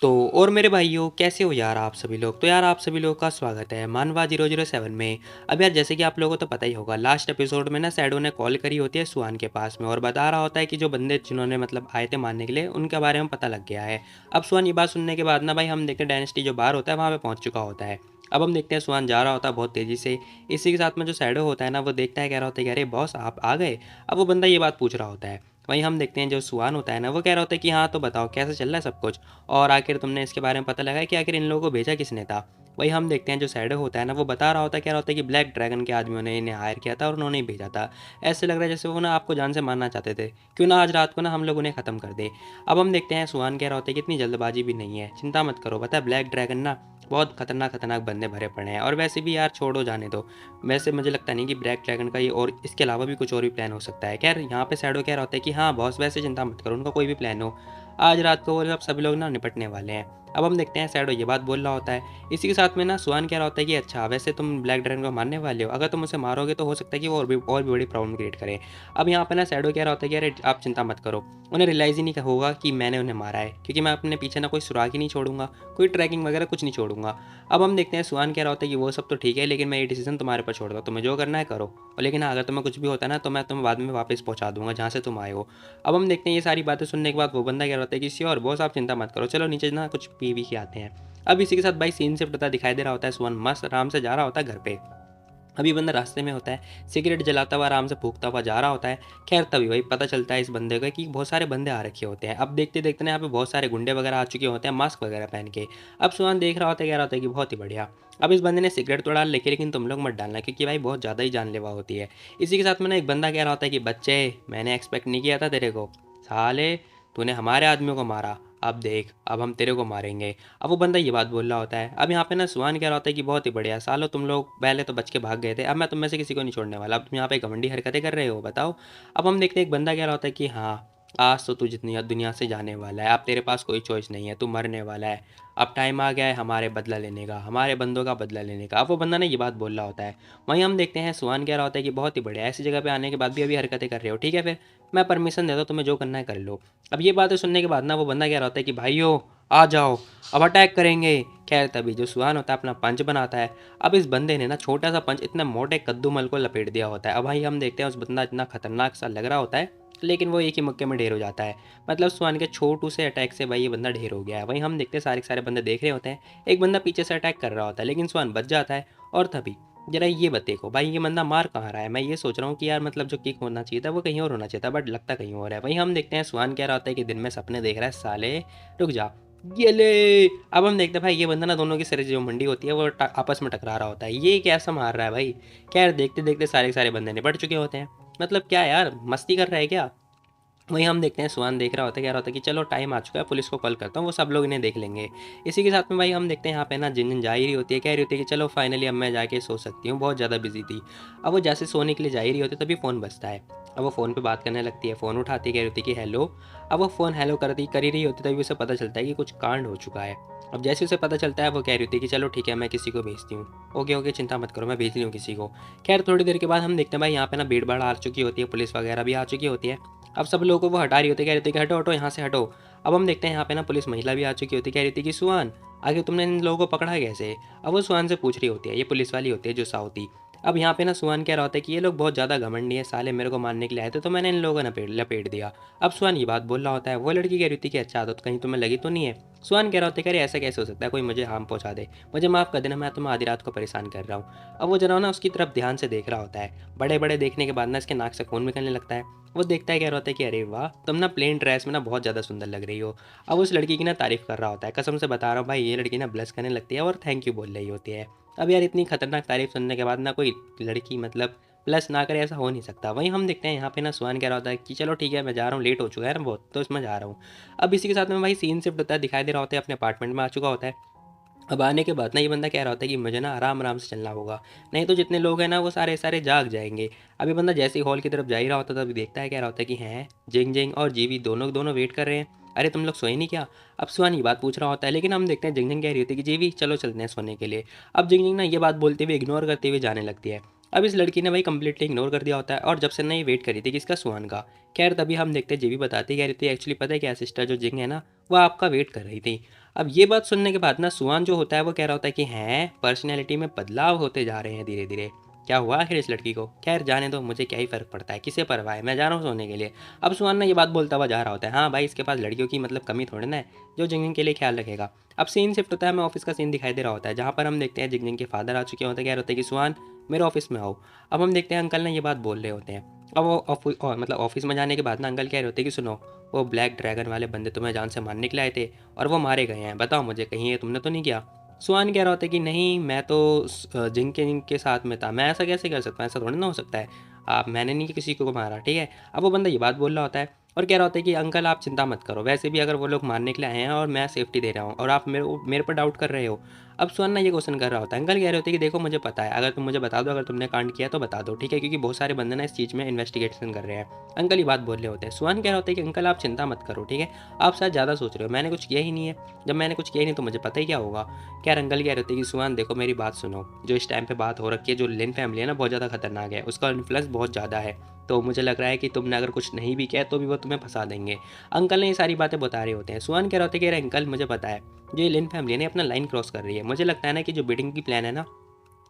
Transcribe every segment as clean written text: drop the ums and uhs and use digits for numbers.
तो और मेरे भाइयों कैसे हो यार आप सभी लोग। तो यार आप सभी लोगों का स्वागत है मानवा 007 में। अब यार जैसे कि आप लोगों को तो पता ही होगा, लास्ट एपिसोड में ना सैडो ने कॉल करी होती है सुहान के पास में और बता रहा होता है कि जो बंदे जिन्होंने मतलब आए थे मारने के लिए उनके बारे में पता लग गया है। अब सुहान ये बात सुनने के बाद ना भाई हम देखते हैं डायनेस्टी जो बाहर होता है वहाँ पे पहुंच चुका होता है। अब हम देखते हैं सुहान जा रहा होता है बहुत तेज़ी से। इसी के साथ में जो सैडो होता है ना वो देखता है, कह रहा होता है कि अरे बॉस आप आ गए। अब वो बंदा ये बात पूछ रहा होता है। वहीं हम देखते हैं जो सुहान होता है ना वो कह रहा होता है कि हाँ तो बताओ कैसे चल रहा है सब कुछ, और आखिर तुमने इसके बारे में पता लगाया कि आखिर इन लोगों को भेजा किसने था। वही हम देखते हैं जो सैडो होता है ना वो बता रहा होता है, कह रहा होता है कि ब्लैक ड्रैगन के आदमियों ने इन्हें हायर किया था और उन्होंने ही भेजा था। ऐसे लग रहा है जैसे वो ना आपको जान से मारना चाहते थे, क्यों ना आज रात को ना हम लोग उन्हें ख़त्म कर दे। अब हम देखते हैं सुहान कह रहा होता है कि इतनी जल्दबाजी भी नहीं है, चिंता मत करो, पता है ब्लैक ड्रैगन ना बहुत खतरनाक खतरनाक बंदे भरे पड़े हैं, और वैसे भी यार छोड़ो जाने दो। वैसे मुझे लगता नहीं कि ब्लैक ड्रैगन का ये और इसके अलावा भी कुछ और भी प्लान हो सकता है। खैर यहाँ पे सैडो कह रहा होता है कि हाँ बॉस वैसे चिंता मत करो, उनका कोई भी प्लान हो आज रात को वो सब सभी लोग ना निपटने वाले हैं। अब हम देखते हैं सैडो ये बात बोल रहा होता है। इसी के साथ में ना सुहान कह रहा होता है कि अच्छा वैसे तुम ब्लैक ड्रैगन को मारने वाले हो, अगर तुम उसे मारोगे तो हो सकता है कि वो और भी बड़ी प्रॉब्लम क्रिएट करे। अब यहाँ पे ना सैडो कह रहा होता है कि अरे आप चिंता मत करो, उन्हें रियलाइज़ ही नहीं होगा कि मैंने उन्हें मारा है, क्योंकि मैं अपने पीछे ना कोई सुराग ही नहीं छोड़ूंगा, कोई ट्रैकिंग वगैरह कुछ नहीं छोड़ूंगा। अब हम देखते हैं सुहान कह रहा होता है कि वो सब तो ठीक है, लेकिन मैं ये डिसीजन तुम्हारे पर छोड़ता हूँ, तुम्हें जो करना है करो, और लेकिन हाँ अगर तुम्हें कुछ भी होता है ना तो मैं तुम्हें बाद में वापस पहुँचा दूंगा जहाँ से तुम आए हो। अब हम देखते हैं ये सारी बातें सुनने के बाद वो बंदा कह रहा होता है कि श्योर बॉस आप चिंता मत करो, चलो नीचे ना कुछ पी वी के आते हैं। अब इसी के साथ भाई सीन से पता दिखाई दे रहा होता है सुहान मस्त आराम से जा रहा होता है घर पे। अभी बंदा रास्ते में होता है, सिगरेट जलाता हुआ आराम से फूकता हुआ जा रहा होता है। खैर तभी वही पता चलता है इस बंदे को कि बहुत सारे बंदे आ रखे होते हैं। अब देखते देखते ना यहाँ पे बहुत सारे गुंडे वगैरह आ चुके होते हैं मास्क वगैरह पहन के। अब सुहान देख रहा होता है, कह रहा होता है कि बहुत ही बढ़िया। अब इस बंदे ने सिगरेट तो डाल लेके, लेकिन तुम लोग मत डालना क्योंकि भाई बहुत ज़्यादा ही जानलेवा होती है। इसी के साथ में ना एक बंदा कह रहा होता है कि बच्चे मैंने एक्सपेक्ट नहीं किया था तेरे को, साले तूने हमारे आदमियों को मारा, अब देख अब हम तेरे को मारेंगे। अब वो बंदा ये बात बोल रहा होता है। अब यहाँ पे ना सुहान कह रहा होता है कि बहुत ही बढ़िया सालो, तुम लोग पहले तो बच के भाग गए थे, अब मैं तुम में से किसी को नहीं छोड़ने वाला, अब तुम यहाँ पे घमंडी हरकतें कर रहे हो बताओ। अब हम देखते हैं एक बंदा कह रहा होता है कि हाँ आज तो तू जितनी दुनिया से जाने वाला है, अब तेरे पास कोई चॉइस नहीं है, तू मरने वाला है। अब टाइम आ गया है हमारे बदला लेने का, हमारे बंदों का बदला लेने का। अब वो बंदा ने ये बात बोल रहा होता है। वहीं हम देखते हैं सुहान कह रहा होता है कि बहुत ही बढ़िया, ऐसी जगह पे आने के बाद भी अभी हरकतें कर रहे हो, ठीक है फिर मैं परमिशन देता हूँ, तुम्हें जो करना है कर लो। अब ये बातें सुनने के बाद ना वो बंदा कह रहा होता है कि भाइयों आ जाओ, अब अटैक करेंगे। खैर तभी जो सुहान होता है अपना पंच बनाता है। अब इस बंदे ने ना छोटा सा पंच इतने मोटे कद्दूमल को लपेट दिया होता है। अब भाई हम देखते हैं उस बंदा इतना खतरनाक सा लग रहा होता है, लेकिन वो एक ही मुक्के में ढेर हो जाता है। मतलब सुहान के छोटू से अटैक से भाई ये बंदा ढेर हो गया है। वहीं हम देखते हैं सारे के सारे बंदे देख रहे होते हैं, एक बंदा पीछे से अटैक कर रहा होता है लेकिन सुहान बच जाता है। और तभी जरा ये बत देखो भाई ये बंदा मार कहाँ रहा है। मैं ये सोच रहा हूँ कि यार मतलब जो किक होना चाहिए था वो कहीं और होना चाहिए था, बट लगता कहीं और है। वहीं हम देखते हैं सुहान कह रहा होता है कि दिन में सपने देख रहा है साले, रुक जा ये ले। अब हम देखते हैं भाई ये बंदा ना दोनों की सिर जो मंडी होती है वो आपस में टकरा रहा होता है, ये कैसा मार रहा है भाई। खैर देखते देखते सारे के सारे बंदे निपट चुके होते हैं। मतलब क्या यार मस्ती कर रहा है क्या। वहीं हम देखते हैं सुहान देख रहा होता है, कह रहा होता है कि चलो टाइम आ चुका है, पुलिस को कॉल करता हूँ वो सब लोग इन्हें देख लेंगे। इसी के साथ में भाई हम देखते हैं यहाँ पे ना जिन जिन जा ही रही होती है, कह रही होती है कि चलो फाइनली अब मैं जाके सो सकती हूँ, बहुत ज़्यादा बिजी थी। अब वो जैसे सोने के लिए जा ही रही होती है तभी फ़ोन बजता है। अब वो फ़ोन पे बात करने लगती है, फ़ोन उठाती है, कह रही होती है कि हेलो। अब वो फ़ोन हेलो कर ही रही होती है तभी उसे पता चलता है कि कुछ कांड हो चुका है। अब जैसे उसे पता चलता है वो कह रही होती है कि चलो ठीक है मैं किसी को भेजती हूँ। ओके ओके चिंता मत करो मैं भेज रही हूँ किसी को। खैर थोड़ी देर के बाद हम देखते हैं भाई यहाँ पे ना भीड़ भाड़ आ चुकी होती है, पुलिस वगैरह भी आ चुकी होती है। अब सब लोगों को वो हटा रही होती है, कह रही थी कि हटो हटो यहाँ से हटो। अब हम देखते हैं यहाँ पे ना पुलिस महिला भी आ चुकी होती है, कह रही थी कि सुहान आगे तुमने इन लोगों को पकड़ा कैसे। अब वो सुहान से पूछ रही होती है, ये पुलिस वाली होती है जो साउथी। अब यहाँ पे ना सुहान कह रहा होता है कि ये लोग बहुत ज़्यादा घमंडी है साले, मेरे को मारने के लिए आए थे तो मैंने इन लोगों को लपेट लपेट दिया। अब सुहान ये बात बोल रहा होता है, वो लड़की कह रही थी कि अच्छा तो कहीं तुम्हें लगी तो नहीं है। सुहान कह रहा होता है कि अरे ऐसा कैसे हो सकता है, कोई मुझे हार्म पहुंचा दे, मुझे माफ़ कर देना, मैं तुम्हें आधी रात को परेशान कर रहा हूँ। अब वो जरा ना उसकी तरफ ध्यान से देख रहा होता है, बड़े बड़े देखने के बाद ना इसके नाक से खून निकलने लगता है। वो देखता है, कह रहा होता है कि अरे वाह तुम ना प्लेन ड्रेस में ना बहुत ज़्यादा सुंदर लग रही हो। अब उस लड़की की ना तारीफ़ कर रहा होता है, कसम से बता रहा हूँ भाई ये लड़की ना ब्लश करने लगती है और थैंक यू बोल रही होती है। अब यार इतनी खतरनाक तारीफ़ सुनने के बाद ना कोई लड़की मतलब प्लस ना करे ऐसा हो नहीं सकता। वहीं हम देखते हैं यहाँ पे ना सुहान कह रहा होता है कि चलो ठीक है मैं जा रहा हूँ, लेट हो चुका है ना बहुत तो इसमें जा रहा हूँ। अब इसी के साथ में भाई सीन शिफ्ट होता है, दिखाई दे रहा होता है अपने अपार्टमेंट में आ चुका होता है। अब आने के बाद ना ये बंदा कह रहा होता है कि मुझे ना आराम आराम से चलना होगा, नहीं तो जितने लोग हैं ना वो सारे सारे जाग जाएंगे। अब ये बंदा जैसे ही हॉल की तरफ जा ही रहा होता है तभी देखता है, कह रहा होता है कि हैं जिंग जिंग और जीवी दोनों दोनों वेट कर रहे हैं, अरे तुम लोग सोए नहीं क्या। अब सुहान ये बात पूछ रहा होता है, लेकिन हम देखते हैं जिंग जिंग कह रही होती है कि जीवी चलो चलते हैं सोने के लिए। अब जिंग जिंग ना ये बात बोलते हुए इग्नोर करते हुए जाने लगती है। अब इस लड़की ने भाई कंप्लीटली इग्नोर कर दिया होता है और जब से ना ये वेट करी थी किसका, सुहान का। खैर तभी हम देखते हैं जीवी बताती कह रही थी एक्चुअली पता है क्या सिस्टर, जो जिंग है ना वो आपका वेट कर रही थी। अब ये बात सुनने के बाद ना सुहान जो होता है वो कह रहा होता है कि हैं पर्सनैलिटी में बदलाव होते जा रहे हैं धीरे धीरे। क्या हुआ आखिर इस लड़की को, खैर जाने दो, मुझे क्या ही फ़र्क पड़ता है, किसे परवाह है, मैं जा रहा हूँ सोने के लिए। अब सुहान ना ये बात बोलता हुआ जा रहा होता है, हाँ भाई इसके पास लड़कियों की मतलब कमी थोड़ी ना है जो जिंग के लिए ख्याल रखेगा। अब सीन शिफ्ट होता है, हमें ऑफिस का सीन दिखाई दे रहा होता है जहाँ पर हम देखते हैं जिंग के फादर आ चुके होते हैं, कह रहे होते हैं कि सुहान मेरे ऑफिस में आओ। अब हम देखते हैं अंकल ने ये बात बोल रहे होते हैं। अब वो मतलब ऑफिस में जाने के बाद ना अंकल कह रहे होते हैं कि सुनो, वो ब्लैक ड्रैगन वाले बंदे तुम्हें जान से मारने के लिए आए थे और वो मारे गए हैं, बताओ मुझे कहीं ये तुमने तो नहीं किया। सुहान कह रहा होता है कि नहीं मैं तो जिंग के साथ में था, मैं ऐसा कैसे कर सकता हूँ, ऐसा थोड़ी ना हो सकता है। आप मैंने नहीं किसी को मारा, ठीक है। अब वो बंदा ये बात बोल रहा होता है और कह रहा होता है कि अंकल आप चिंता मत करो, वैसे भी अगर वो लोग मारने के लिए आए हैं और मैं सेफ्टी दे रहा हूँ और आप मेरे पर डाउट कर रहे हो। अब सुहाना ये क्वेश्चन कर रहा होता है, अंकल कह रहे होते हैं कि देखो मुझे पता है, अगर तुम मुझे बता दो अगर तुमने कांड किया तो बता दो, ठीक है, क्योंकि बहुत सारे बंदे ना इस चीज़ में इन्वेस्टिगेशन कर रहे हैं। अंकल ये बात बोल रहे होते हैं। सुहान कह रहा होता है कि अंकल आप चिंता मत करो, ठीक है, आप शायद ज़्यादा सोच रहे हो, मैंने कुछ किया ही नहीं है, जब मैंने कुछ किया ही नहीं तो मुझे पता ही क्या होगा। खैर अंकल कह रहे होते हैं कि सुहान देखो मेरी बात सुनो, जो इस टाइम पे बात हो रखी है, जो लिन फैमिली है ना बहुत ज़्यादा खतरनाक है, उसका इन्फ्लुएंस बहुत ज़्यादा है, तो मुझे लग रहा है कि तुमने अगर कुछ नहीं भी किया तो भी वो तुम्हें फंसा देंगे। अंकल ने ये सारी बातें बता रहे होते हैं। सुहान कह रहे होते हैं कि अरे अंकल मुझे पता है, जो ये लिन फैमिली है ना अपना लाइन क्रॉस कर रही है, मुझे लगता है ना कि जो बिडिंग की प्लान है ना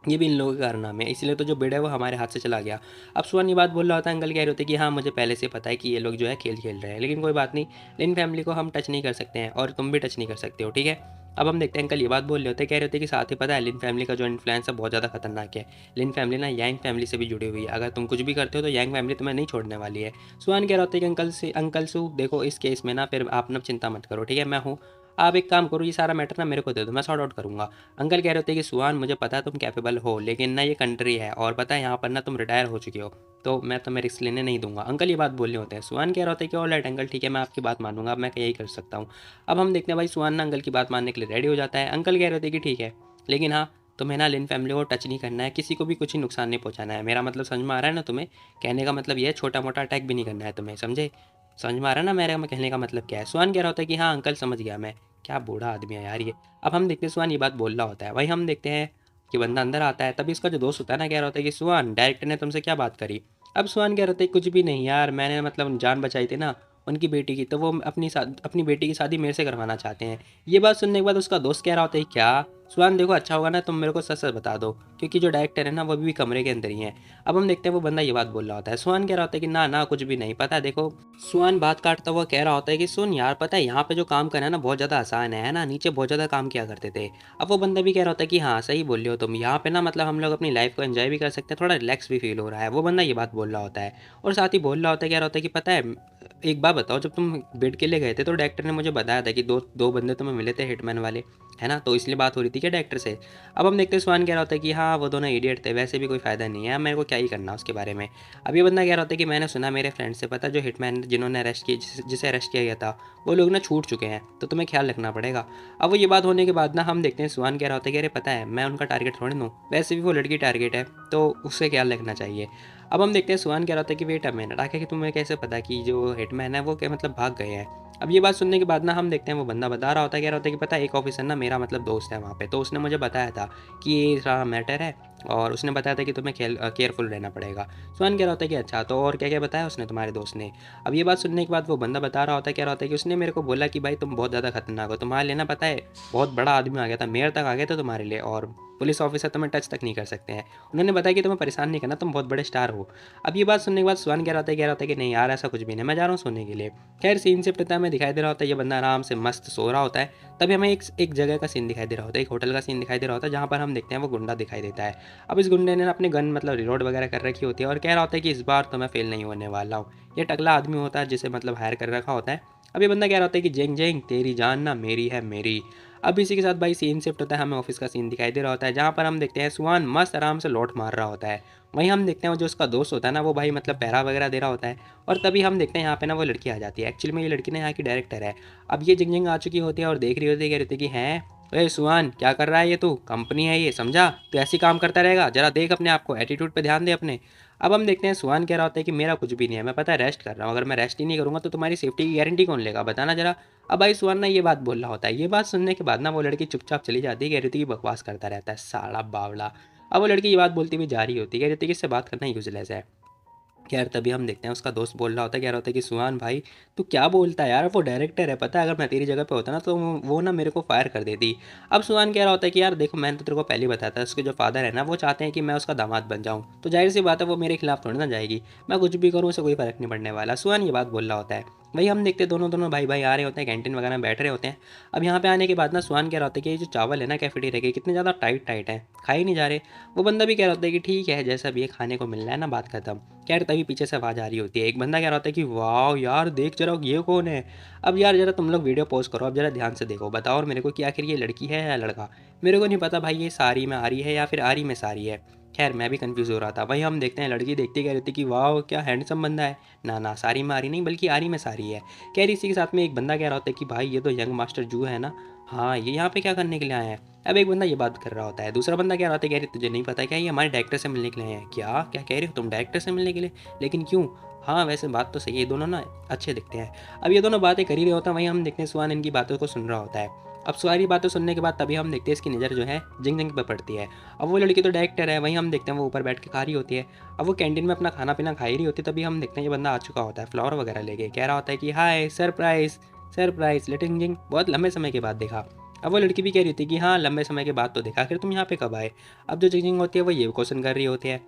ये भी इन लोगों के कारनामे है, इसलिए तो जो बिड है वो हमारे हाथ से चला गया। अब सुहान ये बात बोल रहा होता है, अंकल कह रहे होते हैं कि हाँ मुझे पहले से पता है कि ये लोग जो है खेल खेल रहे हैं, लेकिन कोई बात नहीं, लिन फैमिली को हम टच नहीं कर सकते हैं और तुम भी टच नहीं कर सकते हो, ठीक है। अब हम देखते हैं अंकल ये बात बोल रहे होते हैं, कह रहे होते हैं कि साथ ही पता है लिन फैमिली का जो इन्फ्लुएंस है बहुत ज़्यादा खतरनाक है। लिन फैमिली ना यांग फैमिली से भी जुड़ी हुई है, अगर तुम कुछ भी करते हो तो यांग फैमिली तुम्हें नहीं छोड़ने वाली है। सुहान कह रहा होता है कि अंकल सु देखो इस केस में ना फिर आप ना चिंता मत करो, ठीक है, मैं हूँ, आप एक काम करो ये सारा मैटर ना मेरे को दे दो, मैं सॉर्ट आउट करूँगा। अंकल कह रहे होते हैं कि सुहान मुझे पता है तुम कैपेबल हो, लेकिन ना ये कंट्री है और पता है यहाँ पर ना तुम रिटायर हो चुके हो, तो मैं तुम्हें रिस्क लेने नहीं दूंगा। अंकल ये बात बोलने होते हैं। सुहान कह रहा होता है कि ऑल राइट अंकल ठीक है मैं आपकी बात मानूंगा, अब मैं यही कर सकता हूँ। अब हम देखते हैं भाई सुहान ना अंकल की बात मानने के लिए रेडी हो जाता है। अंकल कह रहे होते हैं कि ठीक है, लेकिन हाँ तुम्हें ना लिन फैमिली को टच नहीं करना है, किसी को भी कुछ ही नुकसान नहीं पहुंचाना है, मेरा मतलब समझ में आ रहा है ना तुम्हें, कहने का मतलब ये है छोटा मोटा अटैक भी नहीं करना है तुम्हें, समझे, समझ में आ रहा है ना मेरे में कहने का मतलब क्या है। सुहान कह रहा होता है कि हाँ अंकल समझ गया मैं, क्या बूढ़ा आदमी है यार ये। अब हम देखते हैं सुहान ये बात बोल रहा होता है, वही हम देखते हैं कि बंदा अंदर आता है, तभी इसका जो दोस्त होता है ना कह रहा होता है कि सुहान डायरेक्टर ने तुमसे क्या बात करी। अब सुहान कह रहा होता है कुछ भी नहीं यार, मैंने मतलब जान बचाई थी ना उनकी बेटी की, तो वो अपनी बेटी की शादी मेरे से करवाना चाहते हैं। ये बात सुनने के बाद उसका दोस्त कह रहा होता है क्या। सुहान देखो अच्छा होगा ना तुम मेरे को सच सच बता दो, क्योंकि जो डायरेक्टर है ना वो भी कमरे के अंदर ही है। अब हम देखते हैं वो बंदा ये बात बोल रहा होता है। सुहान कह रहा होता है कि ना ना कुछ भी नहीं पता, देखो सुहान बात काटता हुआ कह रहा होता है कि सुन यार पता है यहाँ पे जो काम करना है ना बहुत ज़्यादा आसान है ना, नीचे बहुत ज़्यादा काम किया करते थे। अब वो बंदा भी कह रहा होता है कि हाँ सही बोल रहे हो तुम, यहाँ पे ना मतलब हम लोग अपनी लाइफ को एंजॉय भी कर सकते हैं, थोड़ा रिलैक्स भी फील हो रहा है। वो बंदा ये बात बोल रहा होता है और साथ ही बोल रहा होता है, कह रहा होता है कि पता है एक बात बताओ, जब तुम बेड के लिए गए थे तो डायरेक्टर ने मुझे बताया था कि दो दो बंदे तुम्हें मिले थे हिटमैन वाले, है ना, तो इसलिए बात हो रही थी क्या डायरेक्टर से। अब हम देखते हैं सुहान कह रहा होता है कि हाँ वो दोनों इडियट थे, वैसे भी कोई फ़ायदा नहीं है, मेरे को क्या ही करना उसके बारे में। अब ये बंदा कह रहा होता है कि मैंने सुना मेरे फ्रेंड से, पता जो हिटमैन जिन्होंने अरेस्ट किए जिसे अरेस्ट किया गया था वो लोग ना छूट चुके हैं, तो तुम्हें ख्याल रखना पड़ेगा। अब वो ये बात होने के बाद ना हम देखते हैं सुहान कह रहा होता है कि अरे पता है मैं उनका टारगेट थोड़ी हूँ, वैसे भी वो लड़की टारगेट है तो उससे ख्याल रखना चाहिए। अब हम देखते हैं सुहान कह रहा होता है कि वेट अ मिनट, आखिर कि तुम्हें कैसे पता कि जो हिटमैन है वो क्या मतलब भाग गए हैं। अब ये बात सुनने के बाद ना हम देखते हैं वो बंदा बता रहा होता है, कह रहा होता है कि पता है एक ऑफिसर ना मेरा मतलब दोस्त है वहाँ पे, तो उसने मुझे बताया था कि ये सारा मैटर है और उसने बताया था कि तुम्हें केयरफुल रहना पड़ेगा। सुहान कह रहा होता है कि अच्छा तो और क्या क्या बताया उसने तुम्हारे दोस्त ने। अब ये बात सुनने के बाद वो बंदा बता रहा होता है, कह रहा होता है कि उसने मेरे को बोला कि भाई तुम बहुत ज़्यादा खतरनाक हो, तुम्हारे लिए ना पता है बहुत बड़ा आदमी आ गया था, मेयर तक आ गया था तुम्हारे लिए, और पुलिस ऑफिसर तुम्हें टच तक नहीं कर सकते हैं। उन्होंने बताया कि तुम्हें परेशान नहीं करना, तुम बहुत बड़े स्टार हो। अब ये बात सुनने के बाद सुहान कह रहा था कि नहीं यार ऐसा कुछ भी नहीं, मैं जा रहा हूँ सोने के लिए। खैर सीन शिफ्ट होता है, हमें दिखाई दे रहा होता है ये बंदा आराम से मस्त सो रहा होता है। तभी हमें एक जगह का सीन दिखाई दे रहा होता है, एक होटल का सीन दिखाई दे रहा होता है जहाँ पर हम देखते हैं वो गुंडा दिखाई देता है। अब इस गुंडे ने ना अपनी गन मतलब रिलोड वगैरह कर रखी होती है और कह रहा होता है कि इस बार तो मैं फेल नहीं होने वाला हूँ। ये टकला आदमी होता है जिसे मतलब हायर कर रखा होता है। अब ये बंदा कह रहा होता है कि जेंग जेंग तेरी जान ना मेरी है मेरी। अब इसी के साथ भाई सीन शिफ्ट होता है, हमें ऑफिस का सीन दिखाई दे रहा होता है जहाँ पर हम देखते हैं सुहान मस्त आराम से लौट मार रहा होता है। वहीं हम देखते हैं वो जो उसका दोस्त होता है ना वो भाई मतलब पैरा वगैरह दे रहा होता है। और तभी हम देखते हैं यहाँ पे ना वो लड़की आ जाती है, एक्चुअली में ये लड़की ना यहाँ की डायरेक्टर है। अब ये जिंग जिंग आ चुकी होती है और देख रही होती है, कह रही थी कि हैं अरे सुहान क्या कर रहा है ये, तू कंपनी है ये समझा, तो ऐसी काम करता रहेगा, जरा देख अपने आप को, एटीट्यूड पे ध्यान दे अपने। अब हम देखते हैं सुहान कह रहा होता है कि मेरा कुछ भी नहीं है, मैं पता है रेस्ट कर रहा हूँ, अगर मैं रेस्ट ही नहीं करूँगा तो तुम्हारी सेफ्टी की गारंटी कौन लेगा बताना जरा। अब भाई सुहान ना ये बात बोल रहा होता है, ये बात सुनने के बाद ना वो लड़की चुपचाप चली जाती है, कह रही थी कि बकवास करता रहता है साला बावला। अब वो लड़की ये बात बोलती हुई जा रही होती है, कह रही होती है कि इससे बात करना यूज़लेस है। यार तभी हम देखते हैं उसका दोस्त बोल रहा होता है, कह रहा होता है कि सुहान भाई तू क्या बोलता है यार, वो डायरेक्टर है, पता है अगर मैं तेरी जगह पे होता ना तो वो ना मेरे को फायर कर देती। अब सुहान कह रहा होता है कि यार देखो मैंने तो तेरे को पहले ही बताया था, उसके जो फादर है ना वो चाहते हैं कि मैं उसका दामाद बन जाऊँ, तो जाहिर सी बात है वो मेरे खिलाफ थोड़ी ना जाएगी, मैं कुछ भी करूँ उसे कोई फर्क नहीं पड़ने वाला। सुहान ये बात बोल रहा होता है। वही हम देखते हैं दोनों दोनों भाई भाई आ रहे होते हैं, कैंटीन वगैरह में बैठ रहे होते हैं। अब यहाँ पे आने के बाद ना सुहान कह रहा होता है कि ये जो चावल है ना कैफेटेरिया के कितने ज़्यादा टाइट टाइट है, खा ही नहीं जा रहे। वो बंदा भी कह रहा होता है कि ठीक है जैसा भी है खाने को मिल रहा है ना, बात खत्म। खैर तभी पीछे से आवाज़ आ रही होती है, एक बंदा कह रहा होता है कि वाह यार देख जरा ये कौन है। अब यार जरा तुम लोग वीडियो पॉज करो, अब जरा ध्यान से देखो, बताओ और मेरे को कि आखिर ये लड़की है या लड़का। मेरे को नहीं पता भाई, ये सारी में आ रही है या फिर आरी में सारी है। खैर मैं भी कंफ्यूज हो रहा था। वहीं हम देखते हैं लड़की देखती कह रही थी कि वाह क्या हैंडसम बंदा है। ना ना, सारी में आरी नहीं बल्कि आरी में सारी है। कह रही इसी के साथ में एक बंदा कह रहा होता है कि भाई ये तो यंग मास्टर जू है ना, हाँ ये यहाँ पे क्या करने के लिए आया है। अब एक बंदा ये बात कर रहा होता है, दूसरा बंदा कह रहा होता है, कह रही तुझे नहीं पता क्या ये हमारे डायरेक्टर से मिलने के लिए हैं। क्या क्या कह रहे हो तुम, डायरेक्टर से मिलने के लिए, लेकिन क्यों। हाँ वैसे बात तो सही है, ये दोनों ना अच्छे दिखते हैं। अब ये दोनों बातें कर ही रहे होते हैं, वहीं हम देखते हैं सुहान इनकी बातों को सुन रहा होता है। अब सारी बातें सुनने के बाद तभी हम देखते हैं इसकी नज़र जो है जिंग जिंग पे पड़ती है। अब वो लड़की तो डायरेक्टर है, वहीं हम देखते हैं वो ऊपर बैठ के खा रही होती है। अब वो कैंटीन में अपना खाना पीना खा ही रही होती है, तभी हम देखते हैं ये बंदा आ चुका होता है फ्लावर वगैरह लेके, कह रहा होता है कि हाय सरप्राइज सरप्राइज लिटिल जिंग, बहुत लंबे समय के बाद देखा। अब वो लड़की भी कह रही थी कि हाँ लंबे समय के बाद तो देखा, आखिर तुम यहाँ पे कब आए। अब जो जिंग होती है वो ये क्वेश्चन कर रही होती है।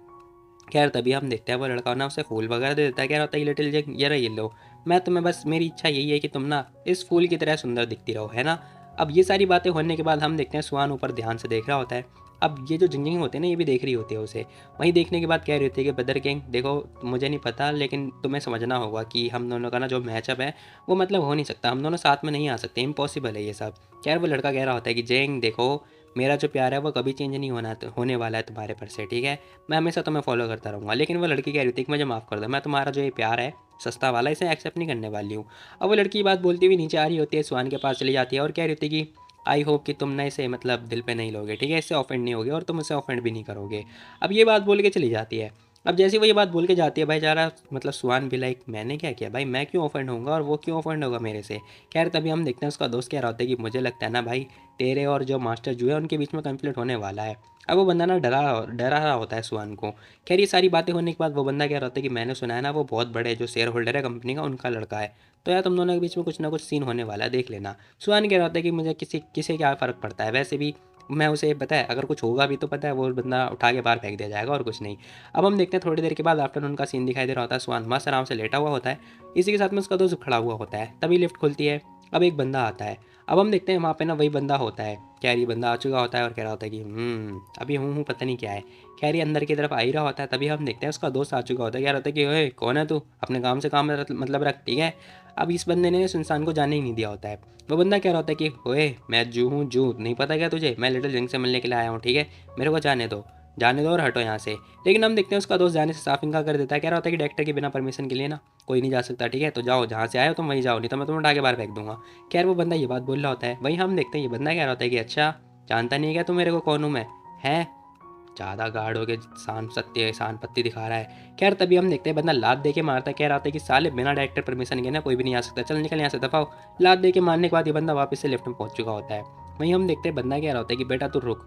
खैर तभी हम देखते हैं वो लड़का ना उसे फूल वगैरह दे देता है, कह रहा होता है लिटिल जिंग ये रहा ये लो, मैं तुम्हें बस मेरी इच्छा यही है कि तुम ना इस फूल की तरह सुंदर दिखती रहो, है ना। अब ये सारी बातें होने के बाद हम देखते हैं सुहान ऊपर ध्यान से देख रहा होता है। अब ये जो जिंजिंग होते हैं ना ये भी देख रही होती है उसे। वहीं देखने के बाद कह रही होती है कि ब्रदर किंग देखो, मुझे नहीं पता लेकिन तुम्हें समझना होगा कि हम दोनों का ना जो मैचअप है वो मतलब हो नहीं सकता, हम दोनों साथ में नहीं आ सकते, इम्पॉसिबल है ये सब। खैर वो लड़का कह रहा होता है कि जिंग देखो, मेरा जो प्यार है वो कभी चेंज नहीं होने वाला है तुम्हारे पर से, ठीक है। मैं हमेशा तुम्हें फॉलो करता रहूँगा। लेकिन वो लड़की कह रही थी कि मुझे माफ़ कर दो, मैं तुम्हारा जो ये प्यार है सस्ता वाला इसे एक्सेप्ट नहीं करने वाली हूँ। अब वो लड़की बात बोलती हुई नीचे आ रही होती है, सुहान के पास चली जाती है और कह रही होती है कि आई होप कि तुम ना इसे मतलब दिल पे नहीं लोगे, ठीक है, इससे ऑफेंड नहीं होगे और तुम इसे ऑफेंड भी नहीं करोगे। अब ये बात बोल के चली जाती है। अब जैसे ही वो ये बात बोल के जाती है भाई जारा मतलब सुहान भी लाइक मैंने क्या किया भाई, मैं क्यों ऑफेंड होऊंगा और वो क्यों ऑफेंड होगा मेरे से। खैर तभी हम देखते हैं उसका दोस्त कह रहा होता है कि मुझे लगता है ना भाई तेरे और जो मास्टर जो है उनके बीच में कन्फ्लिक्ट होने वाला है। अब वो बंदा ना डरा डरा रहा होता है सुहान को। खैर ये सारी बातें होने के बाद वो बंदा कह रहा होता है कि मैंने सुना है ना वो बहुत बड़े जो शेयर होल्डर है कंपनी का उनका लड़का है, तो यार तुम दोनों के बीच में कुछ ना कुछ सीन होने वाला है, देख लेना। सुहान कह रहा होता है कि मुझे किसी किसी क्या फ़र्क पड़ता है, वैसे भी मैं उसे पता है अगर कुछ होगा भी तो पता है वो बंदा उठा के बाहर फेंक दिया जाएगा और कुछ नहीं। अब हम देखते हैं थोड़ी देर के बाद आफ्टरनून का सीन दिखाई दे रहा होता है, सुहान मस्त आराम से लेटा हुआ होता है, इसी के साथ में उसका दोस्त खड़ा हुआ होता है। तभी लिफ्ट खुलती है। अब एक बंदा आता है। अब हम देखते हैं वहाँ पे ना वही बंदा होता है। खैर ये बंदा आ चुका होता है और कह रहा होता है कि अभी हूँ पता नहीं क्या है। खैर ये अंदर की तरफ आ ही रहा होता है, तभी हम देखते हैं उसका दोस्त आ चुका होता है, कह रहा होता है कि ओए कौन है तू, अपने काम से काम मतलब रख, ठीक है। अब इस बंदे ने इस इंसान को जाने ही नहीं दिया होता है। वो बंदा कह रहा होता है कि ओए मैं जू हूँ, जू नहीं पता क्या तुझे, मैं लिटिल जिंग से मिलने के लिए आया हूँ, ठीक है, मेरे को जाने दो, जाने दो और हटो यहाँ से। लेकिन हम देखते हैं उसका दोस्त जाने से साफ इनकार कर देता है, कह रहा होता है कि डायरेक्टर के बिना परमिशन के लिए ना कोई नहीं जा सकता, ठीक है, तो जाओ जहाँ से आए हो तुम वहीं जाओ, नहीं तो मैं तुम्हें उठा के बाहर फेंक दूंगा। खैर वो बंदा ये बात बोल रहा होता है। वहीं हम देखते हैं ये बंदा कह रहा होता है कि अच्छा जानता नहीं है क्या तुम मेरे को कौन हूँ मैं, है ज़्यादा गार्ड हो के शान पत्ती दिखा रहा है। खैर तभी हम देखते हैं बंदा लात दे के मारता है, कह रहा था कि साले बिना डायरेक्टर परमिशन के ना कोई भी नहीं आ सकता, चल निकल यहाँ से दफाओ। लात दे के मारने के बाद ये बंदा वापस से लिफ्ट में पहुंच चुका होता है। वहीं हम देखते हैं बंदा कह रहा होता है कि बेटा तू रुक,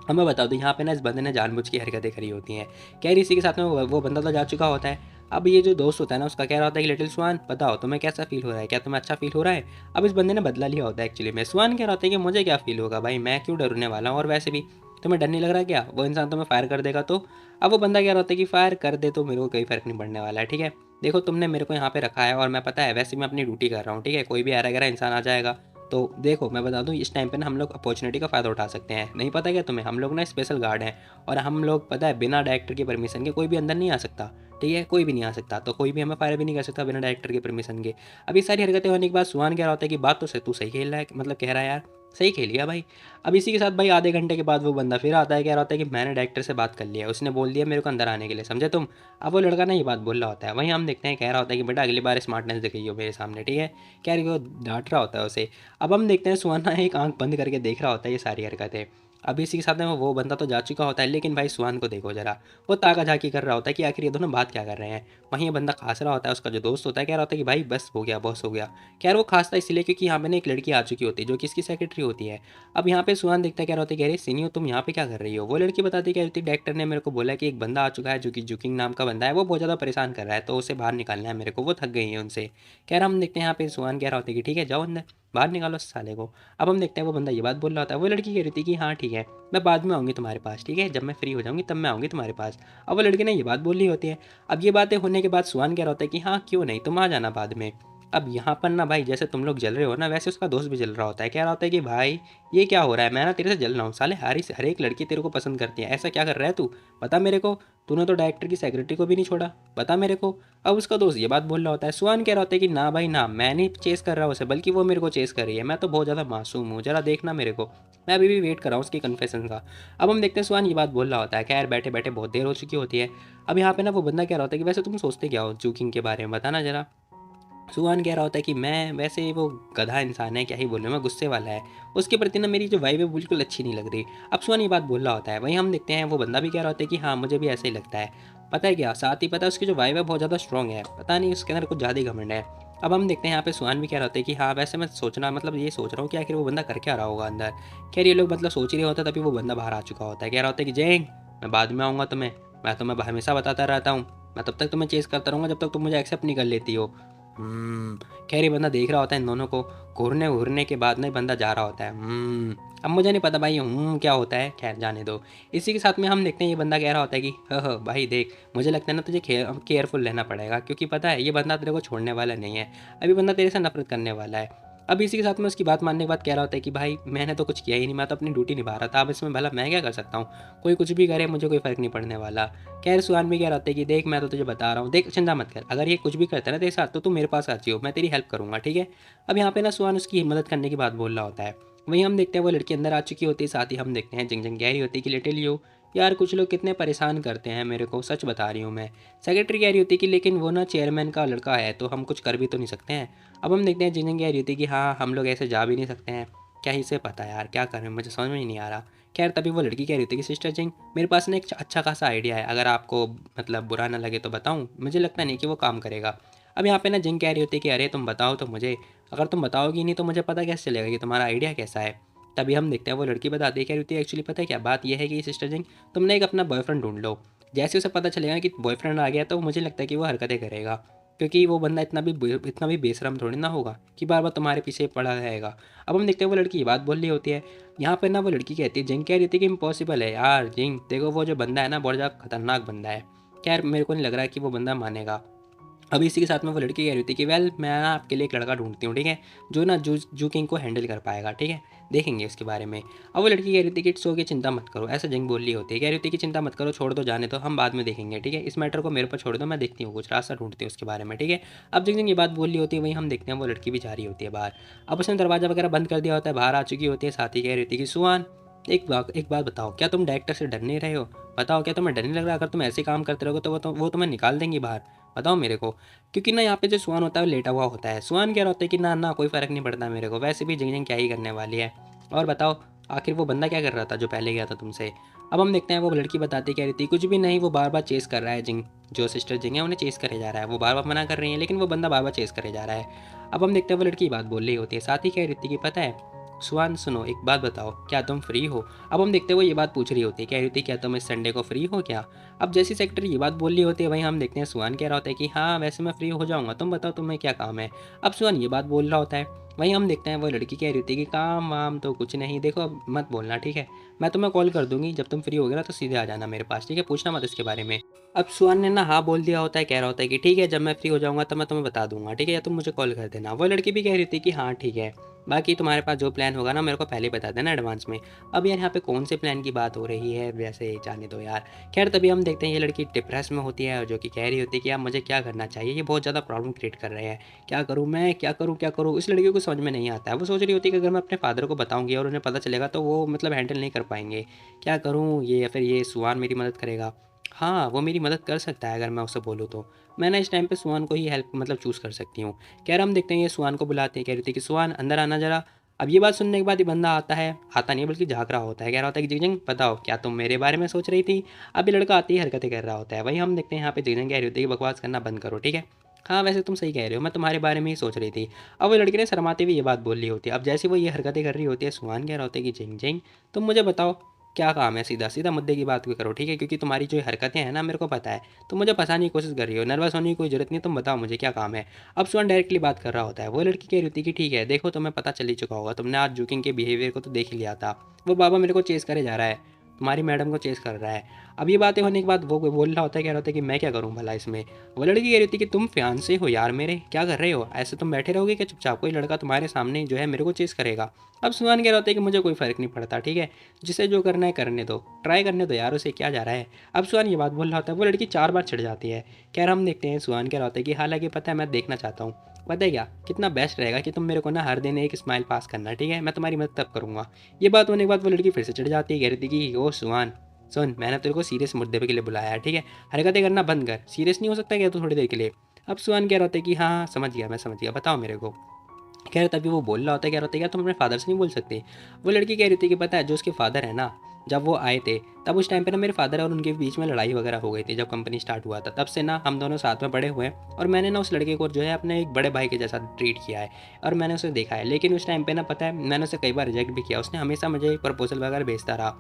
हमें बता दो यहाँ पे ना इस बंदे ने जानबूझ की हरकतें करी होती हैं। खैर इसी के साथ में वो बंदा तो जा चुका होता है। अब ये जो दोस्त होता है ना उसका कह रहा होता है कि लिटिल स्वान बताओ तुम्हें कैसा फील हो रहा है, क्या तुम्हें अच्छा फील हो रहा है। अब इस बंदे ने बदला लिया होता है एक्चुअली में। स्वान कह रहा होता है कि मुझे क्या फील होगा भाई, मैं क्यों डरने वाला हूँ, और वैसे भी तुम्हें डर नहीं लग रहा क्या, वो इंसान तुम्हें फायर कर देगा तो। अब वो बंदा कह रहा होता है कि फायर कर दे तो मेरे को कोई फर्क नहीं पड़ने वाला है, ठीक है। देखो तुमने मेरे को यहाँ पे रखा है और मैं पता है वैसे मैं अपनी ड्यूटी कर रहा हूँ, ठीक है, कोई भी ऐरा गैरा इंसान आ जाएगा तो देखो मैं बता दूं इस टाइम पे ना हम लोग अपॉर्चुनिटी का फ़ायदा उठा सकते हैं। नहीं पता क्या तुम्हें, हम लोग ना स्पेशल गार्ड हैं और हम लोग पता है बिना डायरेक्टर की परमिशन के कोई भी अंदर नहीं आ सकता, ठीक है, कोई भी नहीं आ सकता, तो कोई भी हमें फायर भी नहीं कर सकता बिना डायरेक्टर की परमिशन के। अभी सारी हरकतें होने के बाद सुहान कह रहा होता है कि बात तो सही, तू सही खेल रहा है, मतलब कह रहा है यार सही खेल गया भाई। अब इसी के साथ भाई आधे घंटे के बाद वो बंदा फिर आता है, कह रहा होता है कि मैंने डायरेक्टर से बात कर लिया है, उसने बोल दिया मेरे को अंदर आने के लिए, समझे तुम। अब वो लड़का ना ये बात बोल रहा होता है। वहीं हम देखते हैं कह रहा होता है कि बेटा अगली बार स्मार्टनेस दिखाइए मेरे सामने, ठीक है, कह रही वो डांट रहा होता है उसे। अब हम देखते हैं सुहाना एक आंख बंद करके देख रहा होता है ये सारी हरकतें। अब इसी के साथ में वो बंदा तो जा चुका होता है, लेकिन भाई सुहान को देखो जरा, वो ताका झाकी कर रहा होता है कि आखिर ये दोनों बात क्या कर रहे हैं। वहीं ये बंदा खांस रहा होता है, उसका जो दोस्त होता है कह रहा होता है कि भाई बस हो गया, बस हो गया। खैर वो खांसता इसलिए क्योंकि यहाँ पे ना एक लड़की आ चुकी होती है जो कि इसकी सेक्रेटरी होती है। अब यहाँ पे सुहान देखता है, कह रहा होता है कि अरे सीनियो तुम यहाँ पे क्या कर रही हो। वो लड़की बताती कह रही थी डायरेक्टर ने मेरे को बोला कि एक बंदा आ चुका है जो कि जुकिंग नाम का बंदा है, वो बहुत ज़्यादा परेशान कर रहा है, तो उसे बाहर निकालना है मेरे को, वो थक गई है उनसे। कह रहा हम देखते हैं यहाँ पे सुहान कह रहा होता है कि ठीक है जाओ अंदर, बाहर निकालो उस साले को। अब हम देखते हैं वो बंदा ये बात बोल रहा होता है, वो लड़की कह रही थी कि हाँ ठीक है, मैं बाद में आऊँगी तुम्हारे पास, ठीक है जब मैं फ्री हो जाऊँगी तब मैं आऊँगी तुम्हारे पास। अब वो लड़की ने ये बात बोल ली होती है। अब ये बातें होने के बाद सुहान कह रहा होता है कि हाँ क्यों नहीं, तुम आ जाना बाद में। अब यहाँ पर ना भाई जैसे तुम लोग जल रहे हो ना, वैसे उसका दोस्त भी जल रहा होता है। कह रहा होता है कि भाई ये क्या हो रहा है, मैं ना तेरे से जल रहा हूँ साले, हर एक लड़की तेरे को पसंद करती है, ऐसा क्या कर रहा है तू, बता मेरे को। तूने तो डायरेक्टर की सेक्रेटरी को भी नहीं छोड़ा, बता मेरे को। अब उसका दोस्त ये बात बोल रहा होता है। सुहान कह रहा होता है कि ना भाई ना, मैं नहीं चेस कर रहा हूँ उसे, बल्कि वो मेरे को चेस कर रही है, मैं तो बहुत ज़्यादा मासूम हूँ, जरा देखना मेरे को, मैं अभी भी वेट कर रहा हूँ उसकी कन्फेशन का। अब हम देखते हैं सुहान ये बात बोल रहा होता है। खैर बैठे बैठे बहुत देर हो चुकी होती है। अब यहाँ पे ना वो बंदा कह रहा होता है कि वैसे तुम सोचते क्या हो जूकिंग के बारे में, बताना जरा। सुहान कह रहा होता है कि मैं वैसे वो गधा इंसान है, क्या ही बोलूँ मैं, गुस्से वाला है, उसके प्रति ना मेरी जो वाइब है बिल्कुल अच्छी नहीं लग रही। अब सुहान ये बात बोल रहा होता है, वहीं हम देखते हैं वो बंदा भी कह रहा होता है कि हाँ मुझे भी ऐसा ही लगता है। पता है क्या, साथ ही पता है उसकी जो वाइब है बहुत ज़्यादा स्ट्रॉन्ग है, पता नहीं उसके अंदर कुछ ज़्यादा ही घमंड है। अब हम देखते हैं यहाँ पे सुहान भी कह रहा होता है कि हाँ वैसे मैं सोचना मतलब ये सोच रहा हूँ कि आखिर वो बंदा कर क्या रहा होगा अंदर। खैर ये लोग मतलब सोच ही रहे होता है, तभी वो बंदा बाहर आ चुका होता है। कह रहा होता है कि जैंग मैं बाद में आऊँगा तुम्हें, मैं तुम्हें हमेशा बताता रहता हूँ, मैं तब तक तुम्हें चेस करता रहूँगा जब तक तुम मुझे एक्सेप्ट नहीं कर लेती हो। खैर ये बंदा देख रहा होता है इन दोनों को, घूरने घूरने के बाद ना बंदा जा रहा होता है। अब मुझे नहीं पता भाई क्या होता है, खैर जाने दो। इसी के साथ में हम देखते हैं ये बंदा कह रहा होता है कि ह भाई देख, मुझे लगता है ना तुझे केयरफुल रहना पड़ेगा, क्योंकि पता है ये बंदा तेरे को छोड़ने वाला नहीं है, अभी बंदा तेरे से नफरत करने वाला है। अब इसी के साथ में उसकी बात मानने के बाद कह रहा होता है कि भाई मैंने तो कुछ किया ही नहीं, मैं तो अपनी ड्यूटी निभा रहा था, अब इसमें भला मैं क्या कर सकता हूँ, कोई कुछ भी करे मुझे कोई फ़र्क नहीं पड़ने वाला। खैर सुहान भी कह रहा होता है कि देख मैं तो तुझे बता रहा हूँ, देख चिंता मत कर, अगर ये कुछ भी करता है ना तेरे साथ तो तू मेरे पास आ जाइयो, मैं तेरी हेल्प करूँगा, ठीक है। अब यहाँ पे ना सुहान उसकी मदद करने की बात बोल रहा होता है। वहीं हम देखते हैं वो लड़की अंदर आ चुकी होती है, साथ ही हम देखते हैं जिंग जिंग कह रही होती है कि लिटिल यू, यार कुछ लोग कितने परेशान करते हैं मेरे को, सच बता रही हूँ मैं। सेक्रेटरी कह रही होती है कि लेकिन वो ना चेयरमैन का लड़का है तो हम कुछ कर भी तो नहीं सकते हैं। अब हम देखते हैं जिंग जिंग कह रही होती है कि हाँ हम लोग ऐसे जा भी नहीं सकते हैं, क्या ही से पता यार क्या करें, मुझे समझ में ही नहीं आ रहा। खैर तभी वो लड़की कह रही थी कि सिस्टर जिंग मेरे पास ना एक अच्छा खासा आइडिया है, अगर आपको मतलब बुरा ना लगे तो बताऊं, मुझे लगता नहीं कि वो काम करेगा। अब यहाँ पे ना जिंग कह रही होती है कि अरे तुम बताओ तो मुझे, अगर तुम बताओगी नहीं तो मुझे पता कैसे चलेगा कि तुम्हारा आइडिया कैसा है। तभी हम देखते हैं वो लड़की बताती है, कह रही होती है एक्चुअली पता है क्या बात यह है कि सिस्टर जिंग तुमने एक अपना बॉयफ्रेंड ढूंढ लो, जैसे उसे पता चलेगा कि बॉयफ्रेंड आ गया तो मुझे लगता है कि वो हरकतें करेगा, क्योंकि वो बंदा इतना भी बेशरम थोड़ी ना होगा कि बार बार तुम्हारे पीछे पड़ा रहेगा। अब हम देखते हैं वो लड़की ये बात बोल रही होती है। यहाँ पर ना वो लड़की कहती है, जिंग कह रही थी कि इम्पॉसिबल है यार जिंग, देखो वो जो बंदा है ना बहुत ज़्यादा खतरनाक बंदा है। खैर मेरे को नहीं लग रहा है कि वो बंदा मानेगा। अब इसी के साथ में वो लड़की कह रही थी कि वेल मैं ना आपके लिए एक लड़का ढूंढती हूँ, ठीक है, जो ना जू किंग को हैंडल कर पाएगा, ठीक है, देखेंगे उसके बारे में। अब वो लड़की कह रही थी कि इट्स ओके चिंता मत करो, ऐसा जंग बोल रही होती है, कह रही थी कि चिंता मत करो, छोड़ दो जाने दो, हम बाद में देखेंगे, ठीक है, इस मैटर को मेरे पर छोड़ दो, मैं देखती हूँ कुछ रास्ता ढूंढती हूँ उसके बारे में, ठीक है। अब जिंग जिंग ये बात बोल रही होती है, वहीं हम देखते हैं वो लड़की भी जा रही होती है बाहर। अब उसने दरवाजा वगैरह बंद कर दिया होता है, बाहर आ चुकी होती है, साथ ही कह रही थी कि सुहान एक बात बताओ, क्या तुम डायरेक्टर से डर नहीं रहे हो, बताओ क्या तुम्हें डर नहीं लग रहा, अगर तुम ऐसे काम करते रहोगे तो वो तुम्हें निकाल देंगी बाहर, बताओ मेरे को। क्योंकि ना यहाँ पे जो सुहान होता है वो लेटा हुआ होता है। सुहान कह रहा होता है कि ना ना कोई फ़र्क नहीं पड़ता मेरे को, वैसे भी जिंग जिंग क्या ही करने वाली है, और बताओ आखिर वो बंदा क्या कर रहा था जो पहले गया था तुमसे। अब हम देखते हैं वो लड़की बताती कह रही थी कुछ भी नहीं, वो बार बार चेस कर रहा है जिंग, जो सिस्टर जिंग है उन्हें चेस करे जा रहा है, वो बार बार मना कर रही है लेकिन वो बंदा बार बार चेस करे जा रहा है। अब हम देखते हैं वो लड़की बात बोल रही होती है, साथ ही कह रही थी कि पता है सुहान सुनो एक बात बताओ, क्या तुम फ्री हो। अब हम देखते हैं वो ये बात पूछ रही होती है, कह रही थी क्या तुम इस संडे को फ्री हो क्या। अब जैसी सेक्रेटरी ये बात बोल रही होती है वहीं हम देखते हैं सुहान कह रहा होता है कि हाँ वैसे मैं फ्री हो जाऊंगा, तुम बताओ तुम्हें क्या काम है। अब सुहान ये बात बोल रहा होता है, वहीं हम देखते हैं वो लड़की कह रही होती है कि काम वाम तो कुछ नहीं, देखो अब मत बोलना ठीक है, मैं तुम्हें कॉल कर दूंगी जब तुम फ्री हो गए ना तो सीधे आ जाना मेरे पास, ठीक है, पूछना मत इसके बारे में। अब सुहान ने ना हाँ बोल दिया होता है, कह रहा होता है कि ठीक है जब मैं फ्री हो जाऊंगा तो मैं तुम्हें बता दूंगा, ठीक है, या तुम मुझे कॉल कर देना। वो लड़की भी कह रही थी कि हाँ ठीक है, बाकी तुम्हारे पास जो प्लान होगा ना मेरे को पहले ही बता देना एडवांस में। अब यार यहाँ पे कौन से प्लान की बात हो रही है, वैसे जाने दो यार। खैर तभी हम देखते हैं ये लड़की डिप्रेस में होती है और जो कि कह रही होती है कि यार मुझे क्या करना चाहिए, ये बहुत ज़्यादा प्रॉब्लम क्रिएट कर रहे हैं, क्या करूँ मैं, क्या करूँ क्या करूँ। इस लड़की को समझ में नहीं आता है, वो सोच रही होती है कि अगर मैं अपने फादर को बताऊँगी और उन्हें पता चलेगा तो वो मतलब हैंडल नहीं कर पाएंगे, क्या करूँ ये, या फिर ये सुहान मेरी मदद करेगा। हाँ वो मेरी मदद कर सकता है अगर मैं उसे बोलूँ तो, मैं ना इस टाइम पे सुहान को ही हेल्प मतलब चूज़ कर सकती हूँ। कह रहा हम देखते हैं ये सुहान को बुलाते हैं, कह रही थी कि सुहान अंदर आना ज़रा। अब ये बात सुनने के बाद ये बंदा आता नहीं बल्कि झाँक रहा होता है, कह रहा होता है कि जिगजंग बताओ क्या तुम मेरे बारे में सोच रही थी? अब ये लड़का आते ही हरकतें कर रहा होता है। वहीं हम देखते हैं यहाँ पे जिगजंग कह रही होती है कि बकवास करना बंद करो, ठीक है? हाँ, वैसे तुम सही कह रहे हो, मैं तुम्हारे बारे में ही सोच रही थी। अब वो लड़की ने शर्माते हुए ये बात बोल ली होती है। अब जैसे वो ये हरकतें कर रही होती है, सुहान कह रहा होता है कि जिगजंग तुम मुझे बताओ क्या काम है, सीधा सीधा मुद्दे की बात भी करो, ठीक है? क्योंकि तुम्हारी जो हरकतें हैं ना मेरे को पता है, तुम मुझे फंसाने की कोशिश कर रही हो, नर्वस होने की कोई जरूरत नहीं है, तुम बताओ मुझे क्या काम है। अब सुहान डायरेक्टली बात कर रहा होता है। वो लड़की कह रही होती है कि ठीक है, देखो तुम्हें पता चल ही चुका होगा, तुमने आज जूकिंग के बिहेवियर को तो देख ही लिया था। वो बाबा मेरे को चेस करे जा रहा है, तुम्हारी मैडम को चेस कर रहा है। अब ये बातें होने के बाद वो बोल रहा होता है, कह रहा होता है कि मैं क्या करूँ भला इसमें। वो लड़की कह रही होती है कि तुम फियांसे हो यार मेरे, क्या कर रहे हो? ऐसे तुम बैठे रहोगे क्या चुपचाप? कोई लड़का तुम्हारे सामने जो है मेरे को चेस करेगा। अब सुहान कह रहा होता है कि मुझे कोई फ़र्क नहीं पड़ता, ठीक है? जिसे जो करना है करने दो, ट्राई करने दो यार, उसे क्या जा रहा है। अब सुहान ये बात बोल रहा होता है, वो लड़की 4 बार चिढ़ जाती है। खैर हम देखते हैं, सुहान कह रहा होता है कि हालांकि पता है मैं देखना चाहता हूँ, पता है क्या कितना बेस्ट रहेगा कि तुम मेरे को ना हर दिन एक स्माइल पास करना, ठीक है? मैं तुम्हारी मदद तब करूँगा। ये बात होने के बाद वो लड़की फिर से चिढ़ जाती है, कह रही थी कि ओ सुहान सुन, मैंने तेरे को सीरियस मुद्दे पे के लिए बुलाया है, ठीक है? हरकतें करना बंद कर, सीरियस नहीं हो सकता क्या तू थोड़ी देर के लिए? अब सुहान कह रहा होता है कि हाँ हाँ समझ गया, मैं समझ गया, बताओ मेरे को। कह रहा तभी वो बोल रहा होता है, कह रहा होता है यार तुम अपने फादर से नहीं बोल सकते। वो लड़की कह रही थी कि पता है जो उसके फादर है ना, जब वो आए थे तब उस टाइम पे ना मेरे फादर और उनके बीच में लड़ाई वगैरह हो गई थी जब कंपनी स्टार्ट हुआ था। तब से ना हम दोनों साथ में बड़े हुए हैं और मैंने ना उस लड़के को जो है अपने एक बड़े भाई के जैसा ट्रीट किया है और मैंने उसे देखा है। लेकिन उस टाइम पे ना पता है मैंने उसे कई बार रिजेक्ट भी किया, उसने हमेशा मुझे प्रपोजल वगैरह भेजता रहा।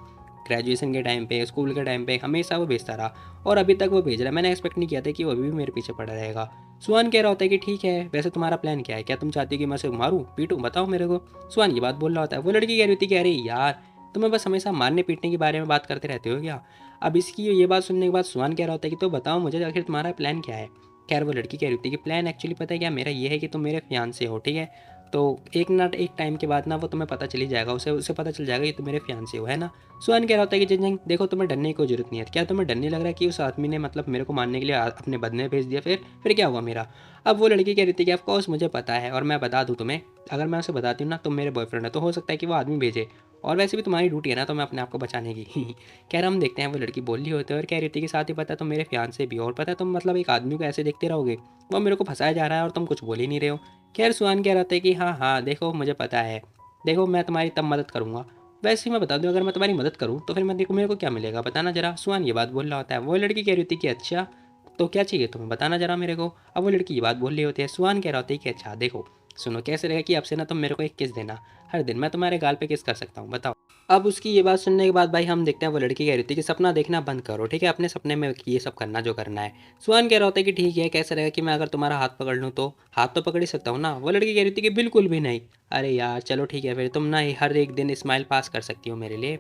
ग्रेजुएशन के टाइम पे, स्कूल के टाइम पे हमेशा वो भेजता रहा और अभी तक वो भेज रहा है। मैंने एक्सपेक्ट नहीं किया था कि वो अभी भी मेरे पीछे पड़ा रहेगा। सुहान कह रहा होता है कि ठीक है, वैसे तुम्हारा प्लान क्या है? क्या तुम चाहती हो कि मैं उसे मारूं पीटूं? बताओ मेरे को। सुहान ये बात बोल रहा होता है। वो लड़की कह रही होती है कि अरे यार, तुम्हें बस हमेशा मारने पीटने के बारे में बात करते रहते हो क्या? अब इसकी ये बात सुनने के बाद सुहान कह रहा होता है कि तो बताओ मुझे आखिर तुम्हारा प्लान क्या है? खैर वो लड़की कह रही होती है कि प्लान एक्चुअली पता है क्या मेरा ये है कि तुम मेरे फियांसे हो, ठीक है? तो एक ना एक टाइम के बाद ना वो तुम्हें पता चल ही जाएगा, उसे उसे पता चल जाएगा कि तुम मेरे फियांसे हो, है ना? सुहान कह रहा होता है कि जिंजंग देखो, तुम्हें डरने की कोई जरूरत नहीं है। क्या तुम्हें डर नहीं लग रहा है कि उस आदमी ने मतलब मेरे को मारने के लिए अपने बदले भेज दिया? फिर क्या हुआ मेरा? अब वो लड़की कह रही थी कि ऑफ कोर्स मुझे पता है और मैं बता दूं तुम्हें, अगर मैं उसे बताती हूँ ना तुम मेरे बॉयफ्रेंड है तो हो सकता है कि वो आदमी भेजे, और वैसे भी तुम्हारी ड्यूटी है ना तो मैं अपने आप को बचाने की। कह रहा हम देखते हैं वो लड़की बोल रही होती है और कह रही थी कि साथ ही पता है तुम मेरे फियांसे भी हो और पता है तुम मतलब एक आदमी को ऐसे देखते रहोगे, वो मेरे को फंसाया जा रहा है और तुम कुछ बोल ही नहीं रहे हो। खैर सुहान कह रहा था कि हाँ हाँ देखो मुझे पता है, देखो मैं तुम्हारी तब मदद करूँगा। वैसे ही मैं बता दूं, अगर मैं तुम्हारी मदद करूँ तो फिर मैं देखो मेरे को क्या मिलेगा, बताना जरा। सुहान ये बात बोल रहा होता है। वो लड़की कह रही होती है कि अच्छा तो क्या चाहिए तुम्हें, बताना जरा मेरे को। अब वो लड़की ये बात बोल रही होती है। सुहान कह रहा होता है कि अच्छा देखो सुनो, कैसे रहेगा कि अब से ना तुम मेरे को एक किस देना, हर दिन मैं तुम्हारे गाल पे किस कर सकता हूँ, बताओ। अब उसकी ये बात सुनने के बाद भाई हम देखते हैं वो लड़की कह रही थी कि सपना देखना बंद करो, ठीक है? अपने सपने में ये सब करना जो करना है। सुहान कह रहा होता है कि ठीक है, कैसे रहेगा कि मैं अगर तुम्हारा हाथ पकड़ लूँ तो? हाथ तो पकड़ ही सकता हूँ ना। वो लड़की कह रही थी कि बिल्कुल भी नहीं। अरे यार चलो ठीक है, फिर तुम ना हर एक दिन स्माइल पास कर सकती हो मेरे लिए,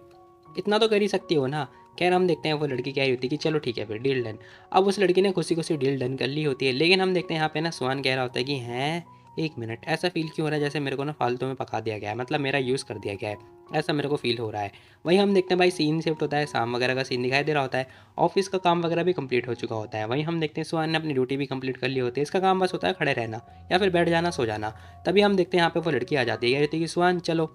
इतना तो कर ही सकती हो ना। खैर हम देखते हैं वो लड़की कह रही होती है कि चलो ठीक है फिर डील डन। अब उस लड़की ने खुशी खुशी डील डन कर ली होती है। लेकिन हम देखते हैं यहाँ पे ना सुहान कह रहा होता है कि हैं एक मिनट, ऐसा फील क्यों हो रहा है जैसे मेरे को ना फालतू में पका दिया गया है, मतलब मेरा यूज़ कर दिया गया है, ऐसा मेरे को फील हो रहा है। वहीं हम देखते हैं भाई सीन शिफ्ट होता है, शाम वगैरह का सीन दिखाई दे रहा होता है। ऑफिस का काम वगैरह भी कंप्लीट हो चुका होता है। वहीं हम देखते हैं सुहान ने अपनी ड्यूटी भी कंप्लीट कर ली होती है। इसका काम बस होता है खड़े रहना या फिर बैठ जाना, सो जाना। तभी हम देखते हैं यहाँ पे वो लड़की आ जाती है, कह रही थी कि सुहान चलो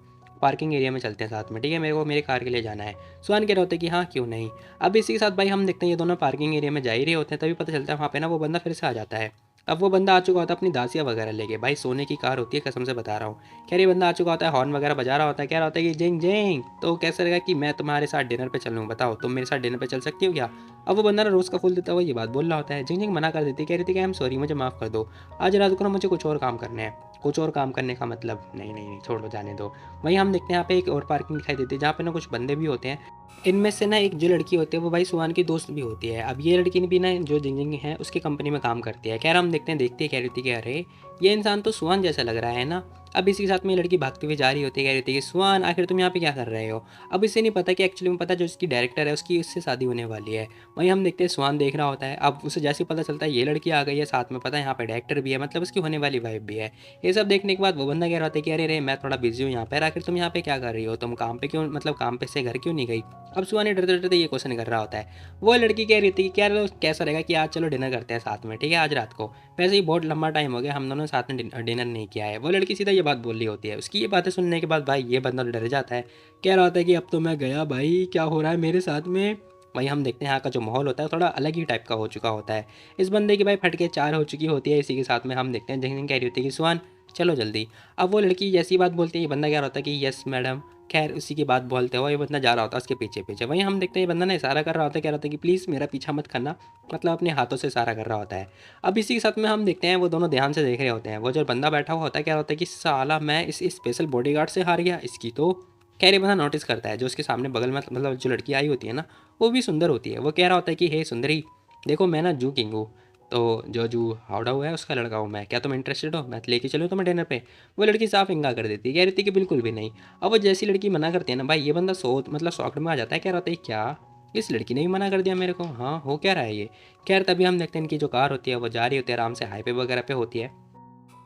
पार्किंग एरिया में चलते हैं साथ में, ठीक है? मेरे को मेरे कार के लिए जाना है। सुहान कह रहे होते हैं कि हाँ क्यों नहीं। अब इसी के साथ भाई हम देखते हैं ये दोनों पार्किंग एरिया में जा ही रहे होते हैं, तभी पता चलता है वहाँ पे ना वो बंदा फिर से आ जाता है। अब वो बंदा आ चुका होता है अपनी दासियाँ वगैरह लेके, भाई सोने की कार होती है कसम से बता रहा हूँ। कह रही बंदा आ चुका होता है, हॉर्न वगैरह बजा रहा होता है, कह रहा होता है कि जिंग जिंग तो कैसे रहेगा कि मैं तुम्हारे साथ डिनर पे चलूँ, बताओ तुम मेरे साथ डिनर पे चल सकती हो क्या? अब वो बंदा ना रोज़ का फूल देता हुआ ये बात बोल रहा होता है। जिंग जिंग मना कर देती, कह रही थी कि आई एम सॉरी, मुझे माफ़ कर दो, आज रात को ना मुझे कुछ और काम करने हैं। कुछ और काम करने का मतलब नहीं नहीं नहीं, छोड़ो जाने दो। वहीं हम देखते हैं यहाँ पे एक और पार्किंग दिखाई देती है जहाँ पे ना कुछ बंदे भी होते हैं। इनमें से ना एक जो लड़की होती है वो भाई सुहान की दोस्त भी होती है। अब ये लड़की ने भी ना जो जिंजिंग है उसकी कंपनी में काम करती है। खैर हम देखते हैं, देखते ही कह रही थी कि अरे ये इंसान तो सुहान जैसा लग रहा है ना। अब इसी के साथ में ये लड़की भागती हुई जा रही होती है, कह रही थी कि सुहान आखिर तुम यहाँ पे क्या कर रहे हो? अब इसे नहीं पता कि एक्चुअली में पता जो उसकी डायरेक्टर है उसकी उससे शादी होने वाली है। वहीं हम देखते हैं सुहान देख रहा होता है। अब उसे जैसे ही पता चलता है ये लड़की आ गई है साथ में, पता है यहाँ पे डायरेक्टर भी है, मतलब उसकी होने वाली वाइफ भी है। ये सब देखने के बाद वो बंदा कह रहा होता है कि अरे रे मैं थोड़ा बिजी हूँ यहाँ पर, आखिर तुम यहाँ पे क्या कर रही हो, तुम काम पे क्यों, मतलब काम पे से घर क्यों नहीं गई? अब सुहान डरते डरते ये क्वेश्चन कर रहा होता है। वो लड़की कह रही थी कि क्या कैसा रहेगा कि आज चलो डिनर करते हैं साथ में, ठीक है? आज रात को, वैसे ही बहुत लंबा टाइम हो गया हम दोनों साथ में डिनर नहीं किया है। वो लड़की सीधा ये बात बोल रही होती है। उसकी ये बातें सुनने के बाद भाई ये बंदा डर जाता है, कह रहा होता है कि अब तो मैं गया भाई, क्या हो रहा है मेरे साथ में। वहीं हम देखते हैं यहाँ का जो माहौल होता है थोड़ा अलग ही टाइप का हो चुका होता है। इस बंदे की भाई फटके चार हो चुकी होती है। इसी के साथ में हम देखते हैं जहीं कह रही होती है कि सुहान चलो जल्दी। अब वो लड़की जैसी बात बोलती है, ये बंदा क्या होता है कि यस मैडम। खैर उसी की बात बोलते हुए ये बंदा जा रहा होता है उसके पीछे पीछे। वहीं हम देखते हैं ये बंदा ना इशारा कर रहा होता है, कह रहा होता है कि प्लीज़ मेरा पीछा मत करना, मतलब अपने हाथों से इशारा कर रहा होता है। अब इसी के साथ में हम देखते हैं वो दोनों ध्यान से देख रहे होते हैं। वो जो बंदा बैठा हुआ होता है कह रहा होता है कि साला मैं इस स्पेशल बॉडीगार्ड से हार गया, इसकी तो। खैर ये बंदा नोटिस करता है जो उसके सामने बगल में मतलब जो लड़की आई होती है ना, वो भी सुंदर होती है। वो कह रहा होता है कि हे सुंदरी, देखो मैं ना जू किंग हूँ, तो जो जू हावड़ा हुआ है उसका लड़का हूँ मैं, क्या तुम इंटरेस्टेड हो, मैं लेके चलूँ तुम्हें डिनर पे। वो लड़की साफ इंकार कर देती है, कह रही थी कि बिल्कुल भी नहीं। अब वो जैसी लड़की मना करती है ना भाई, ये बंदा मतलब शॉक्ड में आ जाता है, कह रहा होता है क्या इस लड़की ने भी मना कर दिया मेरे को, हाँ हो क्या रहा है ये। खैर तभी हम देखते हैं इनकी जो कार होती है वो जा रही होती है आराम से हाईवे वगैरह पे होती है,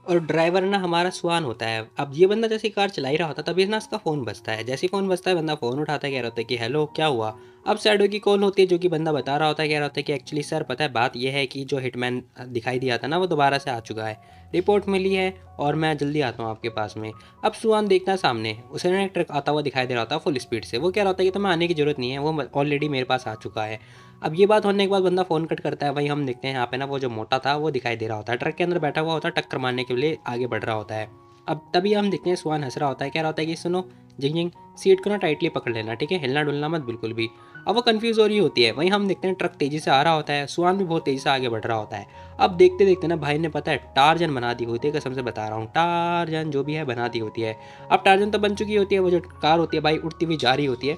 और ड्राइवर ना हमारा सुहान होता है। अब ये बंदा जैसे कार चला ही रहा होता है तभी ना इसका फ़ोन बजता है। जैसे ही फ़ोन बजता है बंदा फ़ोन उठाता है, कह रहा होता है कि हेलो क्या हुआ। अब शैडो की कॉल होती है जो कि बंदा बता रहा होता है, कह रहा होता है कि एक्चुअली सर पता है बात यह है कि जो हिटमैन दिखाई दिया था ना वो दोबारा से आ चुका है, रिपोर्ट मिली है और मैं जल्दी आता हूँ आपके पास में। अब सुहान देखता है सामने उसे ना एक ट्रक आता हुआ दिखाई दे रहा होता है फुल स्पीड से। वो कह रहा होता है कि तुम्हें आने की ज़रूरत नहीं है, वो ऑलरेडी मेरे पास आ चुका है। अब ये बात होने के बाद बंदा फ़ोन कट करता है। वहीं हम देखते हैं यहाँ पे ना वो जो मोटा था वो दिखाई दे रहा होता है, ट्रक के अंदर बैठा हुआ होता है, टक्कर मारने के लिए आगे बढ़ रहा होता है। अब तभी हम देखते हैं सुहान हंस रहा होता है, कह रहा होता है कि सुनो जिंग जिंग, सीट को ना टाइटली पकड़ लेना, ठीक है, हिलना डुलना मत बिल्कुल भी। अब वो कंफ्यूज हो रही होती है। वहीं हम देखते हैं ट्रक तेजी से आ रहा होता है, सुहान भी बहुत तेजी से आगे बढ़ रहा होता है। अब देखते देखते ना भाई ने पता है टार्जन बना दी होती है, कसम से बता रहा हूँ, टार्जन जो भी है बना दी होती है। अब टार्जन तो बन चुकी होती है, वो जो कार होती है भाई उड़ती हुई जा रही होती है,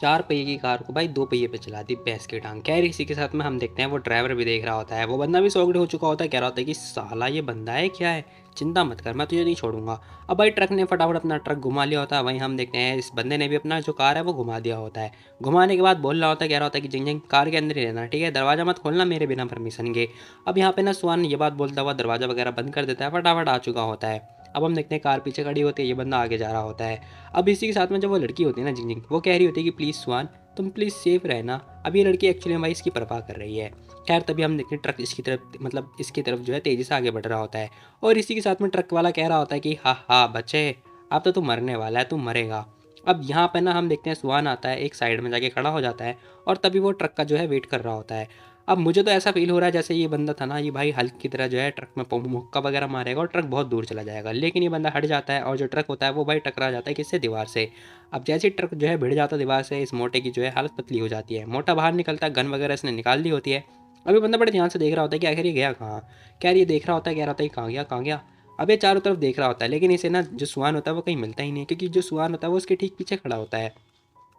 चार पहिए की कार को भाई दो पहिए पे चला दी भैंस की टांग। खैर इसी के साथ में हम देखते हैं वो ड्राइवर भी देख रहा होता है, वो बंदा भी सॉक्ड हो चुका होता है, कह रहा होता है कि साला ये बंदा है क्या है, चिंता मत कर मैं तुझे नहीं छोड़ूंगा। अब भाई ट्रक ने फटाफट अपना ट्रक घुमा लिया होता है। वहीं हम देखते हैं इस बंदे ने भी अपना जो कार है वो घुमा दिया होता है। घुमाने के बाद बोल रहा होता है, कह रहा होता है कि जिंग जिंग कार के अंदर ही रहना, ठीक है, दरवाजा मत खोलना मेरे बिना परमिशन के। अब यहाँ पे ना सुहान ये बात बोलता हुआ दरवाजा वगैरह बंद कर देता है, फटाफट आ चुका होता है। अब हम देखते हैं कार पीछे खड़ी होती है, ये बंदा आगे जा रहा होता है। अब इसी के साथ में जब वो लड़की होती है ना जिंग जिंग, वो कह रही होती है कि प्लीज़ सुहान तुम प्लीज़ सेफ रहना। अब ये लड़की एक्चुअली भाई इसकी परवाह कर रही है। खैर तभी हम देखते हैं ट्रक इसकी तरफ मतलब इसकी तरफ जो है तेज़ी से आगे बढ़ रहा होता है, और इसी के साथ में ट्रक वाला कह रहा होता है कि हाँ हाँ बच्चे, अब तो तू मरने वाला है, तू मरेगा। अब यहाँ पे ना हम देखते हैं सुहान आता है, एक साइड में जाके खड़ा हो जाता है, और तभी वो ट्रक का जो है वेट कर रहा होता है। अब मुझे तो ऐसा फील हो रहा है जैसे ये बंदा था ना, ये भाई हल्क की तरह जो है ट्रक में मुक्का वगैरह मारेगा और ट्रक बहुत दूर चला जाएगा, लेकिन ये बंदा हट जाता है और जो ट्रक होता है वो भाई टकरा जाता है किससे, दीवार से। अब जैसे ही ट्रक जो है भिड़ जाता है दीवार से, इस मोटे की जो है हालत पतली हो जाती है, मोटा बाहर निकलता है, गन वगैरह इसने निकाल ली होती है। अभी बंदा बड़े ध्यान से देख रहा होता है कि आखिर ये गया कहाँ। क्या ये देख रहा होता है, कह रहा होता है कहाँ गया कहाँ गया। अब ये चारों तरफ देख रहा होता है, लेकिन इसे ना जो सुहान होता है वो कहीं मिलता ही नहीं, क्योंकि जो सुहान होता है वो उसके ठीक पीछे खड़ा होता है।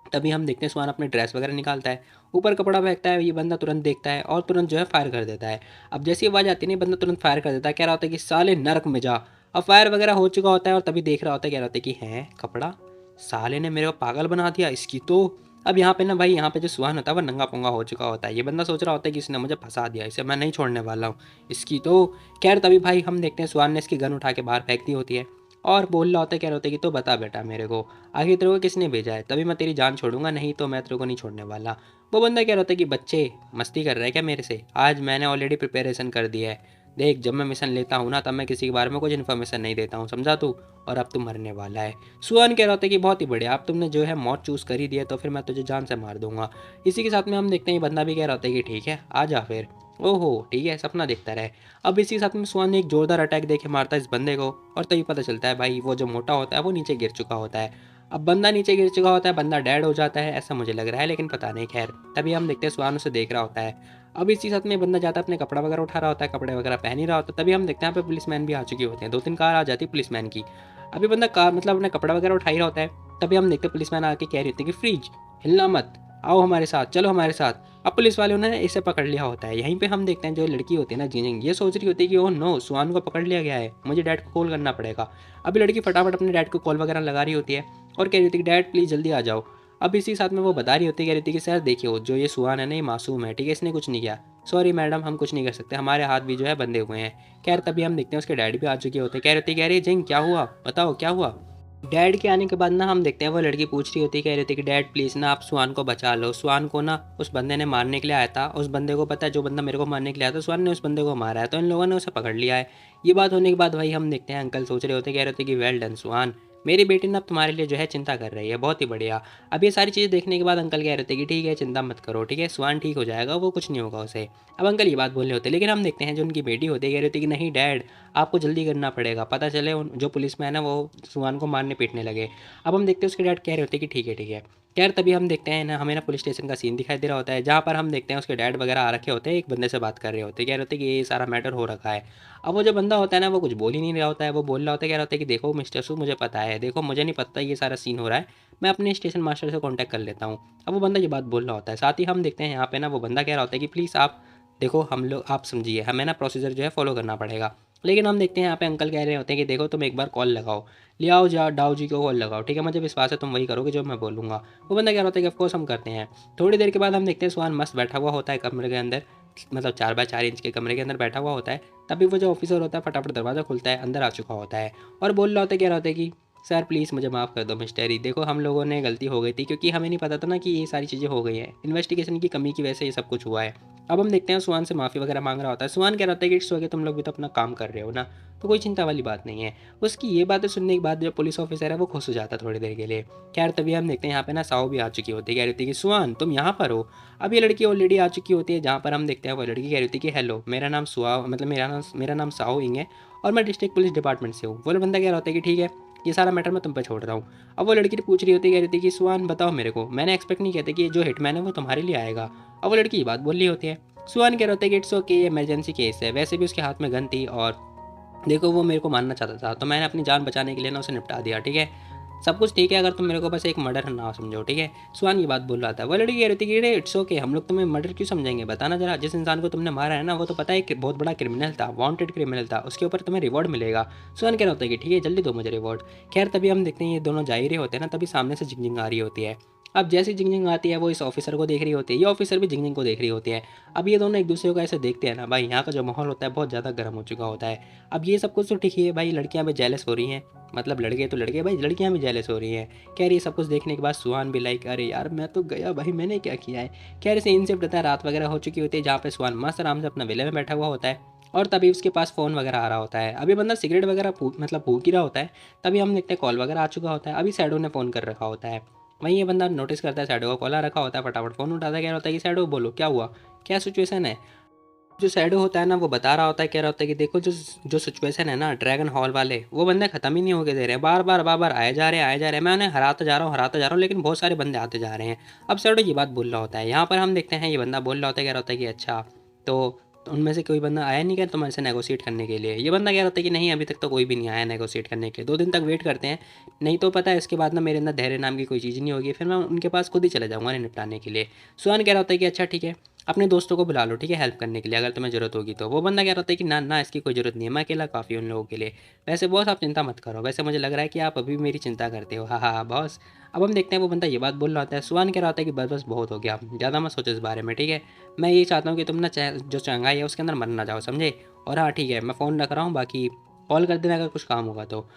तभी हम देखते हैं सुहान अपने ड्रेस वगैरह निकालता है, ऊपर कपड़ा फेंकता है, ये बंदा तुरंत देखता है और तुरंत जो है फायर कर देता है। अब जैसी आवाज़ आती है ना बंदा तुरंत फायर कर देता है, कह रहा होता है कि साले नरक में जा। अब फायर वगैरह हो चुका होता है और तभी देख रहा होता है, कह रहा होता है कि हैं कपड़ा, साले ने मेरे को पागल बना दिया इसकी तो। अब यहाँ पे ना भाई यहाँ पे जो सुहान होता है वो नंगा पुंगा हो चुका होता है, ये बंदा सोच रहा होता है कि इसने मुझे फंसा दिया, इसे मैं नहीं छोड़ने वाला हूँ इसकी तो। खैर तभी भाई हम देखते हैं सुहान ने इसकी गन उठा के बाहर फेंक दी होती है, और बोल रहा होता है, कह रहा होता है कि तो बता बेटा मेरे को आखिर तेरे को किसने भेजा है, तभी मैं तेरी जान छोड़ूंगा, नहीं तो मैं तेरे को नहीं छोड़ने वाला। वो बंदा कह रहा होता है कि बच्चे मस्ती कर रहे हैं क्या मेरे से, आज मैंने ऑलरेडी प्रिपरेशन कर दी है, देख जब मैं मिशन लेता हूँ ना तब मैं किसी के बारे में कुछ इन्फॉर्मेशन नहीं देता हूँ, समझा तू, और अब तू मरने वाला है। सुहान कह रहा होता है कि बहुत ही बढ़िया, अब तुमने जो है मौत चूज़ कर ही दिया तो फिर मैं तुझे जान से मार दूंगा। इसी के साथ में हम देखते हैं ये बंदा भी कह रहा होता है कि ठीक है आ जा फिर, ओहो ठीक है सपना देखता रहे। अब इसी के साथ में सुहान ने एक जोरदार अटैक देके मारता है इस बंदे को, और तभी पता चलता है भाई वो जो मोटा होता है वो नीचे गिर चुका होता है। अब बंदा नीचे गिर चुका होता है, बंदा डेड हो जाता है ऐसा मुझे लग रहा है, लेकिन पता नहीं। खैर तभी हम देखते हैं सुहान उसे देख रहा होता है। अब इसी साथ में बंदा जाता है अपने कपड़ा वगैरह उठा रहा होता है, कपड़े वगैरह पहन ही रहा होता है, तभी हम देखते हैं यहाँ पे पुलिसमैन भी आ चुके होते हैं, दो तीन कार आ जाती है पुलिसमैन की। अभी बंदा कार मतलब अपने कपड़ा वगैरह उठा ही रहा होता है, तभी हम देखते हैं पुलिसमैन आके कह रही होती है कि फ्रीज, हिलना मत, आओ हमारे साथ, चलो हमारे साथ। अब पुलिस वालों ने इसे पकड़ लिया होता है। यहीं पे हम देखते हैं जो लड़की होती है ना जिंग, ये सोच रही होती है कि ओह नो सुहान को पकड़ लिया गया है, मुझे डैड को कॉल करना पड़ेगा। अभी लड़की फटाफट अपने डैड को कॉल वगैरह लगा रही होती है और कह रही होती है कि डैड प्लीज़ जल्दी आ जाओ। अब इसी के साथ में वो बता रही होती है, कह रही थी कि सर देखिए जो ये सुहान है ना ये मासूम है, ठीक है, इसने कुछ नहीं किया, सॉरी मैडम हम कुछ नहीं कर सकते, हमारे हाथ भी जो है बंधे हुए हैं। खैर तभी हम देखते हैं उसके डैडी भी आ चुके होते हैं, कह रहे थे कह रही जिंग क्या हुआ बताओ क्या हुआ। डैड के आने के बाद ना हम देखते हैं वो लड़की पूछ रही होती है, कह रही थी कि डैड प्लीज़ ना आप सुहान को बचा लो, सुहान को ना उस बंदे ने मारने के लिए आया था, उस बंदे को पता है जो बंदा मेरे को मारने के लिए आया था सुहान ने उस बंदे को मारा है, तो इन लोगों ने उसे पकड़ लिया है। ये बात होने के बाद भाई हम देखते हैं अंकल सोच रहे होते, कह रहे थे कि वेल डन सुहान, मेरी बेटी ना अब तुम्हारे लिए जो है चिंता कर रही है, बहुत ही बढ़िया। अब ये सारी चीज़ें देखने के बाद अंकल कह रहे थे कि ठीक है, चिंता मत करो, ठीक है, सुहान ठीक हो जाएगा, वो कुछ नहीं होगा उसे। अब अंकल ये बात बोल रहे होते, लेकिन हम देखते हैं जो उनकी बेटी होती है कह रही होती है कि नहीं डैड, आपको जल्दी करना पड़ेगा, पता चले उन जो पुलिसमैन है वो सुहान को मारने पीटने लगे। अब हम देखते हैं उसके डैड कह रहे होते हैं कि ठीक है, ठीक है। खैर तभी हम देखते हैं ना, हमें ना पुलिस स्टेशन का सीन दिखाई दे रहा होता है, जहाँ पर हम देखते हैं उसके डैड वगैरह आ रखे होते हैं, एक बंदे से बात कर रहे होते हैं, कह रहे होते हैं कि ये सारा मैटर हो रखा है। अब वो जो बंदा होता है ना, वो कुछ बोल ही नहीं रहा होता है, वो बोल रहा होता है, कह रहा होता है कि देखो मिस्टर सू, मुझे पता है, देखो मुझे नहीं पता ये सारा सीन हो रहा है, मैं अपने स्टेशन मास्टर से कॉन्टैक्ट कर लेता हूँ। अब वो बंदा ये बात बोल रहा होता है, साथ ही हम देखते हैं यहाँ पे ना वो बंदा कह रहा होता है कि प्लीज़ आप देखो, हम लोग आप समझिए, हमें ना प्रोसीजर जो है फॉलो करना पड़ेगा। लेकिन हम देखते हैं यहाँ पे अंकल कह रहे होते हैं कि देखो तुम एक बार कॉल लगाओ, ले आओ जा डाओ जी को कॉल लगाओ, ठीक है, मुझे विश्वास है तुम वही करोगे जो मैं बोलूँगा। वो बंदा कह रहा होता है कि ऑफकोर्स हम करते हैं। थोड़ी देर के बाद हम देखते हैं सुहान मस्त बैठा हुआ होता है कमरे के अंदर, मतलब 4x4 इंच के कमरे के अंदर बैठा हुआ होता है। तभी वो जो ऑफिसर होता है फटाफट दरवाज़ा खुलता है, अंदर आ चुका होता है और बोल रहा होता है, कह रहा होता है कि सर प्लीज़ मुझे माफ़ कर दो मिस्टर ई, देखो हम लोगों ने गलती हो गई थी, क्योंकि हमें नहीं पता था ना कि ये सारी चीज़ें हो गई हैं, इन्वेस्टिगेशन की कमी की वजह से ये सब कुछ हुआ है। अब हम देखते हैं सुहान से माफ़ी वगैरह मांग रहा होता है, सुहान कह रहा होता है कि इट्स ओके, तुम लोग भी तो अपना काम कर रहे हो ना, तो कोई चिंता वाली बात नहीं है। उसकी ये बातें सुनने के बाद जो पुलिस ऑफिसर है वो खुश हो जाता है थोड़ी देर के लिए। खैर तभी हम देखते हैं यहाँ पे ना साहू भी आ चुकी होती है, कह रही होती है कि सुहान तुम यहाँ पर हो। अब ये लड़की ऑलरेडी आ चुकी होती है, जहाँ पर हम देखते हैं वो लड़की कह रही होती है कि हेलो, मेरा नाम सुहा, मतलब मेरा नाम साहू इंग है और मैं डिस्ट्रिक्ट पुलिस डिपार्टमेंट से हूँ। वो बंदा कह रहा होता है कि ठीक है, ये सारा मैटर मैं तुम पे छोड़ रहा हूँ। अब वो लड़की पूछ रही होती है, कह रही थी कि सुहान बताओ मेरे को, मैंने एक्सपेक्ट नहीं किया था कि ये जो हिटमैन है वो तुम्हारे लिए आएगा। अब वो लड़की ये बात बोल रही होती है, सुहान कह रहा होता है कि इट्स ओके, ये इमरजेंसी केस है, वैसे भी उसके हाथ में गन थी और देखो वो मेरे को मारना चाहता था, तो मैंने अपनी जान बचाने के लिए ना उसे निपटा दिया, ठीक है, सब कुछ ठीक है, अगर तुम मेरे को बस एक मर्डर ना समझो, ठीक है। सुहान ये बात बोल रहा था, वो लड़की कह रही थी कि अरे इट्स ओके, हम लोग तुम्हें मर्डर क्यों समझेंगे, बताना जरा, जिस इंसान को तुमने मारा है ना वो तो पता है कि बहुत बड़ा क्रिमिनल था, वांटेड क्रिमिनल था, उसके ऊपर तुम्हें रिवॉर्ड मिलेगा। सुहान कह रहा होता है कि ठीक है जल्दी दो मुझे रिवॉर्ड। खैर तभी हम देखते हैं ये दोनों जा ही रहे होते हैं ना, तभी सामने से जिंग आ रही होती है। अब जैसी जिंग आती है वो इस ऑफिसर को देख रही होती है, ये ऑफिसर भी जिंग को देख रही होती है। अब ये दोनों एक दूसरे को ऐसे देखते हैं ना भाई, यहाँ का जो माहौल होता है बहुत ज़्यादा गर्म हो चुका होता है। अब ये सब कुछ तो ठीक ही है भाई, लड़कियां भी जेलस हो रही हैं, मतलब लड़के तो लड़के भाई, लड़कियां भी जेलस हो रही हैं। खैर ये सब कुछ देखने के बाद सुहान भी लाइक अरे यार मैं तो गया भाई, मैंने क्या किया है। खैर इसे इनसे पता है, रात वगैरह हो चुकी होती है, जहाँ पे सुहान मस्त आराम से अपना विले में बैठा हुआ होता है और तभी उसके पास फ़ोन वगैरह आ रहा होता है। अभी बंदा सिगरेट वगैरह मतलब फूक ही रहा होता है, तभी हम देखते हैं कॉल वगैरह आ चुका होता है, अभी सैडो ने फ़ोन कर रखा होता है। वहीं ये बंदा नोटिस करता है सैडो का कॉल आ रखा होता है, फटाफट फ़ोन उठाता है, कह रहा होता है कि सैडो बोलो क्या हुआ, क्या सिचुएशन है। जो शैडो होता है ना वो बता रहा होता है, कह रहा होता है कि देखो जो जो सिचुएशन है ना, ड्रैगन हॉल वाले वो बंदे खत्म ही नहीं होके दे रहे हैं, बार बार आए जा रहे हैं, आए जा रहे हैं, मैं उन्हें हराता जा रहा हूँ, लेकिन बहुत सारे बंदे आते जा रहे हैं। अब शैडो ये बात बोल रहा होता है, यहाँ पर हम देखते हैं ये बंदा बोल रहा होता है, कह रहा होता है कि अच्छा तो उनमें से कोई बंदा आया नहीं क्या तुम्हारे से नेगोशिएट करने के लिए। ये बंदा कह रहा होता है कि नहीं अभी तक तो कोई भी नहीं आया नेगोशिएट करने के लिए, 2 दिन तक वेट करते हैं, नहीं तो पता है इसके बाद ना मेरे अंदर धैर्य नाम की कोई चीज़ नहीं होगी, फिर मैं उनके पास खुद ही चले जाऊँगा निपटाने के लिए। सुहान कह रहा होता है कि अच्छा ठीक है, अपने दोस्तों को बुला लो, ठीक है, हेल्प करने के लिए अगर तुम्हें ज़रूरत होगी तो। वो बंदा कह रहा होता है कि ना ना इसकी कोई ज़रूरत नहीं है, मैं अकेला काफ़ी हूँ उन लोगों के लिए। वैसे बॉस आप चिंता मत करो, वैसे मुझे लग रहा है कि आप अभी भी मेरी चिंता करते हो, हाँ हाँ हाँ बॉस। अब हम देखते हैं वो बंदा ये बात बोल रहा होता है, सुहान कह रहा होता है कि बस बस बहुत हो गया, ज़्यादा मत सोचो इस बारे में, ठीक है, मैं ये चाहता हूँ कि तुम ना जो चंगाई है उसके अंदर मर ना जाओ, समझे। और हाँ ठीक है, मैं फ़ोन रख रहा हूँ, बाकी कॉल कर देना अगर कुछ काम होगा तो।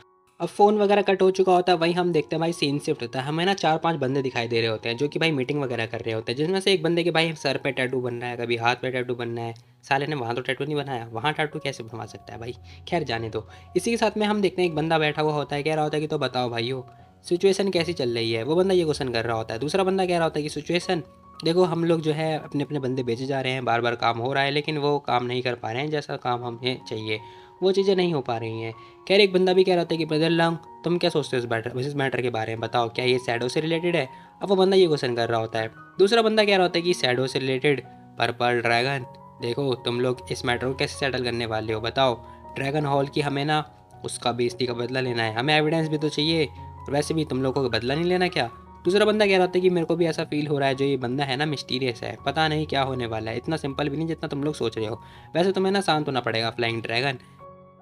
अब फ़ोन वगैरह कट हो चुका होता है, वहीं हम देखते हैं भाई सीन शिफ्ट होता है, हमें ना 4-5 बंदे दिखाई दे रहे होते हैं जो कि भाई मीटिंग वगैरह कर रहे होते हैं, जिसमें से एक बंदे के भाई सर पे टैटू बन रहा है, कभी हाथ पे टैटू बनना है। साले ने वहाँ तो टैटू नहीं बनाया, वहाँ टैटू कैसे बनवा सकता है भाई। खैर जाने दो। इसी के साथ में हम देखते हैं एक बंदा बैठा हुआ होता है, कह रहा होता है कि तो बताओ भाइयों सिचुएशन कैसी चल रही है। वो बंदा ये क्वेश्चन कर रहा होता है, दूसरा बंदा कह रहा होता है कि सिचुएशन देखो हम लोग जो है अपने अपने बंदे बेचे जा रहे हैं, बार बार काम हो रहा है लेकिन वो काम नहीं कर पा रहे हैं जैसा काम हमें चाहिए, वो चीज़ें नहीं हो पा रही हैं। खैर एक बंदा भी कह रहा था कि ब्रदर लॉन्ग तुम क्या सोचते हो इस मैटर के बारे में, बताओ क्या ये सैडो से रिलेटेड है। अब वो बंदा ये क्वेश्चन कर रहा होता है, दूसरा बंदा कह रहा होता है कि सैडो से रिलेटेड पर्पल ड्रैगन, देखो तुम लोग इस मैटर को कैसे सेटल करने वाले हो बताओ। ड्रैगन हॉल की हमें ना उसका बेइज्जती का बदला लेना है, हमें एविडेंस भी तो चाहिए, और वैसे भी तुम लोगों को बदला नहीं लेना क्या। दूसरा बंदा कह रहा था कि मेरे को भी ऐसा फील हो रहा है, जो ये बंदा है ना मिस्टीरियस है, पता नहीं क्या होने वाला है, इतना सिंपल भी नहीं जितना तुम लोग सोच रहे हो, वैसे तुम्हें ना शांत होना पड़ेगा फ्लाइंग ड्रैगन।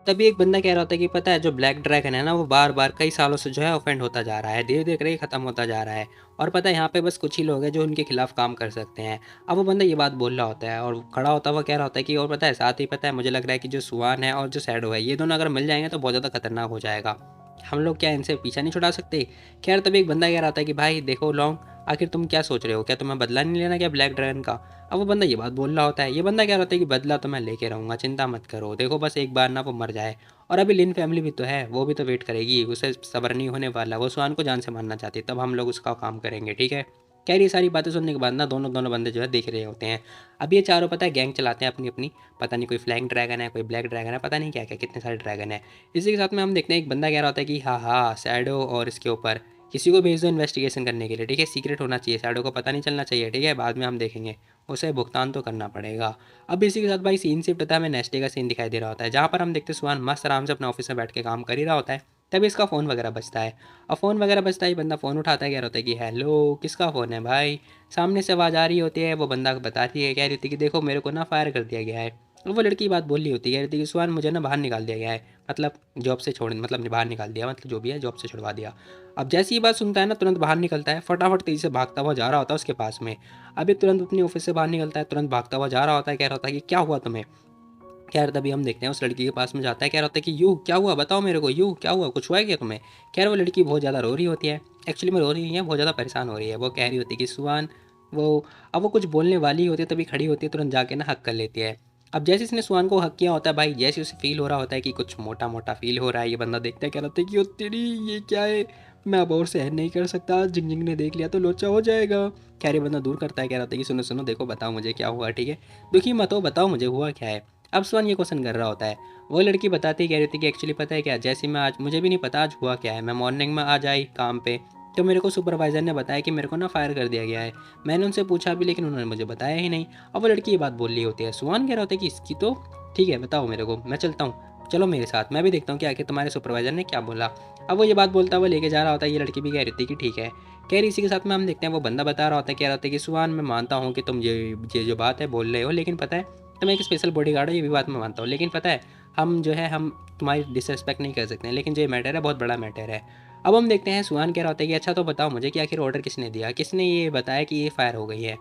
तभी एक बंदा कह रहा होता है कि पता है जो ब्लैक ड्रैगन है ना वो बार बार कई सालों से जो है ऑफेंड होता जा रहा है, धीरे धीरे करके ख़त्म होता जा रहा है, और पता है यहाँ पे बस कुछ ही लोग हैं जो उनके खिलाफ काम कर सकते हैं। अब वो बंदा ये बात बोल रहा होता है और खड़ा होता हुआ कह रहा होता है कि और पता है साथ ही पता है मुझे लग रहा है कि जो सुहान है और जो सैडो है ये दोनों अगर मिल जाएंगे तो बहुत ज़्यादा खतरनाक हो जाएगा, हम लोग क्या इनसे पीछा नहीं छुड़ा सकते। खैर तभी एक बंदा कह रहा था कि भाई देखो लॉन्ग आखिर तुम क्या सोच रहे हो, क्या तुम्हें बदला नहीं लेना क्या ब्लैक ड्रैगन का। अब वो बंदा ये बात बोल रहा होता है, ये बंदा क्या होता है कि बदला तो मैं लेके रहूँगा, चिंता मत करो, देखो बस एक बार ना वो मर जाए। और अभी लिन फैमिली भी तो है, वो भी तो वेट करेगी, उसे सब्र नहीं होने वाला, वो स्वान को जान से मारना चाहती, तब हम लोग उसका काम करेंगे, ठीक है। कह रही सारी बातें सुनने के बाद ना दोनों दोनों बंदे जो है देख रहे होते हैं। अब ये चारों पता है गैंग चलाते हैं अपनी अपनी, पता नहीं कोई फ्लैंग ड्रैगन है, कोई ब्लैक ड्रैगन है, पता नहीं क्या क्या कितने सारे ड्रैगन है। इसी के साथ में हम देखते हैं एक बंदा कह रहा होता है कि हाँ हाँ शैडो और इसके ऊपर किसी को भेज दो इन्वेस्टिगेशन करने के लिए, ठीक है, सीक्रेट होना चाहिए, शैडो को पता नहीं चलना चाहिए, ठीक है, बाद में हम देखेंगे, उसे भुगतान तो करना पड़ेगा। अब इसी के साथ भाई सीन शिफ्ट होता है, हमें नेक्स्ट डे का सीन दिखाई दे रहा होता है, जहाँ पर हम देखते हैं सुहान मस्त आराम से अपने ऑफिस में बैठ के काम कर ही रहा होता है। तभी इसका फ़ोन वगैरह बजता है। और फ़ोन वगैरह बजता है, बंदा फ़ोन उठाता है, कह रहा होता है कि हेलो किसका फ़ोन है भाई। सामने से आवाज़ आ रही होती है, वो बंदा बताती है, कह रही होती है कि देखो मेरे को ना फायर कर दिया गया है। और वो लड़की बात बोल रही होती है, कह रही थी कि सुहान मुझे ना बाहर निकाल दिया गया है, मतलब जॉब से छोड़, मतलब बाहर निकाल दिया, मतलब जो भी है जॉब से छुड़वा दिया। अब जैसी ये बात सुनता है ना तुरंत बाहर निकलता है, फटाफट तेज़ी से भागता हुआ जा रहा होता है उसके पास में। अभी तुरंत अपनी ऑफिस से बाहर निकलता है, तुरंत भागता हुआ जा रहा होता है, कह रहा होता है कि क्या हुआ तुम्हें। खैर तभी हम देखते हैं उस लड़की के पास में जाता है, कह रहा होता है कि यू क्या हुआ बताओ मेरे को, यू क्या हुआ, कुछ हुआ है क्या तुम्हें। खैर वो लड़की बहुत ज़्यादा रो रही होती है, एक्चुअली में रो रही नहीं है, बहुत ज़्यादा परेशान हो रही है। वो कह रही होती है कि सुहान, वो अब वो कुछ बोलने वाली होती है तभी खड़ी होती है, तुरंत जाके ना हक कर लेती है। अब जैसे इसने सुहान को हक किया होता है भाई, जैसे उसे फील हो रहा होता है कि कुछ मोटा मोटा फील हो रहा है, ये बंदा देखता है, कह रहा होता है कि ओ तेरी ये क्या है, मैं अब और सहन नहीं कर सकता, जिंग जिंग ने देख लिया तो लोचा हो जाएगा। खैर ये बंदा दूर करता है, कह रहा होता है कि सुनो सुनो देखो बताओ मुझे क्या हुआ, ठीक है, दुखी मत हो, बताओ मुझे हुआ क्या है। अब सुहान ये क्वेश्चन कर रहा होता है। वो लड़की बताती कह रही थी कि एक्चुअली पता है क्या, जैसे मैं आज, मुझे भी नहीं पता आज हुआ क्या है, मैं मॉर्निंग में आज आई काम पे, तो मेरे को सुपरवाइज़र ने बताया कि मेरे को ना फायर कर दिया गया है। मैंने उनसे पूछा भी लेकिन उन्होंने मुझे बताया ही नहीं। अब वो लड़की ये बात बोल रही होती है, सुहान कह रहा होता है कि इसकी तो ठीक है, बताओ मेरे को, मैं चलता हूँ, चलो मेरे साथ, मैं भी देखता हूँ कि आखिर तुम्हारे सुपरवाइज़र ने क्या बोला। अब वो ये बात बोलता हुआ लेके जा रहा होता है, ये लड़की भी कह रही थी कि ठीक है। कह रही इसी के साथ में हम देखते हैं वो बंदा बता रहा होता है, कह रहा होता है कि सुहान मैं मानता हूँ कि तुम ये जो बात है बोल रहे हो, लेकिन पता है तुम एक स्पेशल बॉडीगार्ड हो, ये भी बात मैं मानता हूँ, लेकिन पता है हम जो है हम तुम्हारी डिसरिस्पेक्ट नहीं कर सकते हैं, लेकिन जो ये मैटर है बहुत बड़ा मैटर है। अब हम देखते हैं सुहान कह रहा होता है कि अच्छा तो बताओ मुझे कि आखिर ऑर्डर किसने दिया, किसने ये बताया कि ये फायर हो गई है।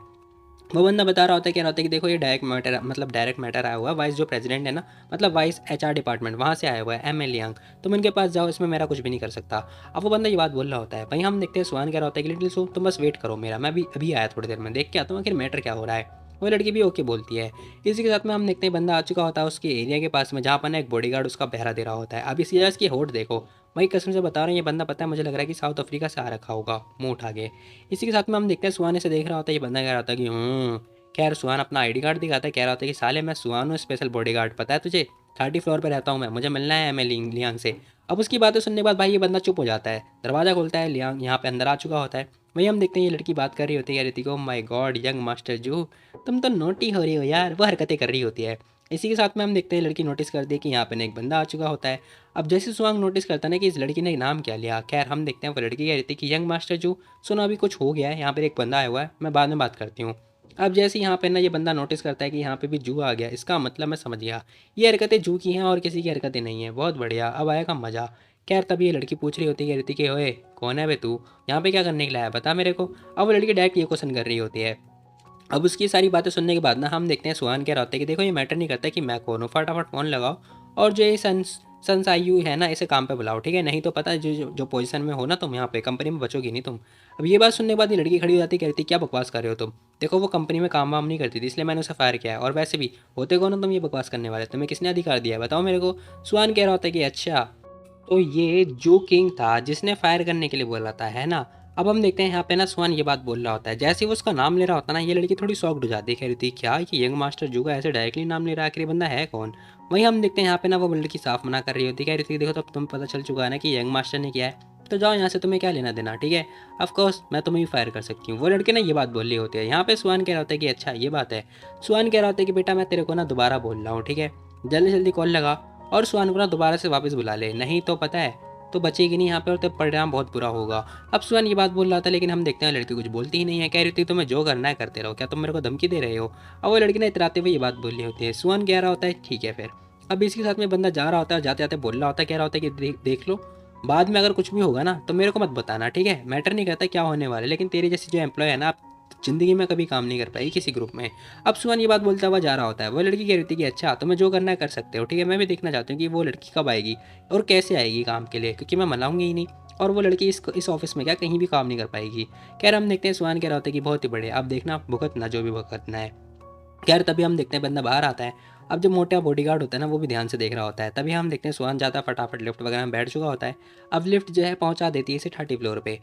वो बंदा बता रहा होता है, कह रहा होता है कि देखो ये डायरेक्ट मैटर आया हुआ है, वाइस जो प्रेसिडेंट है ना, मतलब वाइस एचआर डिपार्टमेंट वहाँ से आया हुआ है, एम एल यांग, तुम इनके पास जाओ, इसमें मेरा कुछ भी नहीं कर सकता। अब वो बंदा ये बात बोल रहा होता है, भाई हम देखते हैं सुहान कह रहा होता है कि लिटिल सो तुम बस वेट करो मेरा, मैं भी अभी आया थोड़ी देर में, देख के आता हूँ आखिर मैटर क्या हो रहा है। वो लड़की भी ओके बोलती है। इसी के साथ में हम देखते हैं बंदा आ चुका होता है उसके एरिया के पास में, जहाँ पर ना एक बॉडीगार्ड उसका पहरा दे रहा होता है। अब इसी वजह इसकी होट देखो, वही कसम से बता रहे हैं, ये बंदा पता है मुझे लग रहा है कि साउथ अफ्रीका से आ रखा होगा मुंह उठा के। इसी के साथ में हम देखते हैं सुहान से देख रहा होता है, ये बंदा कह रहा होता है कि खैर सुहान अपना आईडी कार्ड दिखाता है, कह रहा होता है कि साले मैं सुहान हूँ स्पेशल बॉडीगार्ड, पता है तुझे, 30 फ्लोर पे रहता हूँ मैं, मुझे मिलना है एम एल लियांग से। अब उसकी बातें सुनने के बाद भाई ये बंदा चुप हो जाता है, दरवाज़ा खोलता है, लियांग यहाँ पे अंदर आ चुका होता है। वही हम देखते हैं ये लड़की बात कर रही होती है, कह रही थी oh my God young master जू, तुम तो नोटी हो रही हो यार, वो हरकतें कर रही होती है। इसी के साथ में हम देखते हैं लड़की नोटिस कर दी कि यहाँ पे ना एक बंदा आ चुका होता है। अब जैसे सुहांग नोटिस करता है ना कि इस लड़की ने नाम क्या लिया, खैर हम देखते हैं वो लड़की कह रही थी कि यंग मास्टर जू सुनो अभी कुछ हो गया है, यहाँ पर एक बंदा आया हुआ है, मैं बाद में बात करती हूँ। अब जैसे यहाँ पे ना ये बंदा नोटिस करता है कि यहाँ पे भी जू आ गया, इसका मतलब मैं समझ गया ये हरकतें जू की हैं और किसी की हरकतें नहीं हैं, बहुत बढ़िया, अब आएगा मज़ा। खैर तभी ये लड़की पूछ रही होती है, कह रही थी कि ओए कौन है बे तू, यहाँ पे क्या करने के लिए आया बता मेरे को। अब वो लड़की डायरेक्ट ये क्वेश्चन कर रही होती है। अब उसकी सारी बातें सुनने के बाद ना हम देखते हैं सुहान कह रहा होता है कि देखो ये मैटर नहीं करता कि मैं कौन हूँ, फटाफट फ़ोन लगाओ और जो ये सन्स आई यू है ना इसे काम पे बुलाओ, ठीक है, नहीं तो पता है जो पोजीशन में हो ना तुम यहाँ पे कंपनी में बचोगी नहीं तुम। अब ये बात सुनने के बाद ये लड़की खड़ी हो जाती, कहती क्या बकवास कर रहे हो तुम, देखो वो कंपनी में काम वाम नहीं करती थी इसलिए मैंने उसे फायर किया है, और वैसे भी होते कौन हो तुम ये बकवास करने वाले, तुम्हें किसने अधिकार दिया है बताओ मेरे को। सुहान कह रहा होता है कि अच्छा तो ये जो किंग था जिसने फायर करने के लिए बोला था, है ना। अब हम देखते हैं यहाँ पे ना सुहान ये बात बोल रहा होता है, जैसे ही वो उसका नाम ले रहा होता है ना ये लड़की थोड़ी शॉक्ड हो जाती है, कह रही थी क्या ये यंग मास्टर जू का ऐसे डायरेक्टली नाम ले रहा है, आखिर ये बंदा है कौन। वहीं हम देखते हैं यहाँ पे ना वो लड़की साफ मना कर रही होती है, कह रही थी देखो तब तुम्हें पता चल चुका है ना कि यंग मास्टर ने किया है, तो जाओ यहाँ से, तुम्हें क्या लेना देना, ठीक है, ऑफकोर्स मैं तुम्हें भी फायर कर सकती हूँ। वो लड़के ना ये बात बोल रही होती है, यहाँ पे सुहान कह रहा होता है कि अच्छा ये बात है। सुहान कह रहा होता है कि बेटा मैं तेरे को ना दोबारा बोल रहा हूँ, ठीक है, जल्दी जल्दी कॉल लगा और सुहान को ना दोबारा से वापस बुला ले, नहीं तो पता है तो बचेगी नहीं यहाँ पे और तब परिणाम बहुत बुरा होगा। अब सुहान ये बात बोल रहा था लेकिन हम देखते हैं लड़की कुछ बोलती ही नहीं है, कह रही थी तुम्हें जो करना है करते रहो, क्या तुम मेरे को धमकी दे रहे हो। अब वो लड़की ने इतराते हुए ये बात बोल रही होती है, सुहान कह रहा होता है ठीक है फिर। अब इसके साथ में बंदा जा रहा होता है, जाते जाते बोल रहा होता है, कह रहा होता है कि देख लो बाद में अगर कुछ भी होगा ना तो मेरे को मत बताना, ठीक है, मैटर नहीं करता क्या होने वाला है, लेकिन तेरी जैसी जो एम्प्लॉय है ना ज़िंदगी में कभी काम नहीं कर पाएगी किसी ग्रुप में। अब सुहान ये बात बोलता हुआ जा रहा होता है, वो लड़की कह रही थी कि अच्छा तुम्हें जो करना है कर सकते हो, ठीक है, मैं भी देखना चाहती हूँ कि वो लड़की कब आएगी और कैसे आएगी काम के लिए, क्योंकि मैं मनाऊंगी ही नहीं। और वो लड़की इस ऑफिस में क्या कहीं भी काम नहीं कर पाएगी। खैर हम देखते हैं सुहान कह रहा होता है कि बहुत ही बढ़िया, अब देखना भुगतना जो भी भुगतना है। खैर तभी हम देखते हैं बंदा बाहर आता है। अब जो मोटा बॉडीगार्ड होता है ना वो भी ध्यान से देख रहा होता है। तभी हम देखते हैं सुहान जाता है फटाफट लिफ्ट वगैरह में बैठ चुका होता है। अब लिफ्ट जो है पहुंचा देती है इसे 30 फ्लोर पे।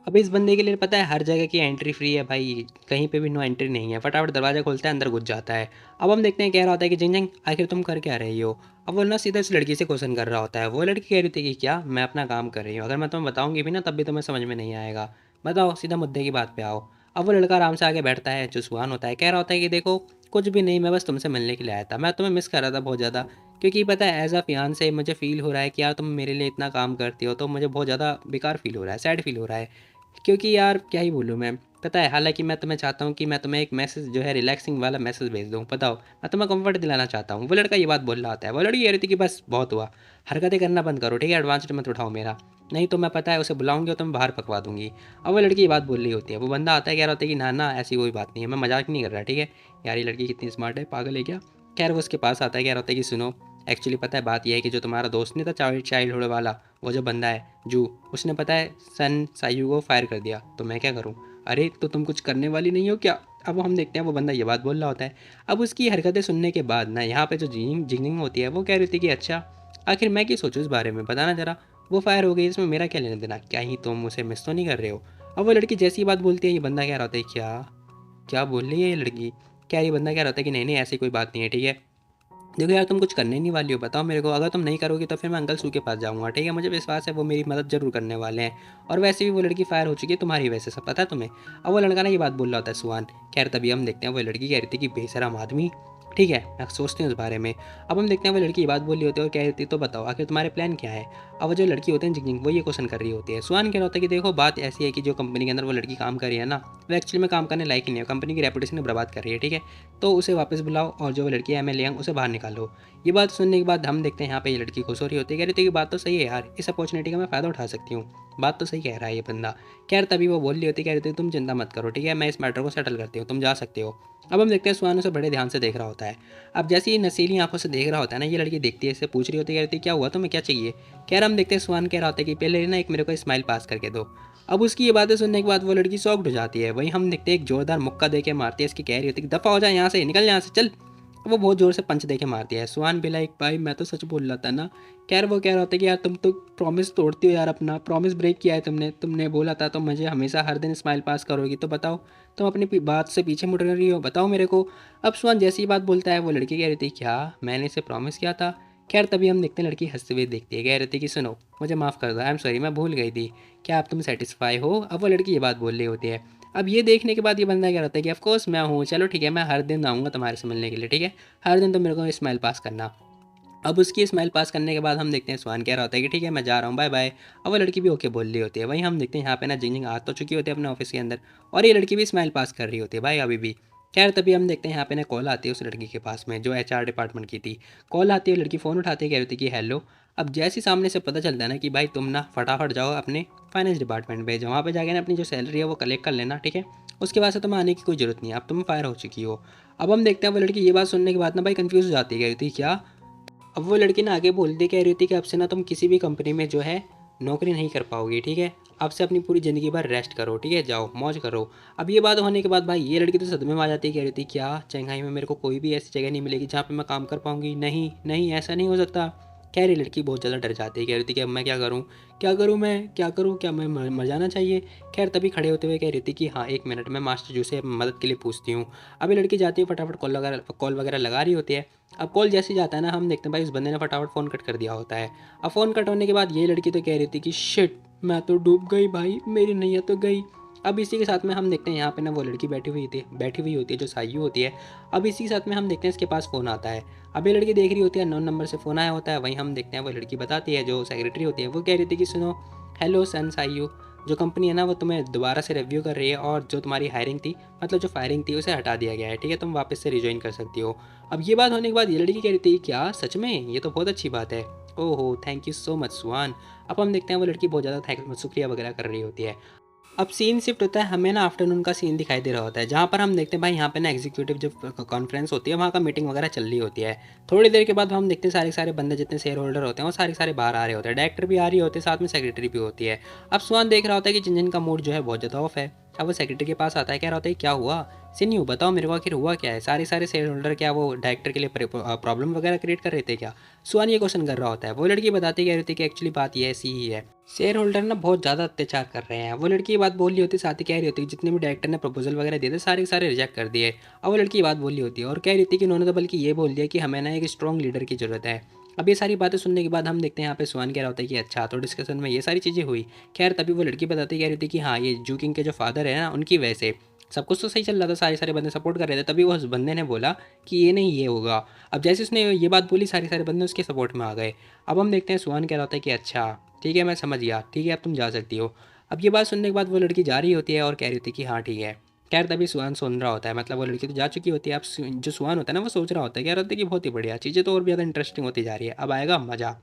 अब इस बंदे के लिए पता है हर जगह की एंट्री फ्री है भाई, कहीं पे भी नो एंट्री नहीं है। फटाफट दरवाजा खोलता है, अंदर घुस जाता है। अब हम देखते हैं कह रहा होता है कि जिंग जिंग आखिर तुम कर क्या रही हो। अब वो ना सीधा इस लड़की से क्वेश्चन कर रहा होता है। वो लड़की कह रही थी कि क्या मैं अपना काम कर रही हूँ, अगर मैं तुम्हें बताऊंगी भी ना तब भी तुम्हें समझ में नहीं आएगा, बताओ सीधा मुद्दे की बात पे आओ। अब वो लड़का आराम से आगे बैठता है, जो सुहान होता है कह रहा होता है कि देखो कुछ भी नहीं, मैं बस तुमसे मिलने के लिए आया था, मैं तुम्हें मिस कर रहा था बहुत ज़्यादा। क्योंकि पता है एज अ फियान से मुझे फील हो रहा है कि यार तुम मेरे लिए इतना काम करती हो तो मुझे बहुत ज़्यादा बेकार फील हो रहा है, सैड फील हो रहा है। क्योंकि यार क्या ही बोलूँ मैं, पता है हालांकि मैं तुम्हें चाहता हूँ कि मैं तुम्हें एक मैसेज जो है रिलैक्सिंग वाला मैसेज भेज दूँ, बताओ मैं तुम्हें कंफर्ट दिलाना चाहता हूँ। वो लड़का ये बात बोल रहा होता है। वो लड़की कह रही थी कि बस बहुत हुआ, हरकतें करना बंद करो ठीक है, एडवांस मत उठाओ मेरा, नहीं तो मैं पता है उसे बुलाऊंगी और तुम्हें बाहर पकवा दूंगी। अब वो लड़की ये बात बोल रही होती है। वो बंदा आता है कह रहा होता है कि ना ना ऐसी कोई बात नहीं है, मैं मजाक नहीं कर रहा ठीक है। यार ये लड़की कितनी स्मार्ट है, पागल है क्या। खैर वो उसके पास आता है, कह रहा होता है कि सुनो एक्चुअली पता है बात यह है कि जो तुम्हारा दोस्त नहीं था चाइल्डहुड वाला, वो जो बंदा है जू, उसने पता है सन सायू को फायर कर दिया, तो मैं क्या करूँ। अरे तो तुम कुछ करने वाली नहीं हो क्या। अब हम देखते हैं वो बंदा ये बात बोल रहा होता है। अब उसकी हरकतें सुनने के बाद ना यहाँ पे जो जिंगिंग जिंगिंग होती है वो कह रही थी कि अच्छा आखिर मैं क्या सोचूं इस बारे में, बताना जरा, वो फायर हो गई इसमें मेरा क्या लेना देना, क्या ही तुम उसे मिस तो नहीं कर रहे हो। अब वो लड़की जैसी बात बोलती है ये बंदा कह रहा होता है क्या क्या बोल रही है ये लड़की। क्या ये बंदा कह रहा होता है कि नहीं नहीं ऐसी कोई बात नहीं है ठीक है। देखो यार तुम कुछ करने नहीं वाली हो, बताओ मेरे को, अगर तुम नहीं करोगी तो फिर मैं अंकल सू के पास जाऊंगा ठीक है, मुझे विश्वास है वो मेरी मदद जरूर करने वाले हैं। और वैसे भी वो लड़की फायर हो चुकी है तुम्हारी वजह से, सब पता है तुम्हें। अब वो लड़का ना ये बात बोल रहा होता है सुहान। खैर तभी हम देखते हैं वो लड़की कह रही थी कि बेशरम आदमी, ठीक है मैं सोचती हूँ इस बारे में। अब हम देखते हैं वो लड़की ये बात बोल रही होती है और कह रही थी तो बताओ आखिर तुम्हारे प्लान क्या है। अब वो जो लड़की होते हैं जिंग वो ये क्वेश्चन कर रही होती है। सुहान कह रहा होता है कि देखो बात ऐसी है कि जो कंपनी के अंदर वो लड़की काम कर रही है ना, वो एक्चुअली में काम करने लायक ही नहीं है, कंपनी की रेपुटेशन बर्बाद कर रही है ठीक है। तो उसे वापस बुलाओ और जो वो लड़की है एमएलए उसे बाहर निकालो। ये बात सुनने के बाद हम देखते हैं यहाँ पे ये लड़की खुश हो रही होती है, कह रही थी कि बात तो सही है यार, इस अपॉर्चुनिटी का मैं फ़ायदा उठा सकती हूँ, बात तो सही कह रहा है ये बंदा। खैर तभी वो बोल रही होती है, कह रही थी तुम चिंता मत करो ठीक है, मैं इस मैटर को सेटल करती हूँ, तुम जा सकते हो। अब हम देखते हैं सुहान उसे बड़े ध्यान से देख रहा होता है। अब जैसे ही नशीली आंखों से देख रहा होता है ना, ये लड़की देखती है इससे पूछ रही होती है, कह रही थी क्या हुआ तुम्हें क्या चाहिए। खैर हम देखते हैं सुहान कह रहा होता है कि पहले ना एक मेरे को स्माइल पास करके दो। अब उसकी ये बातें सुनने के बाद वो लड़की शॉक्ड हो जाती है। वहीं हम देखते हैं एक जोरदार मुक्का दे के मारती है, इसकी कह रही होती है कि दफ़ा हो जाए यहाँ से, निकल यहाँ से चल। वो बहुत ज़ोर से पंच दे के मार दिया है। सुहान भी लाइक भाई मैं तो सच बोल रहा था ना। खैर वो कह रहा होता है कि यार तुम तो प्रॉमिस तोड़ती हो यार, अपना प्रॉमिस ब्रेक किया है तुमने, तुमने बोला था तो मुझे हमेशा हर दिन स्माइल पास करोगी, तो बताओ तुम अपनी बात से पीछे मुड़ रही हो, बताओ मेरे को। अब सुहान जैसी ही बात बोलता है वो लड़की कह रही थी क्या मैंने इसे प्रॉमिस किया था। खैर तभी हम देखते हैं लड़की हंसते हुए देखती है, कह रही थी कि सुनो मुझे माफ़ कर दो, आई एम सॉरी मैं भूल गई थी, क्या आप तुम सेटिस्फाई हो। अब वो लड़की ये बात बोल रही होती है। अब ये देखने के बाद ये बंदा क्या रहता है कि ऑफ कोर्स मैं हूँ, चलो ठीक है मैं हर दिन आऊँगा तुम्हारे से मिलने के लिए ठीक है, हर दिन तो मेरे को स्माइल पास करना। अब उसकी स्माइल पास करने के बाद हम देखते हैं सुहान कह रहा होता है कि ठीक है मैं जा रहा हूँ बाय बाय। अब वो लड़की भी ओके बोल रही होती है। वहीं हम देखते हैं यहाँ पे ना जिंग आ तो चुकी होती है अपने ऑफिस के अंदर, और ये लड़की भी स्माइल पास कर रही होती है भाई अभी भी। खैर तभी हम देखते हैं यहाँ पे ना कॉल आती है उस लड़की के पास में जो एचआर डिपार्टमेंट की थी। कॉल आती है, लड़की फ़ोन उठाती है, कह रही थी कि हेलो। अब जैसे ही सामने से पता चलता है ना कि भाई तुम ना फटाफट जाओ अपने फाइनेंस डिपार्टमेंट पे, वहाँ पे जाके ना अपनी जो सैलरी है वो कलेक्ट कर लेना ठीक है, उसके बाद से तुम्हें आने की कोई ज़रूरत नहीं है, अब तुम फायर हो चुकी हो। अब हम देखते हैं वो लड़की ये बात सुनने के बाद ना भाई कंफ्यूज हो जाती है, कह रही थी क्या। अब वो लड़की ना आगे बोल दी, कह रही थी कि अब से ना तुम किसी भी कंपनी में जो है नौकरी नहीं कर पाओगी ठीक है, अब से अपनी पूरी ज़िंदगी भर रेस्ट करो ठीक है, जाओ मौज करो। अब ये बात होने के बाद भाई ये लड़की तो सदमे में आ जाती है, कह रही थी क्या चंगाई में मेरे को कोई भी ऐसी जगह नहीं मिलेगी जहाँ पे मैं काम कर पाऊंगी, नहीं नहीं ऐसा नहीं हो सकता। खैर ये लड़की बहुत ज़्यादा डर जाती है, कह रही थी कि अब मैं क्या करूँ, क्या करूँ मैं क्या करूँ, क्या मैं मर जाना चाहिए। खैर तभी खड़े होते हुए कह रही थी कि हाँ एक मिनट मैं मास्टर जी से मदद के लिए पूछती हूँ। अब ये लड़की जाती है फटाफट कॉल वगैरह लगा रही होती है। अब कॉल जैसे ही जाता है ना हम देखते हैं भाई उस बंदे ने फटाफट फ़ोन कट कर दिया होता है। अब फ़ोन कट होने के बाद ये लड़की तो कह रही थी कि शिट मैं तो डूब गई भाई, मेरी नैया तो गई। अब इसी के साथ में हम देखते हैं यहाँ पे ना वो लड़की बैठी हुई होती है जो सायु होती है। अब इसी के साथ में हम देखते हैं इसके पास फ़ोन आता है। अब ये लड़की देख रही होती है 9 नंबर से फ़ोन आया होता है। वहीं हम देखते हैं वो लड़की बताती है, जो सेक्रेटरी होती है वो कह रही थी कि सुनो हेलो सन सायु, जो कंपनी है ना वो तुम्हें दोबारा से रिव्यू कर रही है और जो तुम्हारी हायरिंग थी मतलब जो फायरिंग थी उसे हटा दिया गया है ठीक है, तुम वापस से रिज्वाइन कर सकती हो। अब ये बात होने के बाद ये लड़की कह रही थी क्या सच में, ये तो बहुत अच्छी बात है, ओहो थैंक यू सो मच सुहान। अब हम देखते हैं वो लड़की बहुत ज़्यादा थैंक शुक्रिया वगैरह कर रही होती है। अब सीन शिफ्ट होता है, हमें ना आफ्टरनून का सीन दिखाई दे रहा होता है, जहाँ पर हम देखते हैं भाई यहाँ पे ना एग्जीक्यूटिव जब कॉन्फ्रेंस होती है वहाँ का मीटिंग वगैरह चल रही होती है। थोड़ी देर के बाद हम देखते हैं सारे सारे बंदे जितने शेयर होल्डर होते हैं वो सारे सारे बाहर आ रहे होते हैं, डायरेक्टर भी आ रही होती है, साथ में सेक्रेटरी भी होती है। अब सुहान देख रहा होता है कि जिन जिन का मूड जो है बहुत ज़्यादा ऑफ है। अब वो सेक्रेटरी के पास आता है, कह रहा होता है क्या हुआ सीनियो, बताओ मेरे को आखिर हुआ क्या है, सारे सारे शेयर होल्डर क्या वो डायरेक्टर के लिए प्रॉब्लम वगैरह क्रिएट कर रहे थे क्या। सुहान ये क्वेश्चन कर रहा होता है। वो लड़की बताती कह रही थी कि एक्चुअली बात ये ऐसी ही है, शेयर होल्डर ना बहुत ज़्यादा अत्याचार कर रहे हैं। वो लड़की ये बात बोल रही होती, साथ ही कह रही होती कि जितने भी डायरेक्टर ने प्रपोजल वगैरह दिए थे सारे के सारे रिजेक्ट कर दिए। अब वो लड़की ये बात बोल रही होती है और कह रही थी कि उन्होंने तो बल्कि ये बोल दिया कि हमें ना एक स्ट्रॉन्ग लीडर की ज़रूरत है। अब ये सारी बातें सुनने के बाद हम देखते हैं यहाँ पे सुहान कह रहा होता है कि अच्छा, तो डिस्कशन में ये सारी चीज़ें हुई। खैर तभी वो लड़की बताती कह रही थी कि हाँ, ये जू किंग के जो फादर है ना उनकी वजह से सब कुछ तो सही चल रहा था, सारे सारे बंदे सपोर्ट कर रहे थे, तभी वो उस बंदे ने बोला कि ये नहीं ये होगा। अब जैसे उसने ये बात बोली सारे सारे बंदे उसके सपोर्ट में आ गए। अब हम देखते हैं सुहान कह रहा होता है कि अच्छा ठीक है, मैं समझ गया, ठीक है अब तुम जा सकती हो। अब ये बात सुनने के बाद वो लड़की जा रही होती है और कह रही होती है कि हाँ ठीक है। खैर तभी सुहान सुन रहा होता है, मतलब वो लड़की तो जा चुकी होती है। अब जो सुहान होता है ना वो सोच रहा होता है, कह रहा होता है कि बहुत ही बढ़िया, चीज़ें तो और भी ज़्यादा इंटरेस्टिंग होती जा रही है, अब आएगा मज़ा।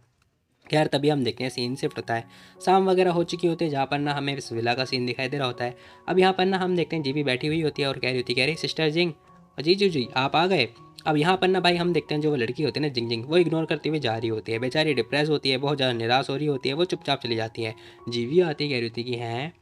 खैर तभी हम देखते हैं सीन शिफ्ट होता है, शाम वगैरह हो चुकी होती है, जहाँ पर ना हमें इस विला का सीन दिखाई दे रहा होता है। अब यहाँ पर ना हम देखते हैं जीबी बैठी हुई होती है और कह रही होती है, कह रही सिस्टर जिंग, जी जी जी आप आ गए। अब यहाँ पर ना भाई हम देखते हैं जो वो लड़की होती है ना जिंग जिंग, वो इग्नोर करते हुए जा रही होती है, बेचारी डिप्रेस होती है, बहुत ज़्यादा निराश हो रही होती है, वो चुपचाप चली जाती है। जीवी आती है, कह रही होती है कि हैं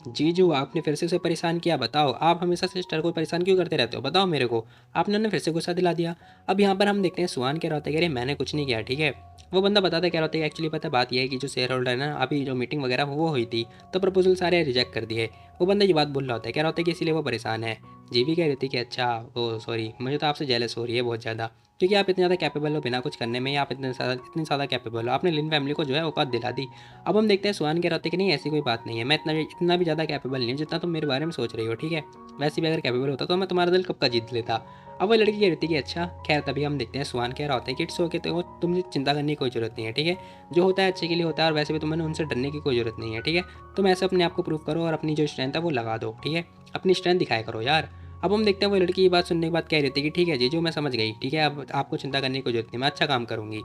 जीजू आपने फिर से उसे परेशान किया, बताओ आप हमेशा सिस्टर को परेशान क्यों करते रहते हो, बताओ मेरे को, आपने उन्हें फिर से गुस्सा दिला दिया। अब यहाँ पर हम देखते हैं सुहान कह रहा होता है, कह रहे मैंने कुछ नहीं किया ठीक है। वो बंदा बताता है, कह रहा होता है एक्चुअली पता है बात यह है कि जो शेयर होल्डर है ना अभी जो मीटिंग वगैरह वो हुई थी तो प्रपोजल सारे रिजेक्ट कर दिए। वो बंदा ये बात बोल रहा होता है, कह रहा होता है कि इसीलिए वो परेशान है। जी भी कह रही थी कि अच्छा ओ सॉरी, मुझे तो आपसे जेलस हो रही है बहुत ज़्यादा, क्योंकि आप इतने ज़्यादा कैपेबल हो बिना कुछ करने में, आप इतने ज़्यादा कैपेबल हो, आपने लिन फैमिली को जो है औकात दिला दी। अब हम देखते हैं सुहान कह रहा होता है कि नहीं ऐसी कोई बात नहीं है, मैं इतना भी ज़्यादा कैपेबल नहीं हूँ जितना तुम मेरे बारे में सोच रही हो, ठीक है। वैसे भी अगर कैपेबल होता तो मैं तुम्हारा दिल कब का जीत लेता। अब वो लड़की कह रही थी कि अच्छा। खैर तभी हम देखते हैं सुहान कह रहा होता है कि इट्स ओके, तो तुम चिंता करने की कोई ज़रूरत नहीं है, ठीक है। जो होता है अच्छे के लिए होता है, और वैसे भी तुम्हें उनसे डरने की कोई ज़रूरत नहीं है, ठीक है। तुम ऐसे अपने आप को प्रूव करो और अपनी जो स्ट्रेंथ है वो लगा दो, ठीक है। अपनी स्ट्रेंथ दिखाया करो यार। अब हम देखते हैं वो लड़की ये बात सुनने के बाद कह रही थी कि ठीक है जीजू मैं समझ गई, ठीक है, अब आपको चिंता करने की कोई जरूरत नहीं, मैं अच्छा काम करूँगी।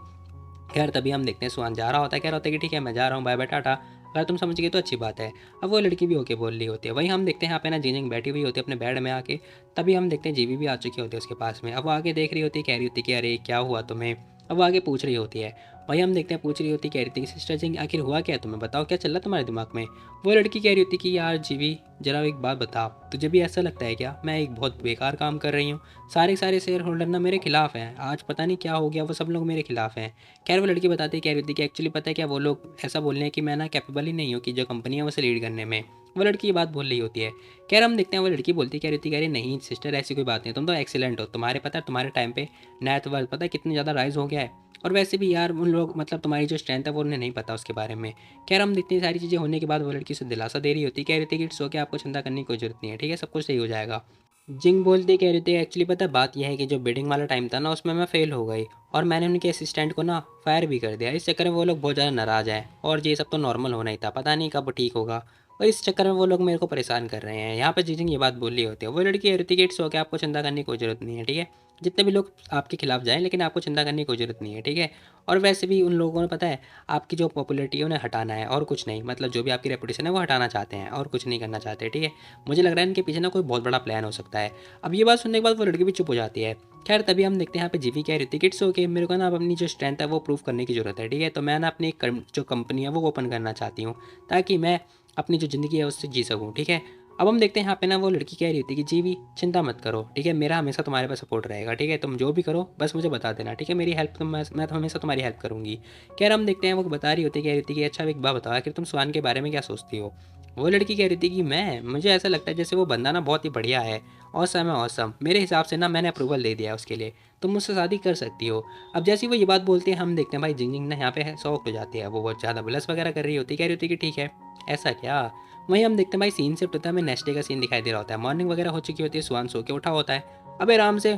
खैर तभी हम देखते हैं सुहान जा रहा होता है, कह रहा होता है कि ठीक है मैं जा रहा हूँ, बाय बाय टाटा, अगर तुम समझ गए तो अच्छी बात है। अब वो लड़की भी होके बोल रही होती है। वहीं हम देखते हैं यहाँ पे ना जिंग बैठी हुई होती है अपने बेड में आके। तभी हम देखते हैं जीवी भी आ चुकी होती है उसके पास में। अब वो आगे देख रही होती है, कह रही होती है कि अरे क्या हुआ तुम्हें। अब वो आगे पूछ रही होती है। वहीं हम देखते हैं पूछ रही होती, कह रही थी कि सिस्टर जिंग आखिर हुआ क्या तुम्हें, बताओ क्या चल रहा तुम्हारे दिमाग में। वो लड़की कह रही होती कि यार जीवी जरा एक बात बता, तुझे भी ऐसा लगता है क्या मैं एक बहुत बेकार काम कर रही हूँ, सारे के सारे शेयर होल्डर ना मेरे खिलाफ हैं, आज पता नहीं क्या हो गया वो सब लोग मेरे खिलाफ हैं। खैर वो लड़की बताती कह रही थी कि एक्चुअली पता है क्या, वो लोग ऐसा बोल रहे हैं कि मैं ना कैपेबल ही नहीं हूँ कि जो कंपनी है उसे लीड करने में। वो लड़की ये बात बोल रही होती है। खैर हम देखते हैं वो लड़की बोलती कह रही थी, कह रही नहीं सिस्टर ऐसी कोई बात नहीं, तुम तो एक्सीलेंट हो, तुम्हारे पता है तुम्हारे टाइम पे नेटवर्थ पता है कितनी ज़्यादा राइज हो गया है, और वैसे भी यार उन लोग मतलब तुम्हारी जो स्ट्रेंथ है वो उन्हें नहीं पता उसके बारे में। खैर हम देखते हैं सारी चीज़ें होने के बाद वो लड़की से दिलासा दे रही होती, कह रही थी कि इट्स ओके, आपको चिंता करने की कोई जरूरत नहीं है, ठीक है, सब कुछ सही हो जाएगा। जिंग बोलती कह रही थी एक्चुअली पता है बात यह है कि जो बिडिंग वाला टाइम था ना उसमें मैं फेल हो गई, और मैंने उनके असिस्टेंट को ना फायर भी कर दिया, इस चक्कर में वो लोग बहुत ज़्यादा नाराज़ हैं, और ये सब तो नॉर्मल होना ही था, पता नहीं कब ठीक होगा, और इस चक्कर में वो लोग मेरे को परेशान कर रहे हैं। यहाँ पे जिंग ये बात बोल रही होती है। वो लड़की कह रही थी कि इट्स ओके, आपको चिंता करने की कोई ज़रूरत नहीं है, ठीक है, जितने भी लोग आपके खिलाफ जाएं लेकिन आपको चिंता करने की कोई ज़रूरत नहीं है, ठीक है। और वैसे भी उन लोगों ने पता है आपकी जो पॉपुलैरिटी है उन्हें हटाना है और कुछ नहीं, मतलब जो भी आपकी रेपुटेशन है वो हटाना चाहते हैं और कुछ नहीं करना चाहते, ठीक है। मुझे लग रहा है इनके पीछे ना कोई बहुत बड़ा प्लान हो सकता है। अब ये बात सुनने के बाद वो लड़की भी चुप हो जाती है। खैर तभी हम देखते हैं यहाँ पे जीवी कह रही थी कि इट्स ओके, मेरे को ना अब अपनी जो स्ट्रेंथ है वो प्रूव करने की ज़रूरत है, ठीक है, तो मैं ना अपनी जो कंपनी है वो ओपन करना चाहती हूँ, ताकि मैं अपनी जो ज़िंदगी है उससे जी सकूँ, ठीक है। अब हम देखते हैं यहाँ पे ना वो लड़की कह रही थी कि जीवी चिंता मत करो, ठीक है, मेरा हमेशा तुम्हारे पास सपोर्ट रहेगा, ठीक है, तुम जो भी करो बस मुझे बता देना, ठीक है, मेरी हेल्प मैं तो हमेशा तुम्हारी हेल्प करूँगी। खैर हम देखते हैं वो बता रही होती, कह रही थी कि अच्छा एक बात बताओ आखिर तुम सुहान के बारे में क्या सोचती हो। वो लड़की कह रही थी कि मुझे ऐसा लगता है जैसे वो बंदा ना बहुत ही बढ़िया है, औसम है औसम, मेरे हिसाब से ना मैंने अप्रूवल दे दिया है उसके लिए, तुम मुझसे शादी कर सकती हो। अब जैसे ही वो ये बात बोलती है हम देखते हैं भाई जिंग जिंग ना यहाँ पे शौक हो जाती है, वो बहुत ज़्यादा बलस वगैरह कर रही होती, कह रही होती कि ठीक है ऐसा क्या। वहीं हम देखते हैं भाई सीन शिफ्ट होता है, हमें नेक्स्ट डे का सीन दिखाई दे रहा होता है, मॉर्निंग वगैरह हो चुकी होती है, सुहान सो के उठा होता है, अब आराम से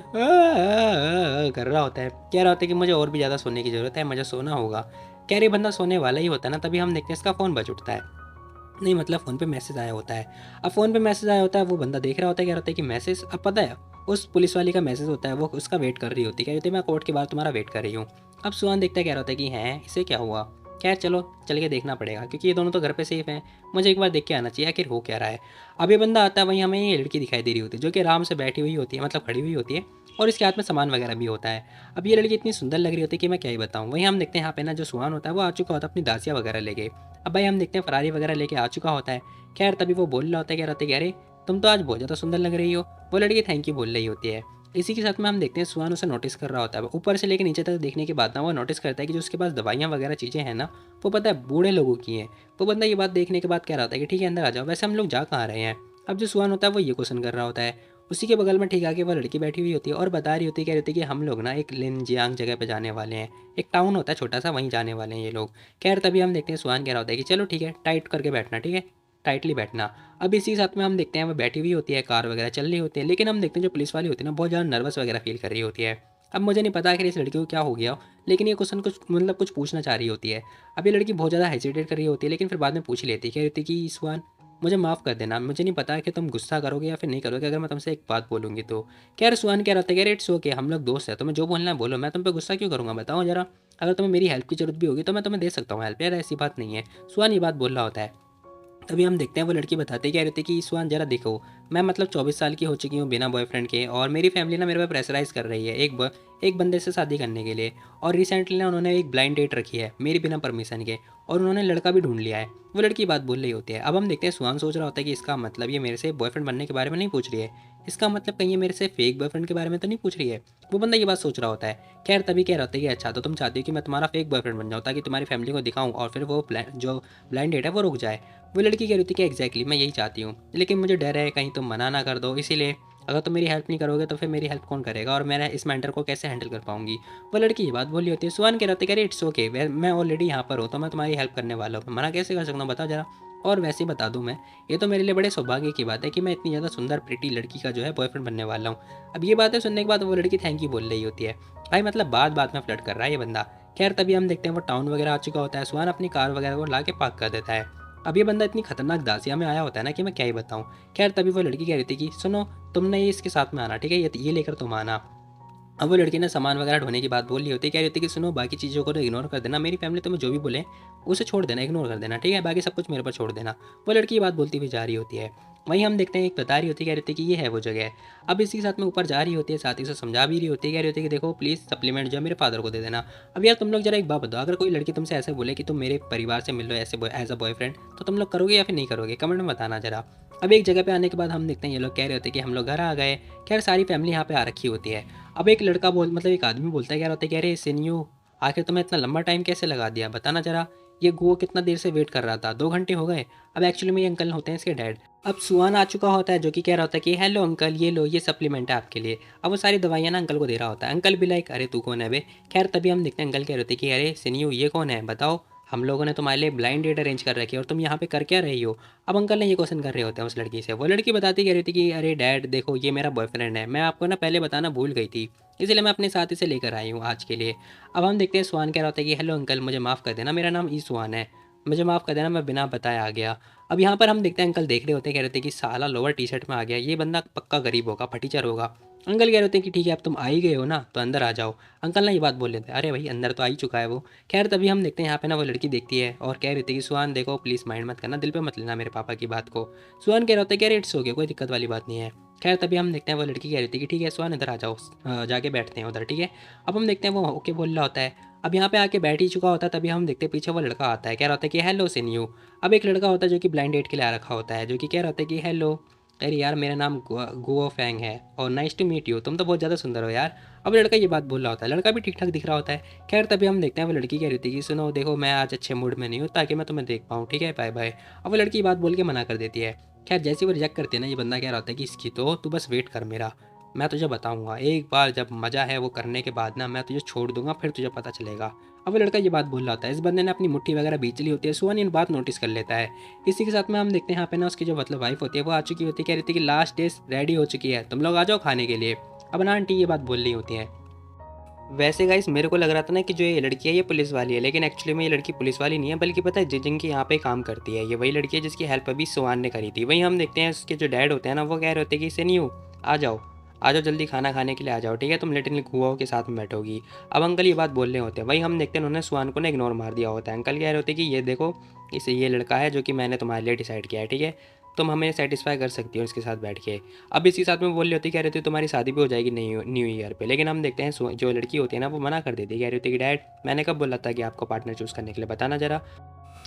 कर रहा होता है, कह रहा होता है कि मुझे और भी ज़्यादा सोने की ज़रूरत है, मुझे सोना होगा। कह रही बंदा सोने वाला ही होता है ना, तभी हम देखते हैं इसका फ़ोन बज उठता है, नहीं मतलब फ़ोन पे मैसेज आया होता है। अब फ़ोन पे मैसेज आया होता है, वो बंदा देख रहा होता है, कह रहा होता है कि मैसेज, अब पता है उस पुलिस वाली का मैसेज होता है, वो उसका वेट कर रही होती है, कह रही होती है मैं कोर्ट के बाद तुम्हारा वेट कर रही हूँ। अब सुहान देखता है, कह रहा होता है कि हैं इसे क्या हुआ। खैर चलो चल के देखना पड़ेगा, क्योंकि ये दोनों तो घर पे सेफ हैं। मुझे एक बार देख के आना चाहिए आखिर हो क्या रहा है। अब ये बंदा आता है, वहीं हमें ये लड़की दिखाई दे रही होती है, जो कि आराम से बैठी हुई होती है, मतलब खड़ी हुई होती है, और इसके हाथ में सामान वगैरह भी होता है। अब ये लड़की इतनी सुंदर लग रही होती है कि मैं क्या ही बताऊँ। वहीं हम देखते हैं यहाँ पे ना जो सुहान होता है वो आ चुका होता है अपनी दासियाँ वगैरह लेके। अब भाई हम देखते हैं फरारी वगैरह लेके आ चुका होता है। खैर तभी वो बोल रहा होता है, कह रहा होता है कि अरे तुम तो आज बहुत ज़्यादा सुंदर लग रही हो। वो लड़की थैंक यू बोल रही होती है। इसी के साथ में हम देखते हैं सुहान उसे नोटिस कर रहा होता है। ऊपर से लेकर नीचे तक देखने के बाद ना वो नोटिस करता है कि जो उसके पास दवाइयाँ वगैरह चीज़ें हैं ना, वो पता है बूढ़े लोगों की हैं। वो बंदा ये बात देखने के बाद कह रहा होता है कि ठीक है अंदर आ जाओ, वैसे हम लोग जा कहाँ रहे हैं। अब जो सुहान होता है वो ये क्वेश्चन कर रहा होता है। उसी के बगल में ठीक आके वो लड़की बैठी हुई होती है और बता रही होती है, कह रही होती है कि हम लोग ना एक लिनजियांग जगह पे जाने वाले हैं। एक टाउन होता है छोटा सा, वहीं जाने वाले हैं ये लोग। खैर तभी हम देखते हैं सुहान कह रहा होता है कि चलो ठीक है, टाइट करके बैठना, ठीक है, टाइटली बैठना। अब इसी के साथ में हम देखते हैं वो बैठी हुई होती है, कार वगैरह चल रही होती है, लेकिन हम देखते हैं जो पुलिस वाली होती है ना बहुत ज़्यादा नर्वस वगैरह फील कर रही होती है। अब मुझे नहीं पता आखिर इस लड़की को क्या हो गया हो, लेकिन ये क्वेश्चन कुछ मतलब कुछ पूछना चाह रही होती है। अब ये लड़की बहुत ज़्यादा हेजिटेट कर रही होती है, लेकिन फिर बाद में पूछ लेती है, कह रही थी कि सुहान मुझे माफ़ कर देना, मुझे नहीं पता कि तुम गुस्सा करोगे या फिर नहीं करोगे अगर मैं तुमसे एक बात बोलूँगी तो। क्या सुहान कह रहा था, कह रहे इट्स ओके, हम लोग दोस्त हैं, तुम्हें जो बोलना है बोलो, मैं तुम पे गुस्सा क्यों करूँगा बताओ ज़रा। अगर तुम्हें मेरी हेल्प की जरूरत भी होगी तो मैं तुम्हें दे सकता हूँ हेल्प, यार ऐसी बात नहीं है। सुहान ये बात बोल रहा होता है। तभी हम देखते हैं वो लड़की बताती कह रही थी कि सुहान जरा देखो, मैं मतलब 24 साल की हो चुकी हूँ बिना बॉयफ्रेंड के, और मेरी फैमिली ना मेरे पे प्रेशराइज़ कर रही है एक बंदे से शादी करने के लिए। और रिसेंटली ना उन्होंने एक ब्लाइंड डेट रखी है मेरी बिना परमिशन के, और उन्होंने लड़का भी ढूंढ लिया है। वो लड़की बात बोल रही होती है। अब हम देखते हैं सुहान सोच रहा होता है कि इसका मतलब ये मेरे से बॉयफ्रेंड बनने के बारे में नहीं पूछ रही है, इसका मतलब कहीं ये मेरे से फेक बॉयफ्रेंड के बारे में तो नहीं पूछ रही है। वो बंदा ये बात सोच रहा होता है। खैर तभी कह रहा होता है कि अच्छा तो तुम चाहती हो कि मैं तुम्हारा फेक बॉयफ्रेंड बन जाऊँ ताकि तुम्हारी फैमिली को दिखाऊँ और फिर वो जो ब्लाइंड डेट है वो रुक जाए। वो लड़की कह रही थी कि एग्जैक्टली मैं यही चाहती हूँ, लेकिन मुझे डर है कहीं तुम मना ना कर दो, इसीलिए अगर तुम मेरी हेल्प नहीं करोगे तो फिर मेरी हेल्प कौन करेगा और मैं इस मैटर को कैसे हैंडल कर पाऊंगी। वो लड़की ये बात बोली होती है। सुहान कह रहा था कि अरे इट्स ओके, मैं ऑलरेडी यहाँ पर हूँ तो मैं तुम्हारी हेल्प करने वाला हूँ, मना कैसे कर सकता हूँ बताओ जरा। और वैसे ही बता दूं मैं, ये तो मेरे लिए बड़े सौभाग्य की बात है कि मैं इतनी ज़्यादा सुंदर प्रिटी लड़की का जो है बॉयफ्रेंड बनने वाला हूँ। अब ये बातें सुनने के बाद वो लड़की थैंक यू बोल रही होती है। भाई मतलब बात बात में फ्लर्ट कर रहा है ये बंदा। खैर तभी हम देखते हैं वो टाउन वगैरह आ चुका होता है। सुहान अपनी कार वगैरह को ला के पार्क कर देता है। अब ये बंदा इतनी खतरनाक दासिया में आया होता है ना कि मैं क्या ही बताऊँ। खैर तभी वो लड़की कह रही थी कि सुनो, तुमने ये इसके साथ में आना, ठीक है, ये लेकर तुम आना। अब वो लड़की ने सामान वगैरह ढोने की बात बोल ली होती है, कह रही होती है कि सुनो बाकी चीज़ों को तो इग्नोर कर देना, मेरी फैमिली तुम्हें जो भी बोले उसे छोड़ देना, इग्नोर कर देना, ठीक है, बाकी सब कुछ मेरे पर छोड़ देना। वो लड़की ये बात बोलती हुई जा रही होती है। वहीं हम देखते हैं एक बता रही होती है, कह रही थी कि ये है वो जगह। अब इसी के साथ में ऊपर जा रही होती है, साथ ही उसे समझा भी रही होती है, कह रही होती है कि देखो प्लीज़ सप्लीमेंट जो है मेरे फादर को दे देना। अब यार तुम लोग जरा एक बात बताओ, अगर कोई लड़की तुमसे ऐसे बोले कि तुम मेरे परिवार से मिल लो ऐसे एज अ बॉयफ्रेंड, तो तुम लोग करोगे या फिर नहीं करोगे, कमेंट में बताना जरा। अब एक जगह पे आने के बाद हम देखते हैं ये लोग कह रहे होते हैं कि हम लोग घर आ गए। खैर सारी फैमिली यहाँ पे आ रखी होती है। अब एक लड़का बोल मतलब एक आदमी बोलता है, क्या होता है कि अरे सिन्यू, आखिर तुम्हें इतना लंबा टाइम कैसे लगा दिया बताना जरा, ये गुओ कितना देर से वेट कर रहा था, 2 घंटे हो गए। अब एक्चुअली में ये अंकल होते हैं इसके डैड। अब सुहान आ चुका होता है जो कि कह रहा होता है कि हेलो अंकल, ये लो ये सप्लीमेंट है आपके लिए। अब वो सारी दवाइयाँ ना अंकल को दे रहा होता है। अंकल भी लाइक अरे तू कौन है बे। खैर तभी हम देखते हैं अंकल कह रहे होते हैं कि अरे सिन्यू ये कौन है बताओ, हम लोगों ने तुम्हारे लिए ब्लाइंड डेट अरेंज कर रखी है और तुम यहाँ पे कर क्या रही हो। अब अंकल ने ये क्वेश्चन कर रहे होते हैं उस लड़की से। वो लड़की बताती कह रही थी कि अरे डैड देखो ये मेरा बॉयफ्रेंड है, मैं आपको ना पहले बताना भूल गई थी, इसलिए मैं अपने साथ इसे लेकर आई हूँ आज के लिए। अब हम देखते हैं सुहान कह रहा होता है कि हेलो अंकल मुझे माफ़ कर देना, मेरा नाम ई सुहान है, मुझे माफ़ कर देना मैं बिना बताए आ गया। अब यहाँ पर हम देखते हैं अंकल देख रहे होते हैं, कह रहे थे कि साला लोअर टी शर्ट में आ गया, ये बंदा पक्का गरीब होगा, फटीचर होगा। अंकल कह रहे होते हैं कि ठीक है अब तुम आ ही गए हो ना तो अंदर आ जाओ। अंकल ना ये बात बोल लेते हैं, अरे भाई अंदर तो आ ही चुका है वो। खैर तभी हम देखते हैं यहाँ पे ना वो लड़की देखती है और कह रही थी कि सुहान देखो प्लीज़ माइंड मत करना, दिल पे मत लेना मेरे पापा की बात को। सुहान कह रहा होता है कि अरे इट्स ओके, कोई दिक्कत वाली बात नहीं है। खैर तभी हम देखते हैं वो लड़की कह रही थी कि ठीक है सुहान इधर आ जाओ, जाके बैठते हैं उधर, ठीक है। अब हम देखते हैं वो ओके बोल रहा होता है। अब यहाँ पे आके बैठ ही चुका होता है। तभी हम देखते हैं पीछे वो लड़का आता है, कह रहा होता है कि हेलो सिन्यू। अब एक लड़का होता है जो कि ब्लाइंड डेट के लिए आ रखा होता है, जो कि कह रहा होता है कि हेलो, अरे यार मेरा नाम गुओ फैंग है और नाइस टू मीट यू, तुम तो बहुत ज़्यादा सुंदर हो यार। अब लड़का ये बात बोल रहा होता है, लड़का भी ठीक ठाक दिख रहा होता है। खैर तभी हम देखते हैं वो लड़की कह रही थी कि सुनो देखो मैं आज अच्छे मूड में नहीं हूँ ताकि मैं तुम्हें देख पाऊँ, ठीक है बाय बाय। अब वो लड़की बात बोल के मना कर देती है। खैर जैसे वो रिजेक्ट करती है ना, ये बंदा कह रहा होता है कि इसकी तो तू बस वेट कर मेरा, मैं तुझे बताऊंगा एक बार जब मज़ा है वो करने के बाद ना मैं तुझे छोड़ दूंगा, फिर तुझे पता चलेगा। अब वो लड़का ये बात बोल रहा होता है। इस बंदे ने अपनी मुट्ठी वगैरह बीच ली होती है। सुहान इन बात नोटिस कर लेता है। इसी के साथ में हम देखते हैं यहाँ पे ना उसकी जो मतलब वाइफ होती है वो आ चुकी होती है, कह रही थी कि लास्ट डिश रेडी हो चुकी है, तुम लोग आ जाओ खाने के लिए। अब ना आंटी ये बात बोल रही होती है। वैसे गाइस मेरे को लग रहा था ना कि जो ये लड़की है ये पुलिस वाली है, लेकिन एक्चुअली में ये लड़की पुलिस वाली नहीं है, बल्कि पता है जिनकी यहाँ पे काम करती है ये वही लड़की है जिसकी हेल्प अभी सुहान ने करी थी। वहीं हम देखते हैं उसके जो डैड होते हैं ना वो कह रहे होते हैं कि इसे नहीं आ जाओ, आ जाओ जल्दी खाना खाने के लिए आ जाओ, ठीक है, तुम लिटिल कुआओं के साथ में बैठोगी। अब अंकल ये बात बोल रहे होते हैं, वहीं हम देखते हैं उन्होंने सुहान को ना इग्नोर मार दिया होता है। अंकल कह रहे होते हैं कि ये देखो, इसे ये लड़का है जो कि मैंने तुम्हारे लिए डिसाइड किया है, ठीक है, तुम हमें सेटिस्फाई कर सकती हो इसके साथ बैठ के। अब इसी साथ में बोल रही होती, कह रहे थे तुम्हारी शादी भी हो जाएगी न्यू न्यू ईयर पे, लेकिन हम देखते हैं जो लड़की होती है ना वो मना कर देती है, कह रही होती कि डैड मैंने कब बोला था कि आपको पार्टनर चूज़ करने के लिए, बताना जरा,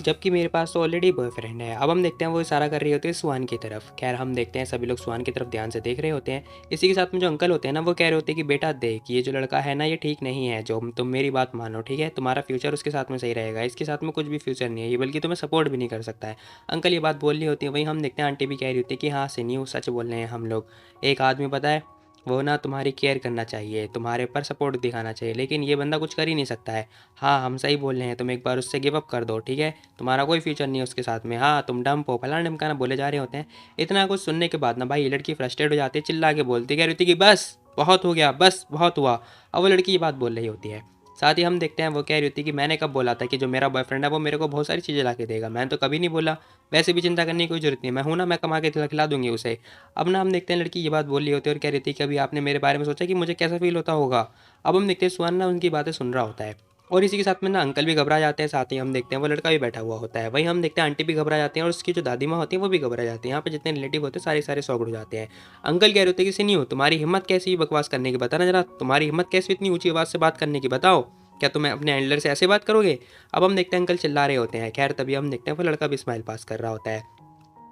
जबकि मेरे पास तो ऑलरेडी बॉयफ्रेंड है। अब हम देखते हैं वो इशारा कर रही होती है सुहान की तरफ। खैर हम देखते हैं सभी लोग सुहान की तरफ ध्यान से देख रहे होते हैं। इसी के साथ में जो अंकल होते हैं ना वो कह रहे होते हैं कि बेटा देख, ये जो लड़का है ना ये ठीक नहीं है, जो तुम मेरी बात मानो, ठीक है, तुम्हारा फ्यूचर उसके साथ में सही रहेगा, इसके साथ में कुछ भी फ्यूचर नहीं है ये, बल्कि तुम्हें सपोर्ट भी नहीं कर सकता है। अंकल ये बात बोल रही होती है, वहीं हम देखते हैं आंटी भी कह रही होती है कि हाँ सीनियो सच बोल रहे हैं हम लोग, एक आदमी पता है वो ना तुम्हारी केयर करना चाहिए, तुम्हारे ऊपर सपोर्ट दिखाना चाहिए, लेकिन ये बंदा कुछ कर ही नहीं सकता है। हाँ हम सही बोल रहे हैं, तुम एक बार उससे गिव अप कर दो, ठीक है, तुम्हारा कोई फ्यूचर नहीं है उसके साथ में, हाँ तुम डम्प हो, फलाना ढिमकाना बोले जा रहे होते हैं। इतना कुछ सुनने के बाद ना भाई ये लड़की फ्रस्ट्रेट हो जाती है, चिल्ला के बोलती, कह रही होती कि बस बहुत हो गया, बस बहुत हुआ। अब वो लड़की ये बात बोल रही होती है। साथ ही हम देखते हैं वो कह रही होती है कि मैंने कब बोला था कि जो मेरा बॉयफ्रेंड है वो मेरे को बहुत सारी चीज़ें ला के देगा, मैंने तो कभी नहीं बोला, वैसे भी चिंता करने की कोई जरूरत नहीं है, मैं हूं ना, मैं कमा के खिला दूंगी उसे। अब ना हम देखते हैं लड़की ये बात बोल रही होती है और कह रही थी कि अभी आपने मेरे बारे में सोचा कि मुझे कैसा फील होता होगा। अब हम देखते हैं सुहान ना उनकी बातें सुन रहा होता है, और इसी के साथ में ना अंकल भी घबरा जाते हैं, साथ ही हम देखते हैं वो लड़का भी बैठा हुआ होता है। वहीं हम देखते हैं आंटी भी घबरा जाती हैं और उसकी जो दादी माँ होती है वो भी घबरा जाती है। यहाँ पे जितने रिलेटिव होते हैं सारे सारे शॉक हो जाते हैं। अंकल कह रहे होते हैं कि सुनियो, तुम्हारी हिम्मत कैसी बकवास करने की, बताना जरा, तुम्हारी हिम्मत कैसी इतनी ऊंची आवाज़ से बात करने की, बताओ, क्या तुम्हें अपने हैंडलर से ऐसे बात करोगे। अब हम देखते हैं अंकल चिल्ला रहे होते हैं। खैर तभी हम देखते हैं वो लड़का भी स्माइल पास कर रहा होता है।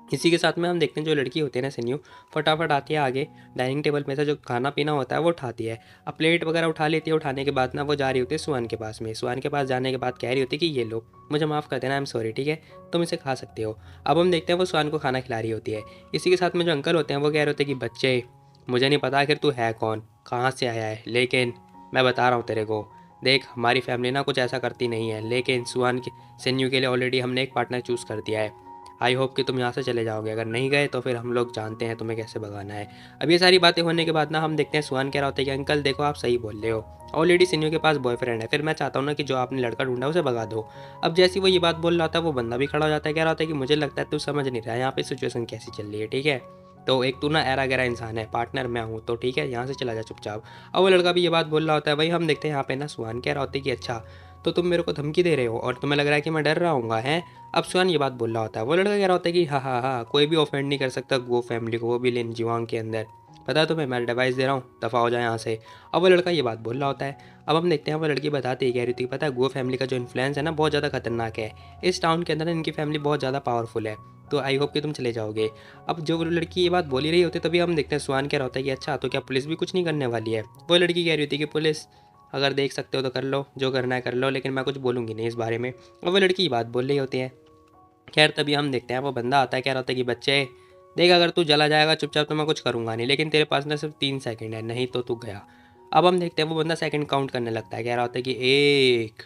इसी के साथ में हम देखते हैं जो लड़की होती है ना सन्यू, फटाफट आती है आगे, डाइनिंग टेबल में से जो खाना पीना होता है वो उठाती है। अब प्लेट वगैरह उठा लेती है, उठाने के बाद ना वो जा रही होती है सुहान के पास में। सुहान के पास जाने के बाद कह रही होती है कि ये लो, मुझे माफ़ कर देना, आई एम सॉरी, ठीक है, तुम इसे खा सकते हो। अब हम देखते हैं वो सुहान को खाना खिला रही होती है। इसी के साथ में जो अंकल होते हैं वो कह रहे होते हैं कि बच्चे, मुझे नहीं पता आखिर तू है कौन, कहाँ से आया है, लेकिन मैं बता रहा हूँ तेरे को, देख हमारी फैमिली ना कुछ ऐसा करती नहीं है, लेकिन सुहान की सन्यू के लिए ऑलरेडी हमने एक पार्टनर चूज़ कर दिया है। आई होप कि तुम यहाँ से चले जाओगे, अगर नहीं गए तो फिर हम लोग जानते हैं तुम्हें कैसे भगाना है। अब ये सारी बातें होने के बाद ना हम देखते हैं सुहान कह रहा होता है कि अंकल देखो आप सही बोल रहे हो, ऑलरेडी सिन्यू के पास बॉयफ्रेंड है, फिर मैं चाहता हूँ ना कि जो आपने लड़का ढूंढा उसे भगा दो। अब जैसे वो ये बात बोल रहा था वो बंदा भी खड़ा हो जाता है, कह रहा होता है कि मुझे लगता है तू समझ नहीं रहा है यहाँ पे सिचुएशन कैसी चल रही है, ठीक है, तो एक तू ना ऐरा गैरा इंसान है, पार्टनर मैं हूँ, तो ठीक है यहाँ से चला जा चुपचाप। अब वो लड़का भी ये बात बोल रहा होता है। वही हम देखते हैं यहाँ पे ना सुहान कह रहा होता है कि अच्छा तो तुम मेरे को धमकी दे रहे हो और तुम्हें लग रहा है कि मैं डर रहा हूँ है। अब सुहान ये बात बोल रहा होता है, वो लड़का कह रहा होता है कि हाँ हाँ हाँ, कोई भी ऑफेंड नहीं कर सकता वो फैमिली को, वो भी लिन जिवांग के अंदर, पता है तुम्हें, मैं डिवाइस दे रहा हूँ, दफ़ा हो जाए यहाँ से। अब वो लड़का ये बात बोल रहा होता है। अब हम देखते हैं वो लड़की बताती है, कह रही थी पता है गो फैमिली का जो इन्फ्लुएंस है ना बहुत ज़्यादा खतरनाक है, इस टाउन के अंदर ना इनकी फैमिली बहुत ज़्यादा पावरफुल है, तो आई होप कि तुम चले जाओगे। अब जो लड़की ये बात बोल ही रही होती है तभी हम देखते हैं सुहान कह रहा होता है कि अच्छा तो क्या पुलिस भी कुछ नहीं करने वाली है। वो लड़की कह रही होती है कि पुलिस अगर देख सकते हो तो कर लो, जो करना है कर लो, लेकिन मैं कुछ बोलूँगी नहीं इस बारे में। और वो लड़की ये बात बोल रही होती है। खैर तभी हम देखते हैं वो बंदा आता है, कह रहा होता है कि बच्चे देख अगर तू चला जाएगा चुपचाप तो मैं कुछ करूँगा नहीं, लेकिन तेरे पास ना सिर्फ 3 सेकंड है, नहीं तो तू गया। अब हम देखते हैं वो बंदा सेकंड काउंट करने लगता है, कह रहा होता है कि 1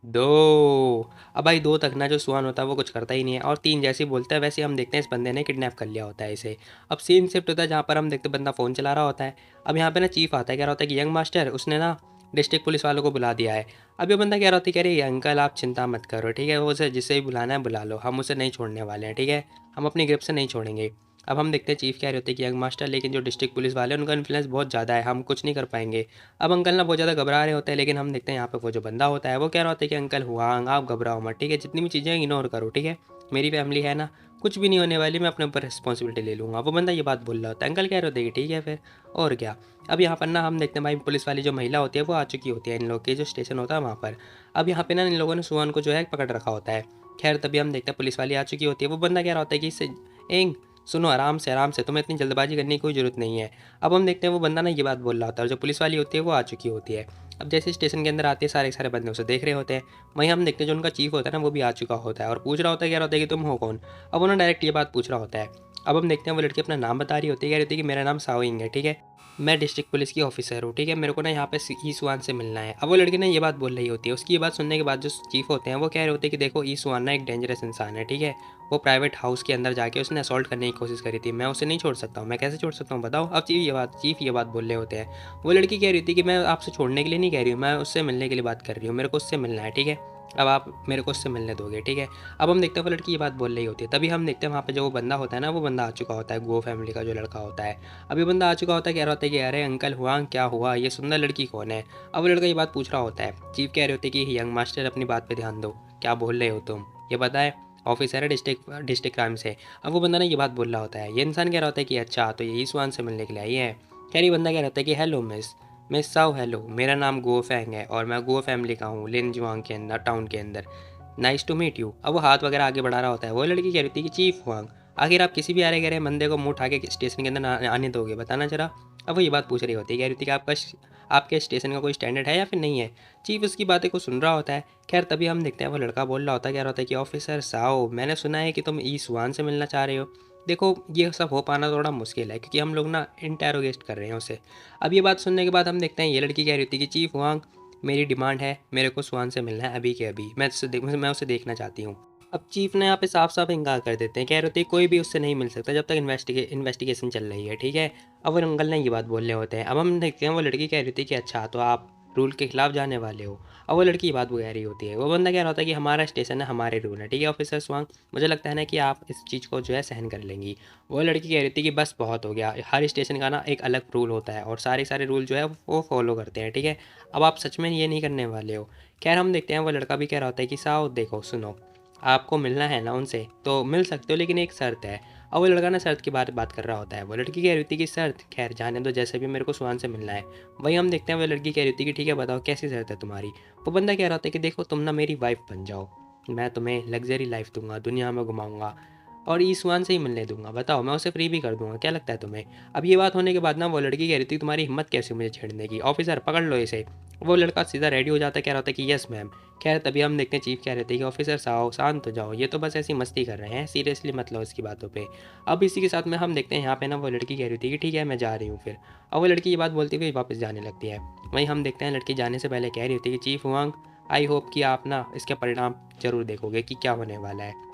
2। अब भाई 2 तक ना जो सुहान होता है वो कुछ करता ही नहीं है, और 3 जैसे ही बोलता है वैसे ही हम देखते हैं इस बंदे ने किडनैप कर लिया होता है इसे। अब सीन शिफ्ट होता है जहाँ पर हम देखते हैं बंदा फ़ोन चला रहा होता है। अब यहाँ पे ना चीफ आता है, कह रहा होता है कि यंग मास्टर उसने ना डिस्ट्रिक्ट पुलिस वालों को बुला दिया है। अब ये बंदा कह रहा होता है कि अरे अंकल आप चिंता मत करो, ठीक है, वो उसे जिससे भी बुलाना है बुला लो, हम उसे नहीं छोड़ने वाले हैं, ठीक है, हम अपनी ग्रिप से नहीं छोड़ेंगे। अब हम देखते हैं चीफ कह रहे होते हैं कि यंग मास्टर लेकिन जो डिस्ट्रिक्ट पुलिस वाले हैं उनका इन्फ्लुएंस बहुत ज़्यादा है, हम कुछ नहीं कर पाएंगे। अब अंकल ना बहुत ज़्यादा घबरा रहे होते हैं, लेकिन हम देखते हैं यहाँ पे वो जो बंदा होता है वो कह रहा होता है कि अंकल हुआंग आप घबराओ मत, ठीक है, जितनी भी चीज़ें इग्नोर करो, ठीक है, मेरी फैमिली है ना, कुछ भी नहीं होने वाली, मैं अपने ऊपर रिस्पॉन्सिबिलिटी ले लूँगा। वो बंदा ये बात बोल रहा होता है। अंकल कह रहे होते हैं कि ठीक है फिर और क्या। अब यहाँ पर ना हम देखते हैं भाई पुलिस वाली जो महिला होती है वो आ चुकी होती है इन लोग के जो स्टेशन होता है वहाँ पर। अब यहाँ पे ना इन लोगों ने सुहान को जो है पकड़ रखा होता है। खैर तभी हम देखते हैं पुलिस वाली आ चुकी होती है। वो बंदा कह रहा होता है कि इससे एंग सुनो आराम से, तुम्हें इतनी जल्दबाजी करने की कोई ज़रूरत नहीं है। अब हम देखते हैं वो बंदा ना ये बात बोल रहा होता है और जो पुलिस वाली होती है वो आ चुकी होती है। अब जैसे स्टेशन के अंदर आते हैं सारे सारे बंदे उसे देख रहे होते हैं। वहीं हम देखते हैं जो उनका चीफ होता है ना वो भी आ चुका होता है और पूछ रहा होता है, कह रहा होता है कि तुम हो कौन। अब उन्होंने डायरेक्ट ये बात पूछ रहा होता है। अब हम देखते हैं वो लड़की अपना नाम बता रही होती है, कह रही होती है कि मेरा नाम साओइंग है, ठीक है, मैं डिस्ट्रिक्ट पुलिस की ऑफिसर हूँ, ठीक है, मेरे को ना यहाँ पे ई सुहान से मिलना है। अब वो लड़की ना ये बात बोल रही होती है। उसकी ये बात सुनने के बाद जो चीफ होते हैं वो कह रहे होते हैं कि देखो ई सुहान ना एक डेंजरस इंसान है, ठीक है, वो प्राइवेट हाउस के अंदर जाके उसने असॉल्ट करने की कोशिश करी थी, मैं उसे नहीं छोड़ सकता हूँ, मैं कैसे छोड़ सकता हूँ बताओ। अब चीफ ये बात बोल रहे होते हैं। वो लड़की कह रही थी कि मैं आपसे छोड़ने के लिए नहीं कह रही हूँ, मैं उससे मिलने के लिए बात कर रही हूँ, मेरे को उससे मिलना है, ठीक है, अब आप मेरे को उससे मिलने दोगे, ठीक है। अब हम देखते हैं वो लड़की ये बात बोल रही होती है, तभी हम देखते हैं वहाँ पे जो वो बंदा होता है ना, वो बंदा आ चुका होता है, गो फैमिली का जो लड़का होता है। अब ये बंदा आ चुका होता है, कह रहा होता है कि अरे अंकल हुआ क्या हुआ, ये सुंदर लड़की कौन है। अब वो लड़का ये बात पूछ रहा होता है, चीफ कह रहे होते हैं कि यंग मास्टर अपनी बात पे ध्यान दो, क्या बोल रहे हो तुम, ये बताए ऑफिसर है डिस्ट्रिक्ट क्राइम से। अब वो बंदा ना ये बात बोल रहा होता है, ये इंसान कह रहा होता है कि अच्छा तो यही स्वान से मिलने के लिए आई है। खैर ये बंदा कह रहा होता है कि हेलो मिस साओ, हेलो, मेरा नाम गो फैंग है और मैं गो फैमिली का हूँ लिन जुआंग के अंदर, टाउन के अंदर। Nice to meet you. अब वो हाथ वगैरह आगे बढ़ा रहा होता है, वो लड़की कह रही थी कि चीफ हुआंग, आखिर आप किसी भी आ रहे गहरे बंदे को मुंह उठा के स्टेशन के अंदर आने दोगे, बताना जरा। अब वो ये बात पूछ रही होती है, कह रही थी कि आपके स्टेशन का कोई स्टैंडर्ड है या फिर नहीं है। चीफ उसकी बातें को सुन रहा होता है। खैर तभी हम देखते हैं वो लड़का बोल रहा होता है, कह रहा होता है कि ऑफिसर साओ, मैंने सुना है कि तुम ई सुआन से मिलना चाह रहे हो। देखो ये सब हो पाना थोड़ा मुश्किल है क्योंकि हम लोग ना इंटेरोगेट कर रहे हैं उसे। अब ये बात सुनने के बाद हम देखते हैं ये लड़की कह रही थी कि चीफ हुआंग, मेरी डिमांड है, मेरे को स्वान से मिलना है अभी के अभी, मैं उसे देखना चाहती हूँ। अब चीफ ने यहाँ पे साफ साफ इनकार कर देते हैं, कह रहे होते हैं कोई भी उससे नहीं मिल सकता जब तक इन्वेस्टिगेशन चल रही है, ठीक है। अब वो अंकल ने ये बात बोल रहे होते हैं। अब हम देखते हैं वो लड़की कह रही थी कि अच्छा तो आप रूल के खिलाफ जाने वाले हो। अब वो लड़की ये बात वो कह रही होती है, वो बंदा कह रहा होता है कि हमारा स्टेशन है, हमारे रूल है, ठीक है ऑफिसर स्वांग, मुझे लगता है ना कि आप इस चीज़ को जो है सहन कर लेंगी। वो लड़की कह रही थी कि बस बहुत हो गया, हर स्टेशन का ना एक अलग रूल होता है और सारे सारे रूल जो है वो फॉलो करते हैं, ठीक है। अब आप सच में ये नहीं करने वाले हो। खैर हम देखते हैं वो लड़का भी कह रहा होता है कि साओ देखो सुनो, आपको मिलना है ना उनसे तो मिल सकते हो, लेकिन एक शर्त है। और वो लड़का ना शर्त की बात कर रहा होता है, वो लड़की कह रही थी कि शर्त, खैर जाने दो, जैसे भी मेरे को सुहान से मिलना है। वही हम देखते हैं वो लड़की कह रही थी कि ठीक है बताओ कैसी शर्त है तुम्हारी। वो बंदा कह रहा था कि देखो तुम ना मेरी वाइफ बन जाओ, मैं तुम्हें लग्जरी लाइफ दूंगा, दुनिया में घुमाऊंगा और ईसवान से ही मिलने दूंगा, बताओ मैं उसे फ्री भी कर दूंगा, क्या लगता है तुम्हें। अब ये बात होने के बाद ना वो लड़की कह रही थी तुम्हारी हिम्मत कैसे मुझे छेड़ने की, ऑफिसर पकड़ लो इसे। वो लड़का सीधा रेडी हो जाता है, कह रहा होता है कि यस मैम। खैर तभी हम देखते हैं चीफ कह रहे थे कि ऑफिसर साओ शांत हो जाओ, ये तो बस ऐसी मस्ती कर रहे हैं, सीरियसली मत लो इसकी बातों पे। अब इसी के साथ में हम देखते हैं यहाँ पे ना वो लड़की कह रही थी कि ठीक है मैं जा रही हूँ फिर। अब वो लड़की ये बात बोलती हुई वापस जाने लगती है। वहीं हम देखते हैं लड़की जाने से पहले कह रही होती है कि चीफ हुआंग, आई होप कि आप ना इसके परिणाम जरूर देखोगे कि क्या होने वाला है।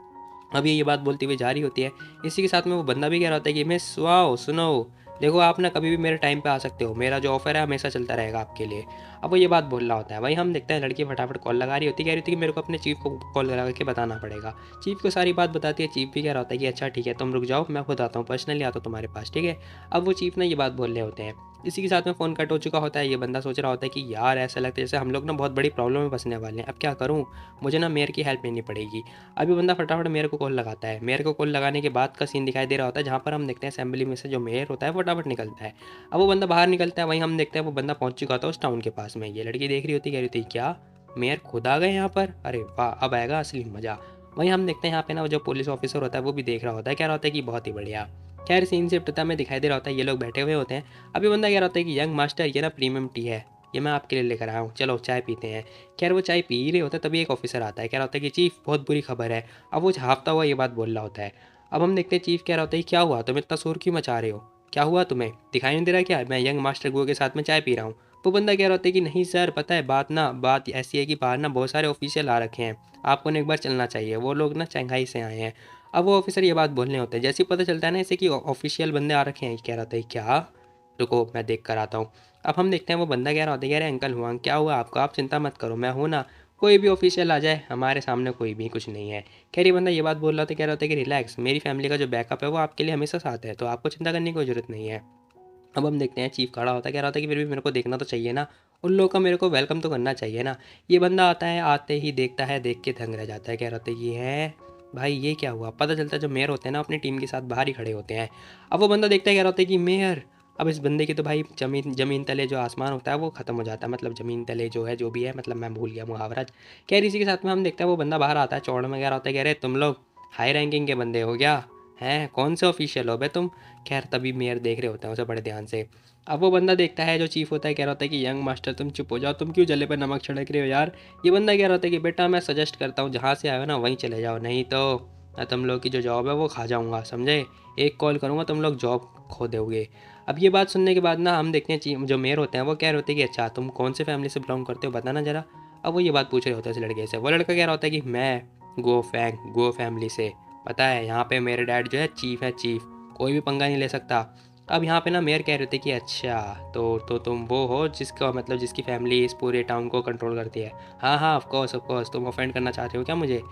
अब ये बात बोलती हुई जा रही होती है। इसी के साथ में वो बंदा भी कह रहा होता है कि मिस सुनो सुनो, देखो आप ना कभी भी मेरे टाइम पे आ सकते हो, मेरा जो ऑफर है हमेशा चलता रहेगा आपके लिए। अब वो ये बात बोल रहा होता है। वहीं हम देखते हैं लड़की फटाफट कॉल लगा रही होती है, कह रही थी कि मेरे को अपने चीफ को कॉल लगा के बताना पड़ेगा। चीफ को सारी बात बताती है, चीफ भी कह रहा होता है कि अच्छा ठीक है तुम रुक जाओ, मैं खुद आता हूँ, पर्सनली आता हूँ तुम्हारे पास, ठीक है। अब वो चीफ ने ये बात बोल रहे होते हैं। इसी के साथ में फ़ोन कट हो चुका होता है। ये बंदा सोच रहा होता है कि यार ऐसा लगता है जैसे हम लोग ना बहुत बड़ी प्रॉब्लम में फंसने वाले हैं, अब क्या करूँ, मुझे ना मेयर की हेल्प लेनी पड़ेगी। अभी बंदा फटाफट मेयर को कॉल लगाता है। मेयर को कॉल लगाने के बाद का सीन दिखाई दे रहा होता है, जहाँ पर हम देखते हैं असेंबली में से जो मेयर होता है फटाफट निकलता है। अब वो बंदा बाहर निकलता है, वहीं हम देखते हैं वो बंदा पहुंच चुका था उस टाउन के पास में। ये लड़की देख रही होती, कह रही थी क्या मेयर खुद आ गए यहाँ पर, अरे वाह अब आएगा असली मजा। वहीं हम देखते हैं यहाँ पे ना वो जो पुलिस ऑफिसर होता है वो भी देख रहा होता है, कह रहा होता है कि बहुत ही बढ़िया। खैर सीन शिफ्ट होता है, हमें दिखाई दे रहा होता है ये लोग बैठे हुए होते हैं। अभी बंदा कह रहा होता है कि यंग मास्टर ये ना प्रीमियम टी है, ये मैं आपके लिए लेकर आया हूँ, चलो चाय पीते हैं। खैर वो चाय पी ही रहे होते हैं, तभी एक ऑफिसर आता है, कह रहा होता है कि चीफ बहुत बुरी खबर है। अब वो झाँपता हुआ ये बात बोल रहा होता है। अब हम देखते हैं चीफ कह रहा होता है क्या हुआ, तुम इतना शोर क्यों मचा रहे हो, क्या हुआ तुम्हें, दिखाई नहीं दे रहा क्या मैं यंग मास्टर गो के साथ में चाय पी रहा हूँ। वो बंदा कह रहा होता है कि नहीं सर, पता है बात ऐसी है कि बाहर ना बहुत सारे ऑफिशियल आ रखे हैं, आपको ना एक बार चलना चाहिए, वो लोग ना शंघाई से आए हैं। अब वो ऑफिसर ये बात बोलने होते हैं, जैसे ही पता चलता है ना इसे कि ऑफिशियल बंदे आ रखे हैं, कह रहा था क्या, रुको मैं देख कर आता हूँ। अब हम देखते हैं वो बंदा कह रहा होता है अरे अंकल हुआ क्या हुआ आपको, आप चिंता मत करो मैं हूँ ना, कोई भी ऑफिशियल आ जाए हमारे सामने कोई भी कुछ नहीं है। खैर ये बंदा ये बात बोल रहा था, कह रहा होता है कि रिलैक्स, मेरी फैमिली का जो बैकअप है वो आपके लिए हमेशा साथ है, तो आपको चिंता करने की कोई ज़रूरत नहीं है। अब हम देखते हैं चीफ खड़ा होता है, कह रहा होता है कि फिर भी मेरे को देखना तो चाहिए ना, उन लोगों का मेरे को वेलकम तो करना चाहिए ना। ये बंदा आता है, आते ही देखता है, देख के दंग रह जाता है, कह रहा होता है ये है भाई, ये क्या हुआ। पता चलता है जो मेयर होते हैं ना अपनी टीम के साथ बाहर ही खड़े होते हैं। अब वो बंदा देखता है, कह रहा होता है कि मेयर, अब इस बंदे की तो भाई जमीन जमीन तले जो आसमान होता है वो खत्म हो जाता है, मतलब जमीन तले जो है जो भी है, मतलब मैं भूल गया मुहावरा। खैर इसी के साथ में हम देखते हैं वो बंदा बाहर आता है, चौड़ में कह रहा होता है, कह रहे तुम लोग हाई रैंकिंग के बंदे हो क्या, हैं कौन से ऑफिशियल हो बे तुम। खैर तभी मेयर देख रहे होते हैं उसे बड़े ध्यान से। अब वो बंदा देखता है जो चीफ होता है, कह रहा होता है कि यंग मास्टर तुम चुप हो जाओ, तुम क्यों जले पे नमक छिड़क रहे हो यार। ये बंदा कह रहा होता है कि बेटा मैं सजेस्ट करता हूँ जहाँ से आए हो ना वहीं चले जाओ, नहीं तो मैं तुम लोग की जो जॉब है वो खा जाऊँगा, समझे, एक कॉल करूँगा तुम लोग जॉब खो दोगे। अब ये बात सुनने के बाद ना हम देखते हैं चीफ जो मेयर होते हैं वो कह रहे होते हैं कि अच्छा तुम कौन से फैमिली से बिलोंग करते हो बताना जरा। अब वो ये बात पूछ रहे होते हैं इस लड़के से। वो लड़का कह रहा होता है कि मैं गो फैमिली से, पता है यहाँ पे मेरे डैड जो है चीफ है, चीफ कोई भी पंगा नहीं ले सकता। अब यहाँ पे ना मेयर कह रहे थे कि अच्छा, तो तुम वो हो जिसका मतलब जिसकी फैमिली इस पूरे टाउन को कंट्रोल करती है। हाँ हाँ, ऑफ कोर्स तुम ऑफेंड करना चाहते हो क्या मुझे?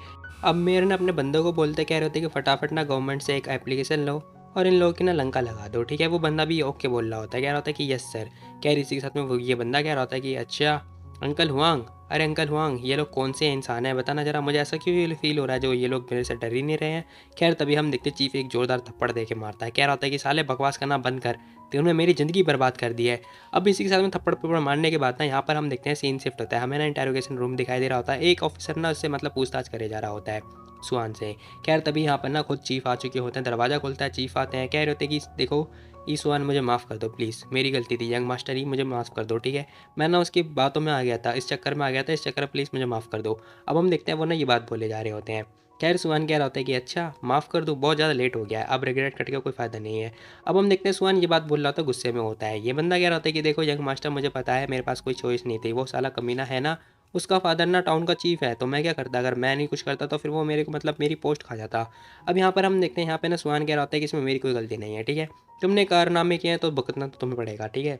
अब मेयर ने अपने बंदों को बोलते कह रहे थे कि फटाफट ना गवर्नमेंट से एक एप्लीकेशन लो और इन लोगों की ना लंका लगा दो, ठीक है। वो बंदा भी ओके बोल रहा होता है, कह रहा होता है कि यस सर। कह रही इसी के साथ में वो ये बंदा कह रहा होता है कि अच्छा अंकल हुआंग, अरे अंकल हुआंग, ये लोग कौन से इंसान है बताना जरा मुझे, ऐसा क्यों फील हो रहा है जो ये लोग मेरे से डर ही नहीं रहे हैं। खैर तभी हम देखते चीफ एक जोरदार थप्पड़ दे के मारता है, कह रहा होता है कि साले बकवास करना बंद कर, तुमने मेरी ज़िंदगी बर्बाद कर दी है। अब इसी के साथ में थप्पड़ मारने के बाद ना यहाँ पर हम देखते हैं सीन शिफ्ट होता है, हमें ना इंटेरोगेशन रूम दिखाई दे रहा होता है, एक ऑफिसर ना उससे मतलब पूछताछ करे जा रहा होता है सुहान से। खैर तभी यहाँ पर ना खुद चीफ आ चुके होते हैं, दरवाज़ा खुलता है, चीफ आते हैं, कह रहे होते हैं कि देखो ई सुहान मुझे माफ़ कर दो प्लीज़, मेरी गलती थी यंग मास्टर ही, मुझे माफ़ कर दो, ठीक है। मैं ना उसकी बातों में आ गया था, इस चक्कर में आ गया था, इस चक्कर में प्लीज़ मुझे माफ़ कर दो। अब हम देखते हैं वो ना ये बात बोले जा रहे होते हैं। खैर सुहान कह रहा होता है कि अच्छा माफ़ कर दूँ, बहुत ज़्यादा लेट हो गया है, अब रिग्रेट करके कोई फ़ायदा नहीं है। अब हम देखते हैं सुहान ये बात बोल रहा था गुस्से में होता है, ये बंदा कह रहा होता है कि देखो यंग मास्टर मुझे पता है मेरे पास कोई चॉइस नहीं थी, वो साला कमीना है ना, उसका फादर ना टाउन का चीफ है, तो मैं क्या करता, अगर मैं नहीं कुछ करता तो फिर वो मेरे को मतलब मेरी पोस्ट खा जाता। अब यहाँ पर हम देखते हैं यहाँ पे ना सुहान कह रहा होता है कि इसमें मेरी कोई गलती नहीं है, ठीक है। तुमने कारनामे किए हैं तो भुगतना तो तुम्हें पड़ेगा, ठीक है।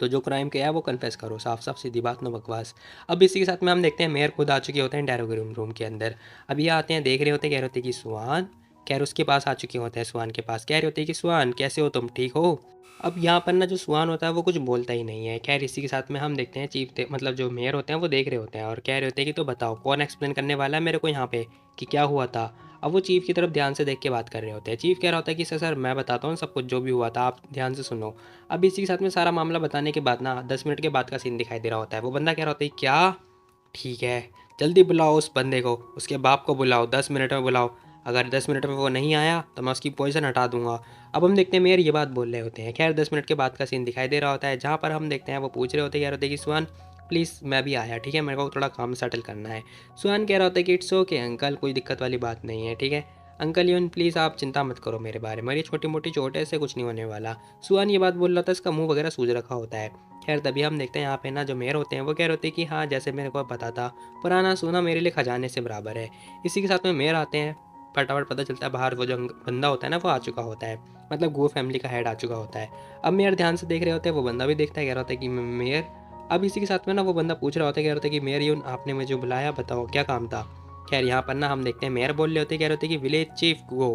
तो जो क्राइम किया है वो कन्फेस करो, साफ साफ सीधी बात, नो बकवास। अब इसी के साथ में हम देखते हैं मेयर खुद आ चुके होते हैं इंटेरोगेशन रूम के अंदर। अब ये आते हैं, देख रहे होते हैं, कह रहे होते हैं कि सुहान, खैर उसके पास आ चुके होते हैं सुहान के पास, कह रहे होते हैं कि सुहान कैसे हो तुम, ठीक हो। अब यहाँ पर ना जो सुहान होता है वो कुछ बोलता ही नहीं है। खैर इसी के साथ में हम देखते हैं मतलब जो मेयर होते हैं वो देख रहे होते हैं और कह रहे होते हैं कि तो बताओ कौन एक्सप्लेन करने वाला है मेरे को यहाँ पे कि क्या हुआ था। अब वो चीफ़ की तरफ ध्यान से देख के बात कर रहे होते हैं। चीफ़ कह रहा होता है कि सर मैं बताता हूँ सब कुछ जो भी हुआ था, आप ध्यान से सुनो। अब इसी के साथ में सारा मामला बताने के बाद ना 10 मिनट के बाद का सीन दिखाई दे रहा होता है। वो बंदा कह रहा होता है क्या, ठीक है, जल्दी बुलाओ उस बंदे को, उसके बाप को बुलाओ, 10 मिनट में बुलाओ, अगर 10 मिनट में वो नहीं आया तो मैं उसकी पोजीशन हटा दूंगा। अब हम देखते हैं मेयर ये बात बोल रहे होते हैं। खैर 10 मिनट के बाद का सीन दिखाई दे रहा होता है, जहाँ पर हम देखते हैं वो पूछ रहे होते हैं, कह रहे होते हैं कि सुहान प्लीज़ मैं भी आया, ठीक है, मेरे को थोड़ा काम सेटल करना है। सुहान कह रहा होता है कि इट्स ओके अंकल, कोई दिक्कत वाली बात नहीं है, ठीक है। अंकल यून प्लीज़ आप चिंता मत करो मेरे बारे में, ये छोटी मोटी चोट है, इससे कुछ नहीं होने वाला। सुहान ये बात बोल रहा था, इसका मुंह वगैरह सूज रखा होता है। खैर तभी हम देखते हैं यहाँ पे ना जो मेयर होते हैं वो कह रहे होते हैं कि हाँ जैसे मेरे को पता था, पुराना सोना मेरे लिए खजाने से बराबर है। इसी के साथ में मेयर आते हैं, फटाफट पता चलता है बाहर वो जो बंदा होता है ना वो आ चुका होता है, मतलब गो फैमिली का हेड आ चुका होता है। अब मेयर ध्यान से देख रहे होते हैं, वो बंदा भी देखता है, कह रहा होता है कि मेयर। अब इसी के साथ में ना वो बंदा पूछ रहा होता है, कह रहा होता है कि मेयर यून आपने मुझे बुलाया, बताओ क्या काम था। खैर यहाँ पर ना हम देखते हैं मेयर बोल रहे होते हैं, कह रहे होते हैं कि विलेज चीफ गो,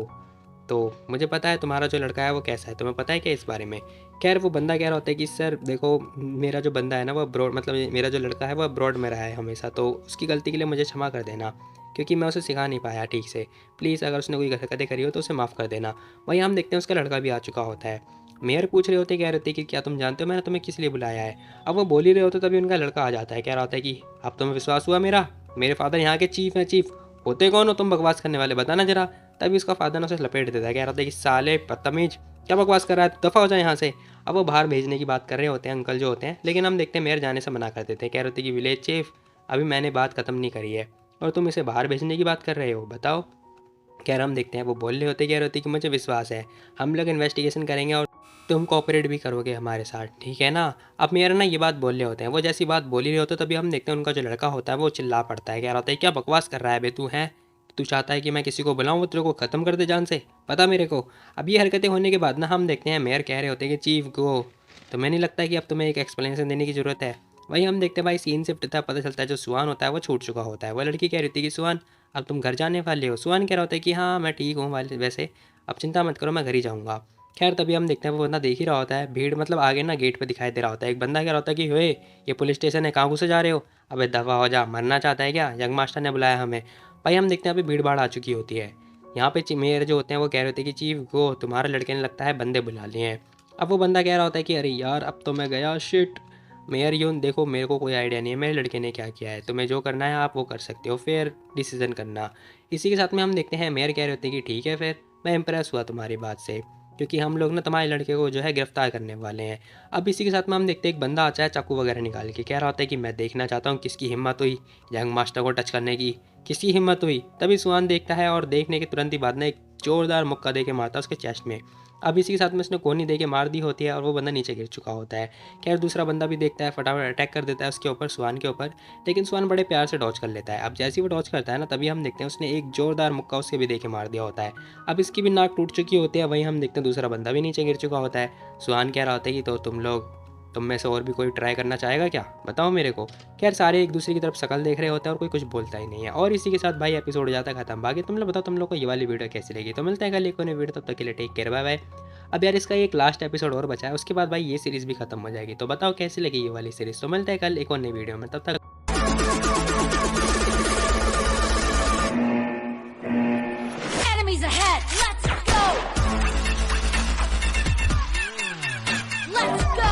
तो मुझे पता है तुम्हारा जो लड़का है वो कैसा है, तुम्हें पता है क्या इस बारे में। खैर वो बंदा कह रहा होता है कि सर देखो मेरा जो बंदा है ना वो अब्रॉड, मतलब मेरा जो लड़का है वो अब्रॉड में रहा है हमेशा, तो उसकी गलती के लिए मुझे क्षमा कर देना, क्योंकि मैं उसे सिखा नहीं पाया ठीक से। प्लीज़ अगर उसने कोई हरकतें करी हो तो उसे माफ़ कर देना। वहीं हम देखते हैं उसका लड़का भी आ चुका होता है। मेयर पूछ रहे होते, कह रहे थे कि क्या तुम जानते हो मैंने तुम्हें किस लिए बुलाया है। अब वो बोल ही रहे होते तभी उनका लड़का आ जाता है, कह रहा होता है कि अब तुम्हें विश्वास हुआ मेरा, मेरे फादर यहाँ के चीफ हैं। चीफ होते कौन हो तुम बकवास करने वाले, बताना जरा। तभी उसका फादर ने उसे लपेट देता है, कह रहा था कि साले बदतमीज, क्या बकवास कर रहा है, दफ़ा हो जाए यहाँ से। अब वो बाहर भेजने की बात कर रहे होते हैं अंकल जो होते हैं, लेकिन हम देखते हैं मेयर जाने से मना कर देते हैं, कह रहे थे कि विलेज चीफ अभी मैंने बात ख़त्म नहीं करी है और तुम इसे बाहर भेजने की बात कर रहे हो, बताओ। खैर हम देखते हैं वो बोल रहे होते, कह रहे होते कि मुझे विश्वास है हम लोग इन्वेस्टिगेशन करेंगे और तुम कोऑपरेट भी करोगे हमारे साथ, ठीक है ना। अब मेरा ना ये बात बोल रहे होते हैं, वो जैसी बात बोल ही रहे होते तभी हम देखते हैं उनका जो लड़का होता है वो चिल्ला पड़ता है, कह रहा होता है क्या बकवास कर रहा है बे तू है, तू चाहता है कि मैं किसी को बुलाऊं वो तेरे को ख़त्म कर दे जान से, पता मेरे को। अब ये हरकतें होने के बाद ना हम देखते हैं मेयर कह रहे होते हैं कि चीफ गो, तुम्हें नहीं लगता कि अब तुम्हें एक एक्सप्लेनेशन देने की ज़रूरत है। वही हम देखते हैं भाई सीन शिफ्ट था, पता चलता है जो सुहान होता है वो छूट चुका होता है। वो लड़की कह रही थी कि सुहान अब तुम घर जाने वाले हो। सुहान कह रहा होता है कि हाँ मैं ठीक हूँ वाले वैसे, अब चिंता मत करो मैं घर ही जाऊँगा। खैर तभी हम देखते हैं वो बंदा देख ही रहा होता है, भीड़ मतलब आगे ना गेट पे दिखाई दे रहा होता है। एक बंदा कह रहा होता है कि हे ये पुलिस स्टेशन है, कहाँ घुसे जा रहे हो, अबे दफ़ा हो जा, मरना चाहता है क्या, यंग मास्टर ने बुलाया हमें। भाई हम देखते हैं अभी भीड़ भाड़ आ चुकी होती है। यहाँ पे मेयर जो होते हैं वो कह रहे होते हैं कि चीफ गो तुम्हारे लड़के ने लगता है बंदे बुला लिए हैं। अब वो बंदा कह रहा होता है कि अरे यार अब तो मैं गया, शिट। मेयर यून देखो मेरे को कोई आइडिया नहीं है मेरे लड़के ने क्या किया है, तुम्हें जो करना है आप वो कर सकते हो, फेयर डिसीजन करना। इसी के साथ में हम देखते हैं मेयर कह रहे होते हैं कि ठीक है फिर, मैं इम्प्रेस हुआ तुम्हारी बात से, क्योंकि हम लोग ना तुम्हारे लड़के को जो है गिरफ्तार करने वाले हैं। अब इसी के साथ में हम देखते हैं एक बंदा आता है चाकू वगैरह निकाल के, कह रहा होता है कि मैं देखना चाहता हूँ किसकी हिम्मत हुई यंग मास्टर को टच करने की, किसकी हिम्मत हुई। तभी सुहान देखता है और देखने के तुरंत ही बाद ना एक जोरदार मुक्का दे के मारता है उसके चेस्ट में। अब इसी के साथ में उसने कोनी दे के मार दी होती है और वो बंदा नीचे गिर चुका होता है। खैर दूसरा बंदा भी देखता है, फटाफट अटैक कर देता है उसके ऊपर, स्वान के ऊपर, लेकिन स्वान बड़े प्यार से डॉज कर लेता है। अब जैसे ही वो डॉज करता है ना, तभी हम देखते हैं उसने एक जोरदार मुक्का उसके भी दे के मार दिया होता है। अब इसकी भी नाक टूट चुकी होती है। वहीं हम देखते हैं दूसरा बंदा भी नीचे गिर चुका होता है। स्वान कह रहा होता है कि तो तुम में से और भी कोई ट्राई करना चाहेगा क्या, बताओ मेरे को। खैर सारे एक दूसरे की तरफ शक्ल देख रहे होते हैं और कोई कुछ बोलता ही नहीं है। और इसी के साथ भाई एपिसोड हो जाता है खत्म। बाकी तुम लोग बताओ तुम लोग को ये वाली वीडियो कैसी लगी। तो मिलते हैं कल एक और नई वीडियो, तब तक के लिए टेक केयर, बाय बाय। अब यार इसका एक लास्ट एपिसोड और बचा है, उसके बाद भाई ये सीरीज़ भी खत्म हो जाएगी। तो बताओ कैसी लगी ये वाली सीरीज़। तो मिलते हैं कल एक और नई वीडियो में, तब तक। Enemies ahead! Let's go! Let's go!